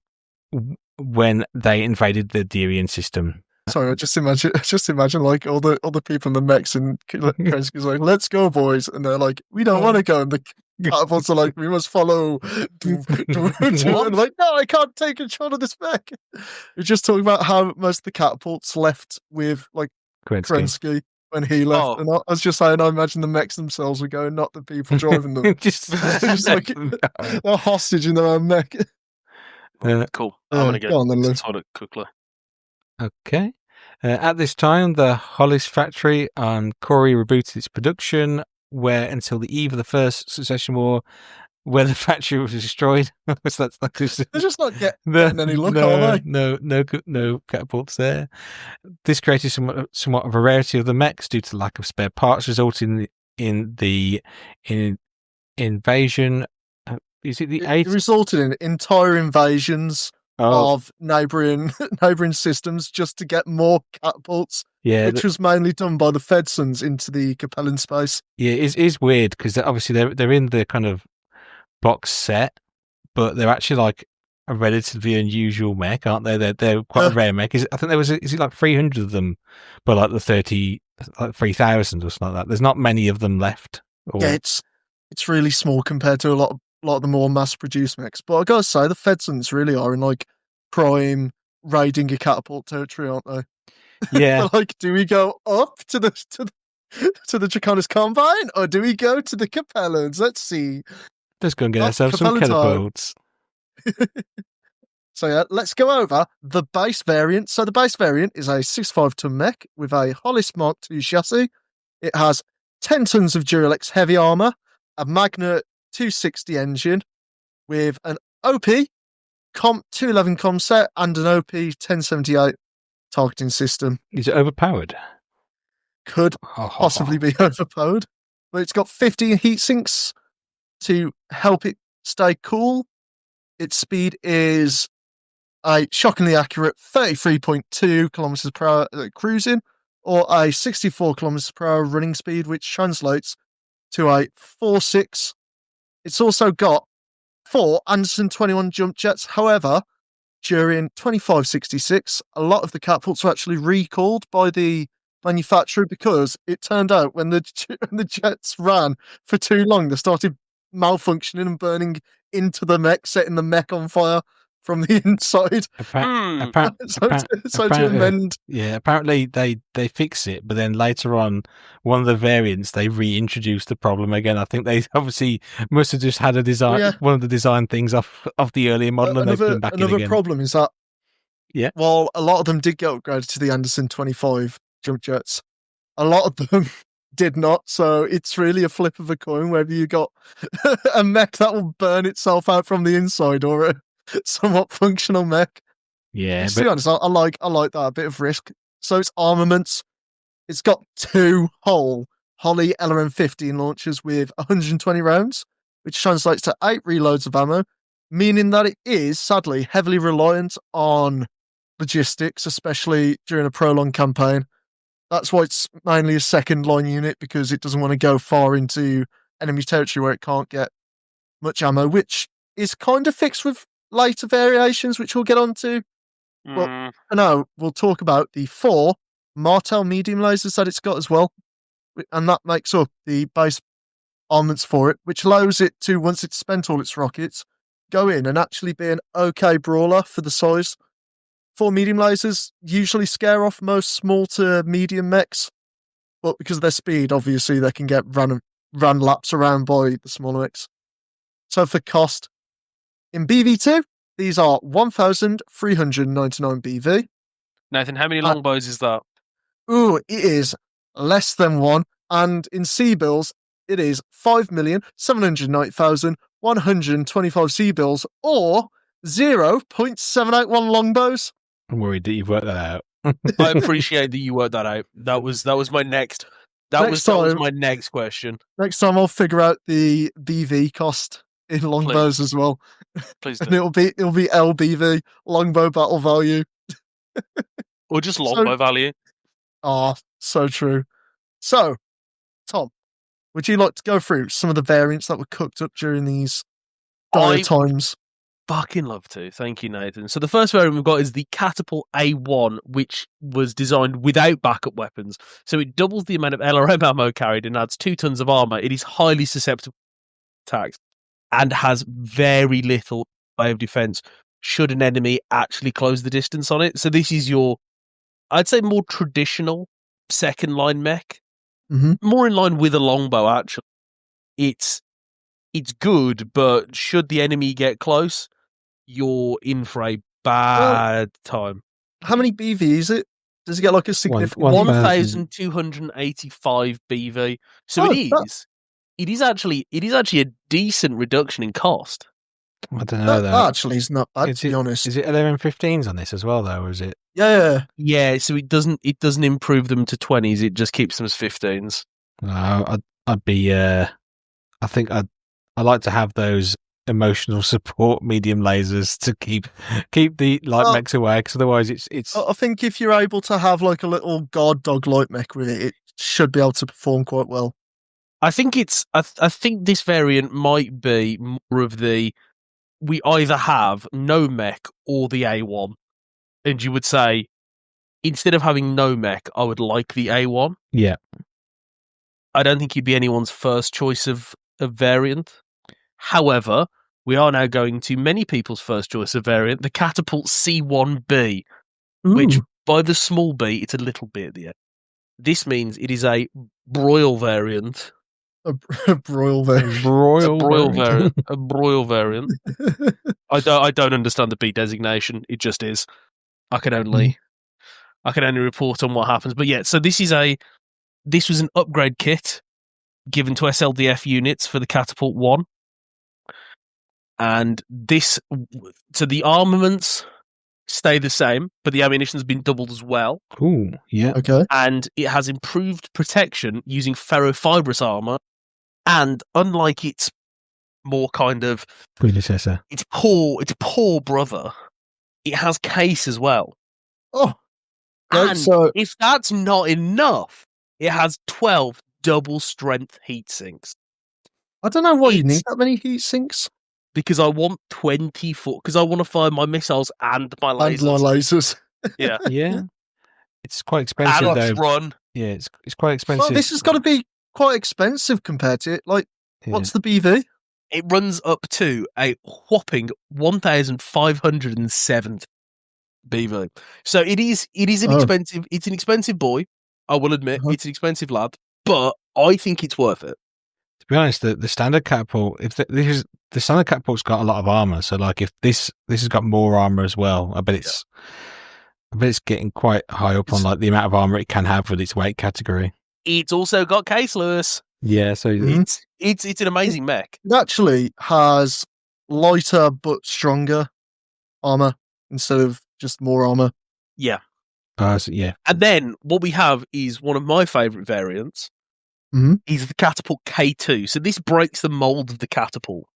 Speaker 5: when they invaded the Derian system.
Speaker 1: Sorry, just imagine like all the people in the mechs, and Kerensky's like, "Let's go, boys," and they're like, "We don't want to go," and the catapults are like, "We must follow." And like, "No, I can't take control of this mech." We're just talking about how most of the catapults left with like Kerensky when he left,
Speaker 3: Oh.
Speaker 1: and I was just saying, I imagine the mechs themselves were going, not the people driving them.
Speaker 5: just
Speaker 1: like they're hostage in their own mech.
Speaker 3: Cool. I'm going to
Speaker 1: go on then,
Speaker 3: get
Speaker 1: Lou.
Speaker 3: to toilet quickly.
Speaker 5: Okay. At this time, the Hollis factory on Corey rebooted its production, where until the eve of the First Succession War, where the factory was destroyed. So that's like
Speaker 1: They're just not getting any luck, are they?
Speaker 5: No catapults there. This created somewhat of a rarity of the mechs due to the lack of spare parts, resulting in the invasion. Is it the
Speaker 1: It resulted in entire invasions of neighbouring systems just to get more catapults, which was mainly done by the Fedsons into the Capellan space.
Speaker 5: Yeah, it is weird because obviously they're in the kind of box set, but they're actually like a relatively unusual mech, aren't they? They're quite a rare mech. I think there was is it like 300 of them, but like the 3,000 or something like that. There's not many of them left.
Speaker 1: Yeah, it's really small compared to a lot of the more mass-produced mechs. But I gotta say, the Fedsons really are in like prime raiding a catapult territory, aren't they?
Speaker 5: Yeah.
Speaker 1: Like, do we go up to the Draconis Combine, or do we go to the Capellans? Let's see.
Speaker 5: Let's go and get ourselves some catapults.
Speaker 1: So yeah, let's go over the base variant. So the base variant is a 65-ton mech with a Hollis Mark II chassis. It has 10 tons of Duralex heavy armor, a Magna 260 engine with an OP Comp 211 comset and an OP 1078 targeting system.
Speaker 5: Is it overpowered?
Speaker 1: Could possibly be overpowered, but it's got 15 heat sinks to help it stay cool. Its speed is a shockingly accurate 33.2 kilometers per hour cruising, or a 64 kilometers per hour running speed, which translates to a 4.6. It's also got 4 Anderson 21 jump jets. However, during 2566, a lot of the catapults were actually recalled by the manufacturer because it turned out when the jets ran for too long, they started malfunctioning and burning into the mech, setting the mech on fire from the inside. To amend.
Speaker 5: Yeah, apparently they fix it, but then later on, one of the variants, they reintroduced the problem again. I think they obviously must have just had a design, one of the design things off the earlier model, and they've put them back in again.
Speaker 1: Another problem is that, while a lot of them did get upgraded to the Anderson 25 jump jets, a lot of them did not. So it's really a flip of a coin whether you got a mech that will burn itself out from the inside or a somewhat functional mech.
Speaker 5: Yeah,
Speaker 1: to be honest, I like that, a bit of risk. So it's armaments. It's got 2 whole Holly LRM-15 launchers with 120 rounds, which translates to 8 reloads of ammo, meaning that it is sadly heavily reliant on logistics, especially during a prolonged campaign. That's why it's mainly a second line unit, because it doesn't want to go far into enemy territory where it can't get much ammo, which is kind of fixed with later variations, which we'll get onto. But for now, we'll talk about the 4 Martel medium lasers that it's got as well. And that makes up the base armaments for it, which allows it to, once it's spent all its rockets, go in and actually be an okay brawler for the size. 4 medium lasers usually scare off most small to medium mechs, but because of their speed, obviously they can get ran laps around by the smaller mechs. So for cost, in BV2, these are 1,399 BV.
Speaker 3: Nathan, how many longbows is that?
Speaker 1: Ooh, it is less than 1. And in C-bills, it is 5,790,125 sea bills, or 0.781 longbows.
Speaker 5: I'm worried that you've worked that out.
Speaker 3: I appreciate that you worked that out. That was my next. That was my next question.
Speaker 1: Next time I'll figure out the BV cost in longbows as well.
Speaker 3: Please
Speaker 1: And
Speaker 3: do.
Speaker 1: it'll be LBV, longbow battle value.
Speaker 3: Or just longbow value.
Speaker 1: Ah, so true. So, Tom, would you like to go through some of the variants that were cooked up during these dire times?
Speaker 3: Fucking love to. Thank you, Nathan. So the first variant we've got is the Catapult A1, which was designed without backup weapons. So it doubles the amount of LRM ammo carried and adds 2 tons of armor. It is highly susceptible to attacks and has very little way of defense should an enemy actually close the distance on it. So this is your, I'd say, more traditional second line mech.
Speaker 1: Mm-hmm.
Speaker 3: More in line with a longbow, actually. It's good, but should the enemy get close, you're in for a bad time.
Speaker 1: How many BV is it? Does it get like a significant
Speaker 3: 1,285 BV? So it is actually a decent reduction in cost.
Speaker 5: I don't know.
Speaker 1: That actually is not bad, to be honest.
Speaker 5: Is it LRM-15s on this as well, though, or is it?
Speaker 1: Yeah.
Speaker 3: So it doesn't improve them to 20s. It just keeps them as 15s.
Speaker 5: No, I'd be. I think I'd like to have those emotional support medium lasers to keep the light mechs away, because otherwise it's.
Speaker 1: I think if you're able to have like a little guard dog light mech with it, it should be able to perform quite well.
Speaker 3: I think I think this variant might be more of the, we either have no mech or the A1, and you would say, instead of having no mech, I would like the A1.
Speaker 5: Yeah.
Speaker 3: I don't think you'd be anyone's first choice of variant. However, we are now going to many people's first choice of variant, the Catapult C1B, which by the small b, it's a little bit at the end. This means it is a broil variant.
Speaker 1: A broil variant.
Speaker 3: A broil variant. I don't understand the B designation. It just is. I can only report on what happens. But yeah, so this was an upgrade kit given to SLDF units for the Catapult 1. And so the armaments stay the same, but the ammunition's been doubled as well.
Speaker 5: Ooh, yeah.
Speaker 1: Okay.
Speaker 3: And it has improved protection using ferrofibrous armor. And unlike its more kind of
Speaker 5: predecessor,
Speaker 3: its poor brother, it has case as well.
Speaker 1: Oh,
Speaker 3: and if that's not enough, it has 12 double strength heat sinks.
Speaker 1: I don't know why you need that many heat sinks.
Speaker 3: Because I want 24. Because I want to fire my missiles and my lasers.
Speaker 1: And my lasers.
Speaker 3: Yeah.
Speaker 5: Yeah. It's quite expensive,
Speaker 3: and
Speaker 5: though.
Speaker 3: Run.
Speaker 5: Yeah, it's quite expensive.
Speaker 1: Well, this has got to be quite expensive compared to it. Like, what's the BV?
Speaker 3: It runs up to a whopping 1,570 BV. So it is an expensive. It's an expensive boy. I will admit, it's an expensive lad, but I think it's worth it.
Speaker 5: To be honest, the standard catapult, the standard catapult's got a lot of armor. So, like, if this has got more armor as well, I bet it's getting quite high up on like the amount of armor it can have with its weight category.
Speaker 3: It's also got case, Lewis.
Speaker 5: Yeah, so
Speaker 3: it's an amazing mech.
Speaker 1: It actually has lighter but stronger armor instead of just more armor.
Speaker 3: Yeah.
Speaker 5: Yeah.
Speaker 3: And then what we have is one of my favourite variants. Is the Catapult K2. So this breaks the mold of the Catapult.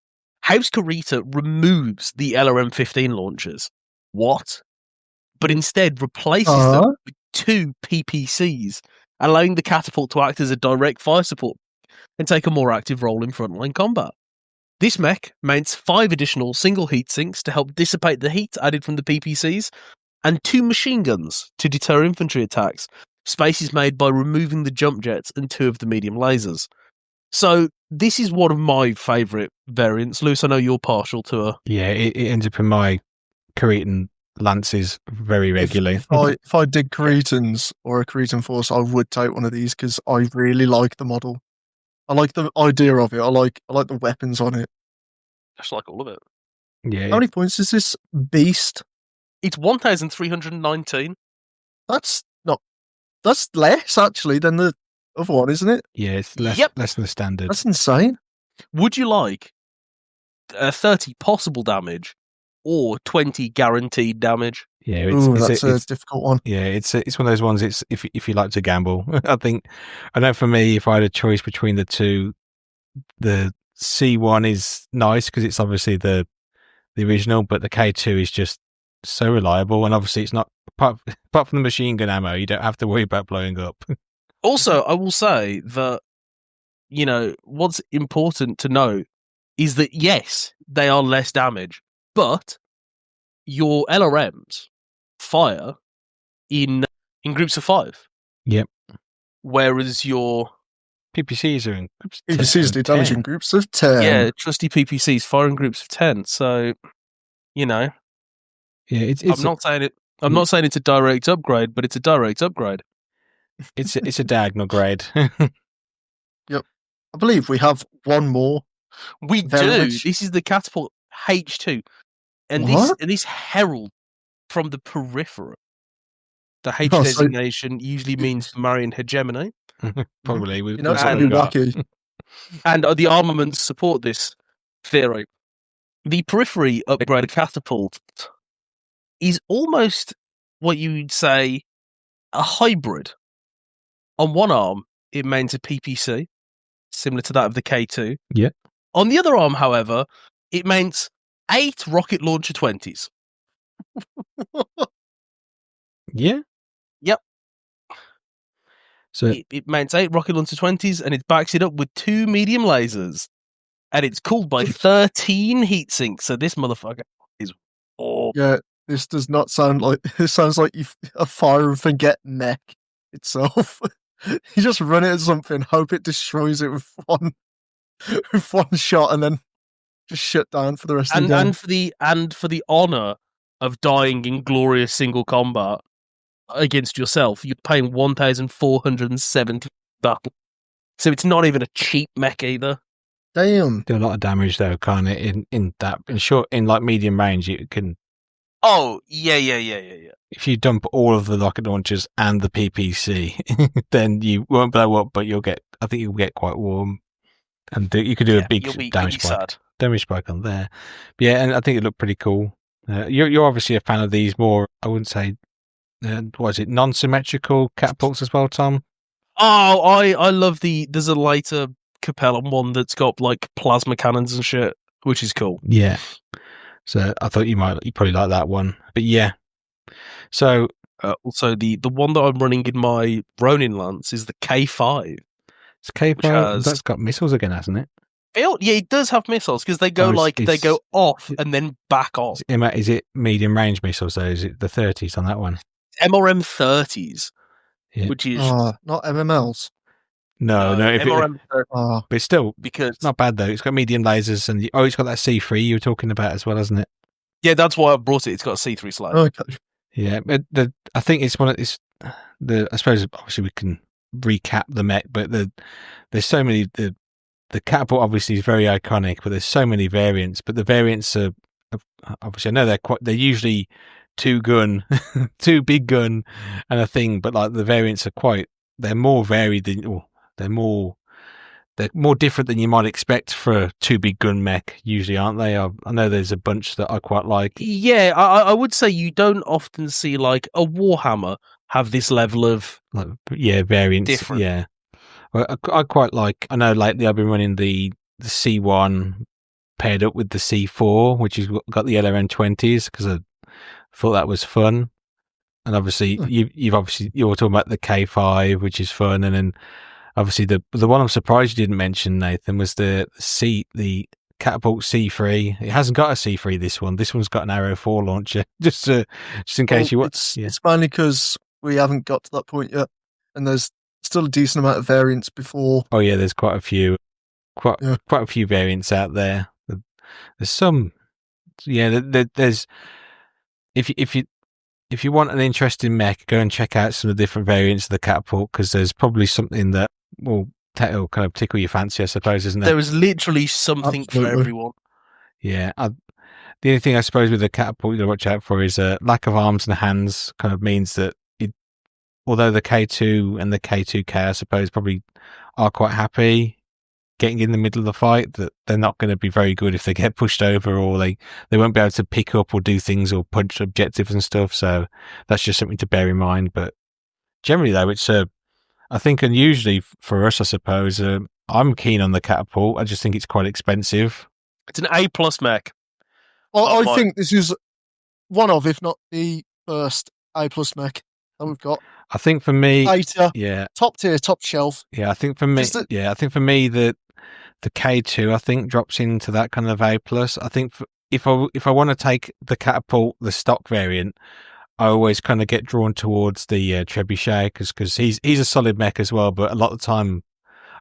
Speaker 3: House Carita removes the LRM-15 launchers. What? But instead replaces them with 2 PPCs, allowing the Catapult to act as a direct fire support and take a more active role in frontline combat. This mech mounts 5 additional single heat sinks to help dissipate the heat added from the PPCs, and 2 machine guns to deter infantry attacks. Space is made by removing the jump jets and 2 of the medium lasers. So this is one of my favourite variants. Lewis, I know you're partial to her.
Speaker 5: Yeah, it ends up in my Cretan lances very regularly.
Speaker 1: If I did Cretans or a Cretan force, I would take one of these because I really like the model. I like the idea of it. I like the weapons on it.
Speaker 3: I just like all of it.
Speaker 5: Yeah.
Speaker 1: How many points is this beast?
Speaker 3: It's 1,319.
Speaker 1: That's less actually than the other one, isn't it?
Speaker 5: Yeah, it's less
Speaker 3: Yep.
Speaker 5: less than the standard.
Speaker 1: That's insane.
Speaker 3: Would you like 30 possible damage or 20 guaranteed damage?
Speaker 5: Yeah,
Speaker 1: Ooh, that's a difficult one.
Speaker 5: Yeah, it's one of those ones. It's if you like to gamble. I know for me, if I had a choice between the two, the C1 is nice because it's obviously the original, but the K2 is just so reliable, and obviously it's not apart from the machine gun ammo. You don't have to worry about blowing up.
Speaker 3: Also, I will say that, what's important to note is that, yes, they are less damage, but your LRMs fire in groups of 5.
Speaker 5: Yep.
Speaker 3: Whereas your
Speaker 5: PPCs are in groups of
Speaker 1: PPCs do damage
Speaker 5: 10.
Speaker 1: in groups of 10.
Speaker 3: trusty PPCs fire in groups of 10. So,
Speaker 5: Yeah, it's
Speaker 3: I'm not saying it's a direct upgrade, but it's a direct upgrade.
Speaker 5: it's a diagonal grade.
Speaker 1: Yep. I believe we have one more.
Speaker 3: We do. This is the Catapult H2. And
Speaker 1: What?
Speaker 3: this herald from the peripheral. The H
Speaker 1: Oh, so-
Speaker 3: designation usually means Marian hegemony.
Speaker 5: Probably.
Speaker 1: You know, it's going to be wacky.
Speaker 3: And the armaments support this theory. The periphery upgrade catapult is almost what you'd say a hybrid. On one arm, it means a PPC, similar to that of the K2.
Speaker 5: Yeah.
Speaker 3: On the other arm, however, it means 8 rocket launcher 20s.
Speaker 5: Yeah.
Speaker 3: Yep.
Speaker 5: So
Speaker 3: It mounts 8 rocket launcher 20s and it backs it up with 2 medium lasers. And it's cooled by 13 heat sinks. So this motherfucker is
Speaker 1: Yeah, this does not sound like... This sounds like a fire and forget mech itself. You just run it at something, hope it destroys it with one shot, and then just shut down for the rest of the game.
Speaker 3: and for the honor of dying in glorious single combat against yourself, you're paying 1,470 battle. So it's not even a cheap mech either.
Speaker 1: Damn.
Speaker 5: do a lot of damage though, can't it? In like medium range, you can.
Speaker 3: Oh yeah.
Speaker 5: If you dump all of the rocket launchers and the PPC, then you won't blow up, but I think you'll get quite warm, and you could do a big damage spike on there. But yeah, and I think it looked pretty cool. You're obviously a fan of these more. I wouldn't say, what is it, non-symmetrical catapults as well, Tom?
Speaker 3: Oh, I love there's a later Capellan one that's got like plasma cannons and shit, which is cool.
Speaker 5: Yeah. So I thought you probably like that one, but yeah. So
Speaker 3: also the one that I'm running in my Ronin Lance is the K5.
Speaker 5: It's K5. That's got missiles again, hasn't it?
Speaker 3: Yeah, it does have missiles because they go they go off and then back on.
Speaker 5: Is it medium range missiles though? Is it the 30s on that one?
Speaker 3: MRM 30s,
Speaker 5: Yeah.
Speaker 3: which is
Speaker 1: not MMLs.
Speaker 5: No.
Speaker 3: MRM 30s,
Speaker 5: but it's still
Speaker 3: because
Speaker 5: it's not bad though. It's got medium lasers and it's got that C3 you were talking about as well, hasn't it?
Speaker 3: Yeah, that's why I brought it. It's got a C3 slide.
Speaker 1: Okay.
Speaker 5: Yeah, but I think it's one of this. I suppose obviously we can recap the mech, but there's so many. The catapult obviously is very iconic, but there's so many variants. But the variants are obviously I know they're usually 2 gun, 2 big gun, and a thing. But like the variants they're more varied than they're more different than you might expect for a 2 big gun mech. Usually, aren't they? I know there's a bunch that I quite like.
Speaker 3: Yeah, I would say you don't often see like a Warhammer have this level of
Speaker 5: variants.
Speaker 3: Different.
Speaker 5: Yeah, well, I quite like. I know lately I've been running the C1 paired up with the C4, which has got the LRM-20s because I thought that was fun. And obviously, you're talking about the K5, which is fun, and then obviously the one I'm surprised you didn't mention, Nathan, was the Catapult C3. It hasn't got a C3. This one's got an Arrow 4 launcher. just in case you want.
Speaker 1: It's mainly because we haven't got to that point yet, and there's still a decent amount of variants before.
Speaker 5: Oh yeah, there's quite a few variants out there. There's some. Yeah, there's if you want an interesting mech, go and check out some of the different variants of the catapult because there's probably something that will kind of tickle your fancy, I suppose, isn't there?
Speaker 3: There is literally something for everyone.
Speaker 5: Yeah. The only thing I suppose with the catapult you got to watch out for is lack of arms and hands. Kind of means that although the K2 and the K2K, I suppose, probably are quite happy getting in the middle of the fight, that they're not going to be very good if they get pushed over, or they won't be able to pick up or do things or punch objectives and stuff. So that's just something to bear in mind. But generally, though, it's I think unusually for us, I suppose, I'm keen on the catapult. I just think it's quite expensive.
Speaker 3: It's an A+ mech.
Speaker 1: Well,
Speaker 3: Oh,
Speaker 1: I
Speaker 3: my-
Speaker 1: think this is one of, if not the first A+ mech that we've got.
Speaker 5: I think for me,
Speaker 1: Beta,
Speaker 5: yeah,
Speaker 1: top tier, top shelf.
Speaker 5: yeah. I think for me, I think for me the K2, I think, drops into that kind of A+. I think if I want to take the catapult, the stock variant, I always kind of get drawn towards the trebuchet because he's a solid mech as well. But a lot of the time,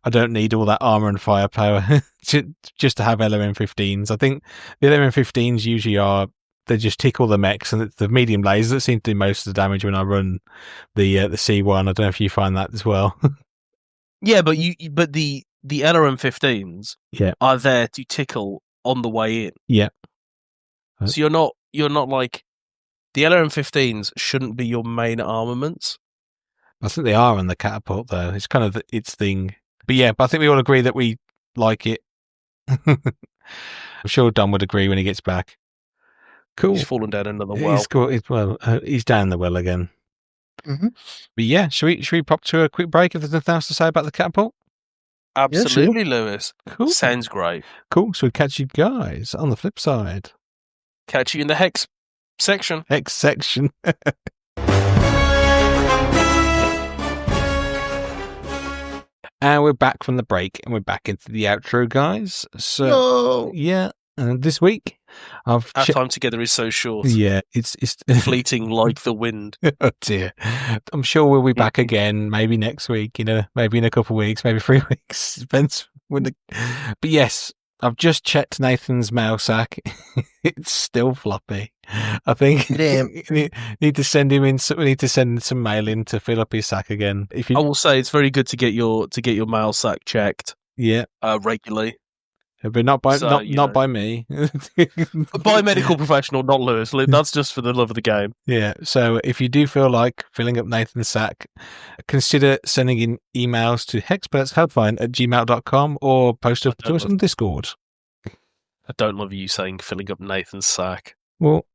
Speaker 5: I don't need all that armor and firepower just to have LMM15s. I think the LMM15s usually they just tick all the mechs, and it's the medium lasers that seem to do most of the damage when I run the C1. I don't know if you find that as well.
Speaker 3: Yeah, but the LRM15s are there to tickle on the way in.
Speaker 5: Yeah.
Speaker 3: So you're not like, the LRM15s shouldn't be your main armaments.
Speaker 5: I think they are on the catapult though. It's kind of its thing. But yeah, but I think we all agree that we like it. I'm sure Dom would agree when he gets back. Cool.
Speaker 3: He's fallen down another well.
Speaker 5: He's down the well again.
Speaker 1: Mm-hmm.
Speaker 5: But yeah, should we pop to a quick break if there's nothing else to say about the catapult?
Speaker 3: Absolutely, Lewis.
Speaker 5: Cool.
Speaker 3: Sounds great.
Speaker 5: Cool. So we'll catch you guys on the flip side.
Speaker 3: Catch you in the Hex section.
Speaker 5: Hex section. And we're back from the break, and we're back into the outro, guys. So yeah, this week
Speaker 3: Our time together is so short.
Speaker 5: Yeah, it's
Speaker 3: fleeting like the wind.
Speaker 5: Oh dear. I'm sure we'll be back again, maybe next week, maybe in a couple of weeks, maybe 3 weeks. Depends when But yes, I've just checked Nathan's mail sack. It's still floppy. I think we need to send him in. We need to send some mail in to fill up his sack again.
Speaker 3: I will say it's very good to get your mail sack checked.
Speaker 5: Yeah,
Speaker 3: regularly.
Speaker 5: But not by not by me.
Speaker 3: By a medical professional, not Lewis. That's just for the love of the game.
Speaker 5: Yeah. So if you do feel like filling up Nathan's sack, consider sending in emails to hexpertshelpline@gmail.com or post up to us on Discord.
Speaker 3: I don't love you saying filling up Nathan's sack.
Speaker 5: Well,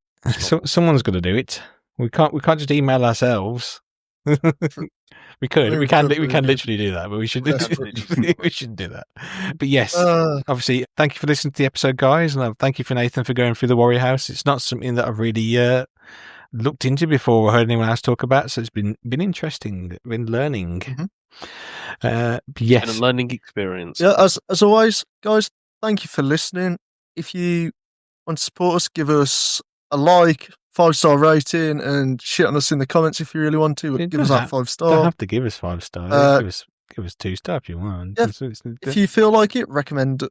Speaker 5: someone's got to do it. We can't just email ourselves. We can literally do that, but we should we shouldn't do that. But yes, obviously, thank you for listening to the episode, guys, and thank you for Nathan for going through the Warrior House. It's not something that I've really looked into before or heard anyone else talk about, so it's been interesting. Been learning.
Speaker 3: Mm-hmm.
Speaker 5: Yes,
Speaker 3: and a learning experience.
Speaker 1: Yeah, as always, guys, thank you for listening. If you want to support us, give us a like, 5-star rating, and shit on us in the comments if you really want to. Give us that 5-star.
Speaker 5: Don't have to give us 5 stars. Give us 2 stars if you want.
Speaker 1: Yeah, if you feel like it, recommend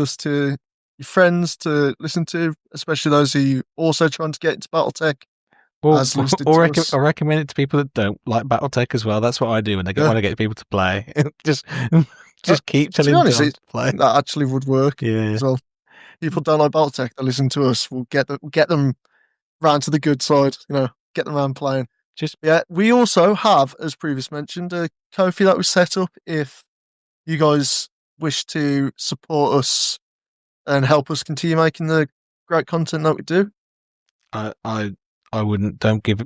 Speaker 1: us to your friends to listen to, especially those who are also trying to get into Battletech.
Speaker 5: Or recommend it to people that don't like Battletech as well. That's what I do when I want to get people to play. just keep telling them to play.
Speaker 1: That actually would work.
Speaker 5: Yeah.
Speaker 1: As well. People don't like Battletech, they listen to us. We'll get them round to the good side. Get them around playing. We also have, as previously mentioned, a Ko-fi that was set up. If you guys wish to support us and help us continue making the great content that we do,
Speaker 5: I wouldn't. Don't give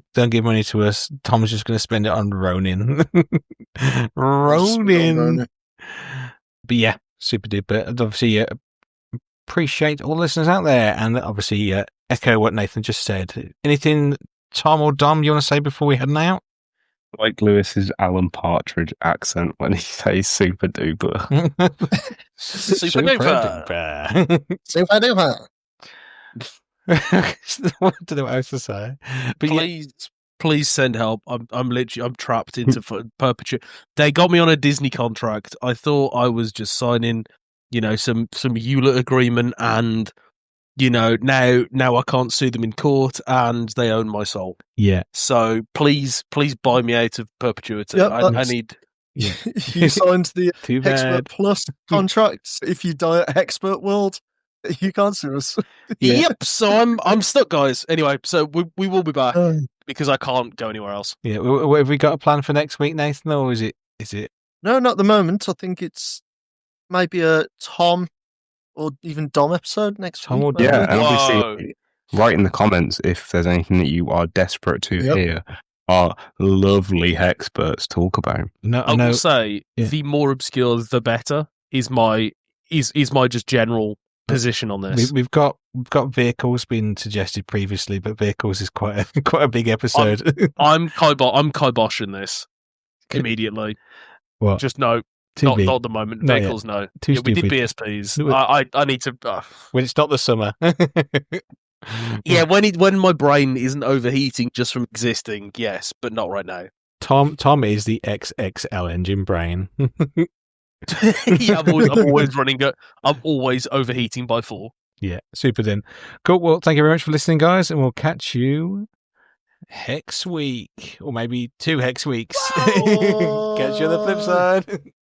Speaker 5: money to us. Tom's just going to spend it on Ronin. Ronin. But yeah, super duper. And obviously, appreciate all the listeners out there, and obviously echo what Nathan just said. Anything, Tom or Dom, you want to say before we head out?
Speaker 6: Like Lewis's Alan Partridge accent when he says super duper.
Speaker 3: Super duper.
Speaker 1: Super duper.
Speaker 5: I don't know what else to say. But
Speaker 3: please send help. I'm trapped into perpetuity. They got me on a Disney contract. I thought I was just signing, some EULA agreement, and now I can't sue them in court, and they own my soul.
Speaker 5: Yeah.
Speaker 3: So please buy me out of perpetuity.
Speaker 1: Yep,
Speaker 3: I need.
Speaker 5: Yeah.
Speaker 1: You signed the
Speaker 5: Too
Speaker 1: Hexpert
Speaker 5: bad.
Speaker 1: Plus contracts. If you die at Hexpert World, you can't sue us.
Speaker 3: Yep. So I'm stuck, guys. Anyway, so we will be back. because I can't go anywhere else.
Speaker 5: Yeah, have we got a plan for next week, Nathan, or is it?
Speaker 1: No, not at the moment. I think it's maybe a Tom or even Dom episode next
Speaker 5: Tom
Speaker 1: week.
Speaker 5: or
Speaker 1: maybe.
Speaker 5: Dom?
Speaker 6: Yeah, and
Speaker 3: Whoa.
Speaker 6: obviously, write in the comments if there's anything that you are desperate to
Speaker 1: Yep.
Speaker 6: hear our lovely Hexperts talk about.
Speaker 5: No,
Speaker 3: I will say
Speaker 5: Yeah.
Speaker 3: the more obscure, the better. Is my just general position on this.
Speaker 5: We've got vehicles being suggested previously, but vehicles is quite a big episode.
Speaker 3: I'm kiboshing this immediately.
Speaker 5: What?
Speaker 3: Just no.
Speaker 5: Too
Speaker 3: Not
Speaker 5: big.
Speaker 3: at the moment.
Speaker 5: Not
Speaker 3: Vehicles, no.
Speaker 5: Too
Speaker 3: Yeah, we did
Speaker 5: stupid.
Speaker 3: BSPs. I need to.
Speaker 5: When it's not the summer.
Speaker 3: Yeah, when my brain isn't overheating just from existing, yes, but not right now.
Speaker 5: Tom is the XXL engine brain.
Speaker 3: Yeah, I'm always running. I'm always overheating by 4.
Speaker 5: Yeah, super then. Cool. Well, thank you very much for listening, guys, and we'll catch you Hex Week, or maybe 2 Hex Weeks. Catch you on the flip side.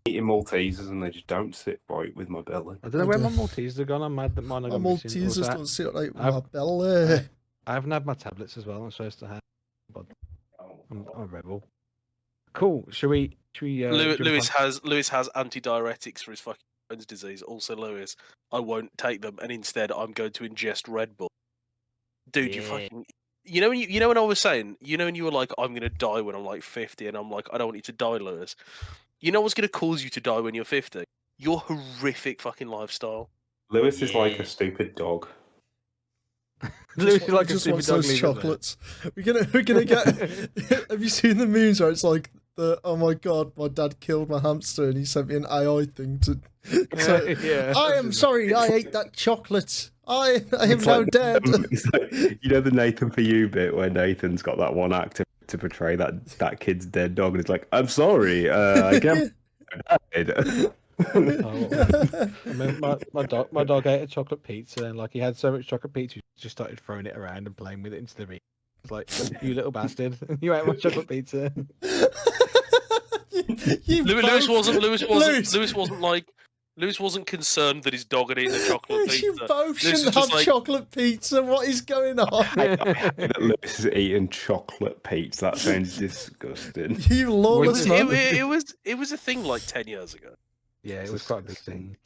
Speaker 6: Eating Maltesers and they just don't sit right with my belly.
Speaker 5: I don't know where my Maltesers have gone. I'm mad that mine are
Speaker 1: My
Speaker 5: gone missing.
Speaker 1: Maltesers
Speaker 5: Also,
Speaker 1: don't sit like
Speaker 5: I've-
Speaker 1: my belly.
Speaker 5: I haven't had my tablets as well. I'm supposed to have, but I'm a rebel. Cool. Should we?
Speaker 3: Lewis has antidiuretics for his fucking Crohn's disease. Also, Lewis, I won't take them, and instead I'm going to ingest Red Bull. Dude, you
Speaker 5: Yeah.
Speaker 3: fucking. You know when I was saying, when you were like, I'm gonna die when I'm like 50, and I'm like, I don't want you to die, Lewis. You know what's gonna cause you to die when you're 50? Your horrific fucking lifestyle.
Speaker 2: Lewis is like a stupid dog.
Speaker 5: Lewis is like a
Speaker 1: just
Speaker 5: stupid
Speaker 1: wants
Speaker 5: dog
Speaker 1: those
Speaker 5: leaving there.
Speaker 1: chocolates. We're gonna get. Have you seen the memes where it's like oh my god, my dad killed my hamster and he sent me an AI thing to. So,
Speaker 5: Yeah.
Speaker 1: I am sorry, I ate that chocolate. I am now dead.
Speaker 6: It's like, you know the Nathan for You bit where Nathan's got that one actor to portray that kid's dead dog, and it's like, I'm sorry, I can't.
Speaker 5: I mean, my dog ate a chocolate pizza, and like he had so much chocolate pizza, he just started throwing it around and playing with it into the room. It's like, you little bastard, you ate my chocolate pizza.
Speaker 3: Lewis wasn't concerned that his dog had eaten a chocolate pizza.
Speaker 1: You both
Speaker 3: Lewis
Speaker 1: shouldn't
Speaker 3: was
Speaker 1: have
Speaker 3: just like,
Speaker 1: chocolate pizza. What is going on?
Speaker 6: Lewis is eating chocolate pizza. That sounds disgusting.
Speaker 1: You lawless man.
Speaker 3: it was a thing like 10 years ago.
Speaker 5: Yeah, it was quite a big thing.